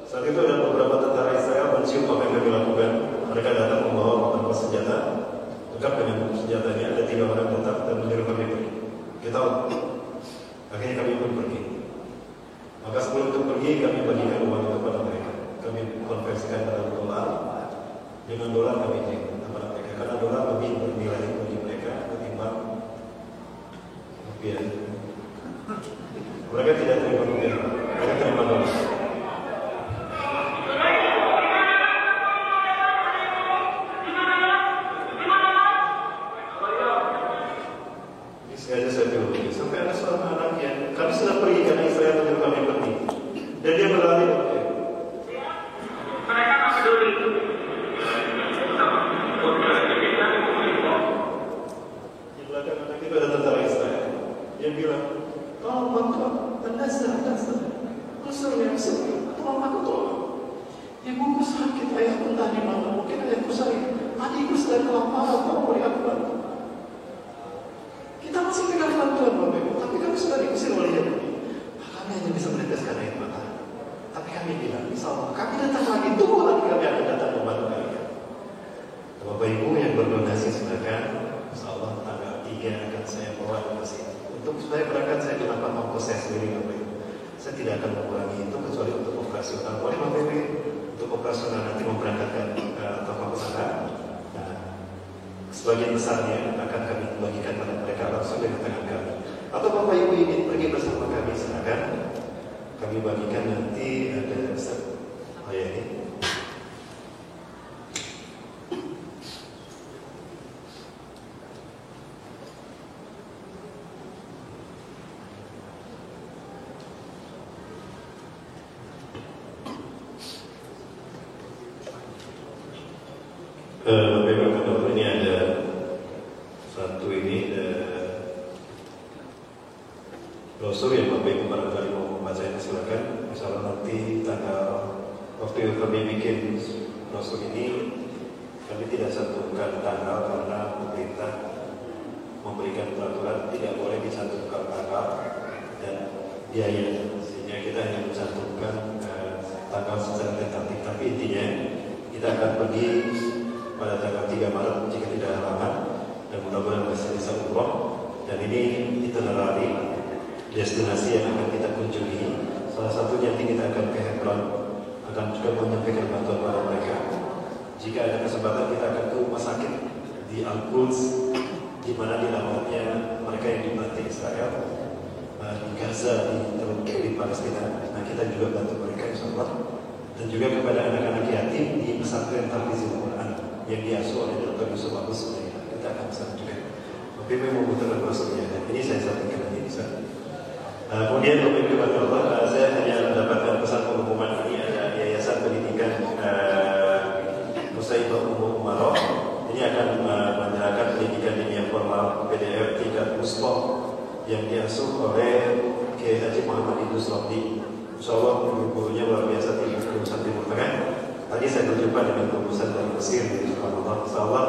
Saat itu ada beberapa tentara Israel mencium apa yang kami lakukan. Mereka datang membawa beberapa senjata. Lengkap dengan senjatanya, ada 3 orang datang dan menyuruh kami pergi. Kita akhirnya kami pun pergi. Maka sebelum itu pergi, kami bagikan uang itu kepada mereka. Kami konversikan dalam dolar. Dengan dolar kami berikan kepada mereka. Karena dolar lebih bernilai bagi mereka ketimbang rupiah. Mereka tidak terima rupiah, mereka terima dolar. Ini sengaja saya bilang sampai ada seorang anak yang kami sudah pergi karena Israel menyuruh kami pergi, dan dia berlari. Mereka tak peduli. Di belakang anak itu ada tentara Israel. Dia bilang, tolong bantuan, anda tolong aku tolong. Ibuku sakit, ayahku entah di mana, mungkin ayahku sakit, adikku sedang kelaparan, tolong beri aku bantuan. Kita masih pegang bantuan Bapak Ibu, tapi kami sudah diusir oleh Yahudi. Kami hanya bisa meneteskan air mata. Tapi kami bilang, insyaallah kami datang lagi, tunggu lagi kami akan datang membantu kalian. Bapak Ibu yang berdonasi silakan, insyaallah tanggal 3 akan saya bawa ke sini. Untuk supaya berangkat saya dapat memproses sendiri Bapak Ibu. Saya tidak akan mengurangi itu kecuali untuk operasional. Boleh Bapak Ibu untuk operasional nanti memberangkatkan toko ke sana. Nah, sebagian besarnya akan kami bagikan pada mereka langsung dengan tangan kami. Atau Bapak Ibu ingin pergi bersama kami silakan. Kami bagikan nanti ada ini. Bapak-bapak, ini ada satu ini brosur yang Bapak Ibu barangkali mau membacanya silakan. Misalnya nanti tanggal waktu kami bikin brosur ini kami tidak satukan tanggal karena pemerintah memberikan peraturan tidak boleh dicantumkan tanggal dan biaya, sehingga kita hanya mencantumkan tanggal secara tentatif. Tapi intinya kita akan pergi pada tanggal 3 Maret jika tidak halangan, dan mudah-mudahan bisa umroh. Dan ini itinerari destinasi yang akan kita kunjungi. Salah satunya nanti kita akan ke Hebron, akan juga menyampaikan bantuan pada mereka. Jika ada kesempatan kita akan ke rumah sakit di di Al-Quds, di mana dirawatnya mereka yang dibanting Israel, di Gaza, di Palestina. Nah, kita juga bantu mereka, insyaallah. Dan juga kepada anak-anak yatim di pesantren Tahfizul Quran yang diasuh oleh Dr. Yusuf Agus Sulaiman. Kita akan bersama juga. Tapi memang membutuhkan brosurnya. Ini saya sampaikan nanti bisa. Kemudian Bapak Allah, saya hanya mendapatkan pesan pengumuman ini ada Yayasan Pendidikan Nusaibah Umum Umaroh. Ini akan menyerahkan pendidikan dunia formal PDF tingkat Muslim yang diasuh oleh Kiai Haji Muhammad Idrus Romli. Insyaallah guru-gurunya luar biasa tinggi lulusan Timur Tengah. Tadi saya berjumpa dengan lulusan dari Mesir, subhanallah. Insyaallah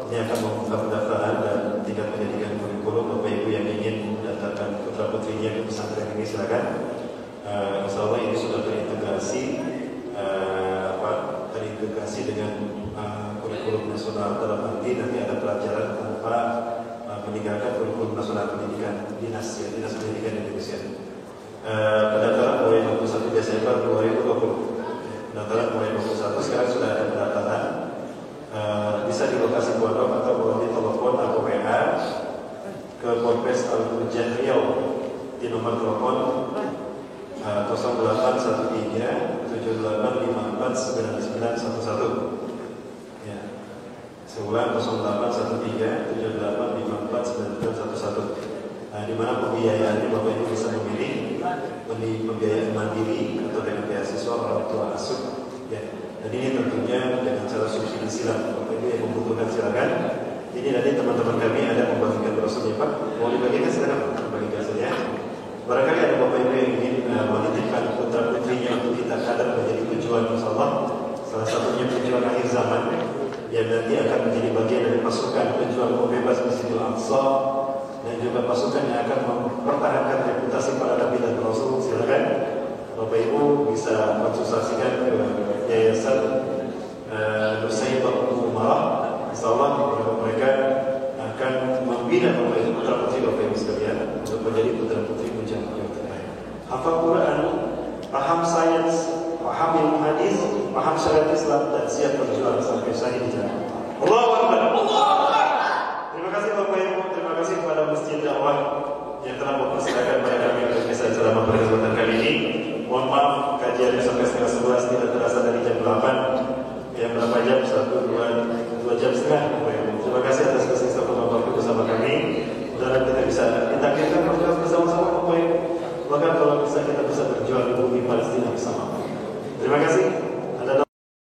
ini akan membuka pendaftaran dan tingkat pendidikan kurikulum. Bapak Ibu yang ingin mendaftarkan putra putrinya ke pesantren ini silakan. Insyaallah ini sudah terintegrasi terintegrasi dengan kurikulum nasional, dalam arti nanti ada pelajaran tanpa meninggalkan kurikulum nasional pendidikan dinas pendidikan Indonesia. Pendaftaran mulai 21 Desember 2020. Pendaftaran mulai 21, sekarang sudah ada pendaftaran. Bisa di lokasi pondok atau melalui telepon atau WA ke Polres Al-Furjan Riau di nomor telepon 0813 78549911. Ya. Seulang 0813 78549911. Nah, di mana pembiayaannya Bapak Ibu bisa memilih pembiayaan mandiri atau dengan beasiswa orang tua asuh. Ya. Dan ini tentunya dengan cara subsidi silang. Bapak Ibu yang membutuhkan silakan. Ini nanti teman-teman kami ada membagikan brosurnya Pak. Mau dibagikan silakan bagikan saja. Barangkali ada Bapak Ibu yang ingin menitipkan putra putrinya untuk kita kadar menjadi tujuan insyaallah. Salah satunya tujuan akhir zaman yang nanti akan menjadi bagian dari pasukan pejuang pembebas Masjidil Aqsa dan juga pasukan yang akan mempertahankan reputasi para nabi dan rasul. Silakan Bapak Ibu bisa konsultasikan ke Yayasan Nusaibah Umum Umaroh. Insyaallah mereka akan membina Bapak Ibu putra putri Bapak Ibu sekalian untuk menjadi putra putri pujian yang terbaik. Hafal Quran, paham sains, paham ilmu hadis, paham syariat Islam dan siap berjuang sampai syahid di jalan. Allahu Akbar. Terima kasih Bapak Ibu, terima kasih kepada Masjid Dakwah yang telah mempersilakan pada kami untuk bisa ceramah pada kesempatan kali ini. Mohon maaf kajiannya sampai setengah 11 tidak terasa dari jam 8. Yang berapa jam? 2 jam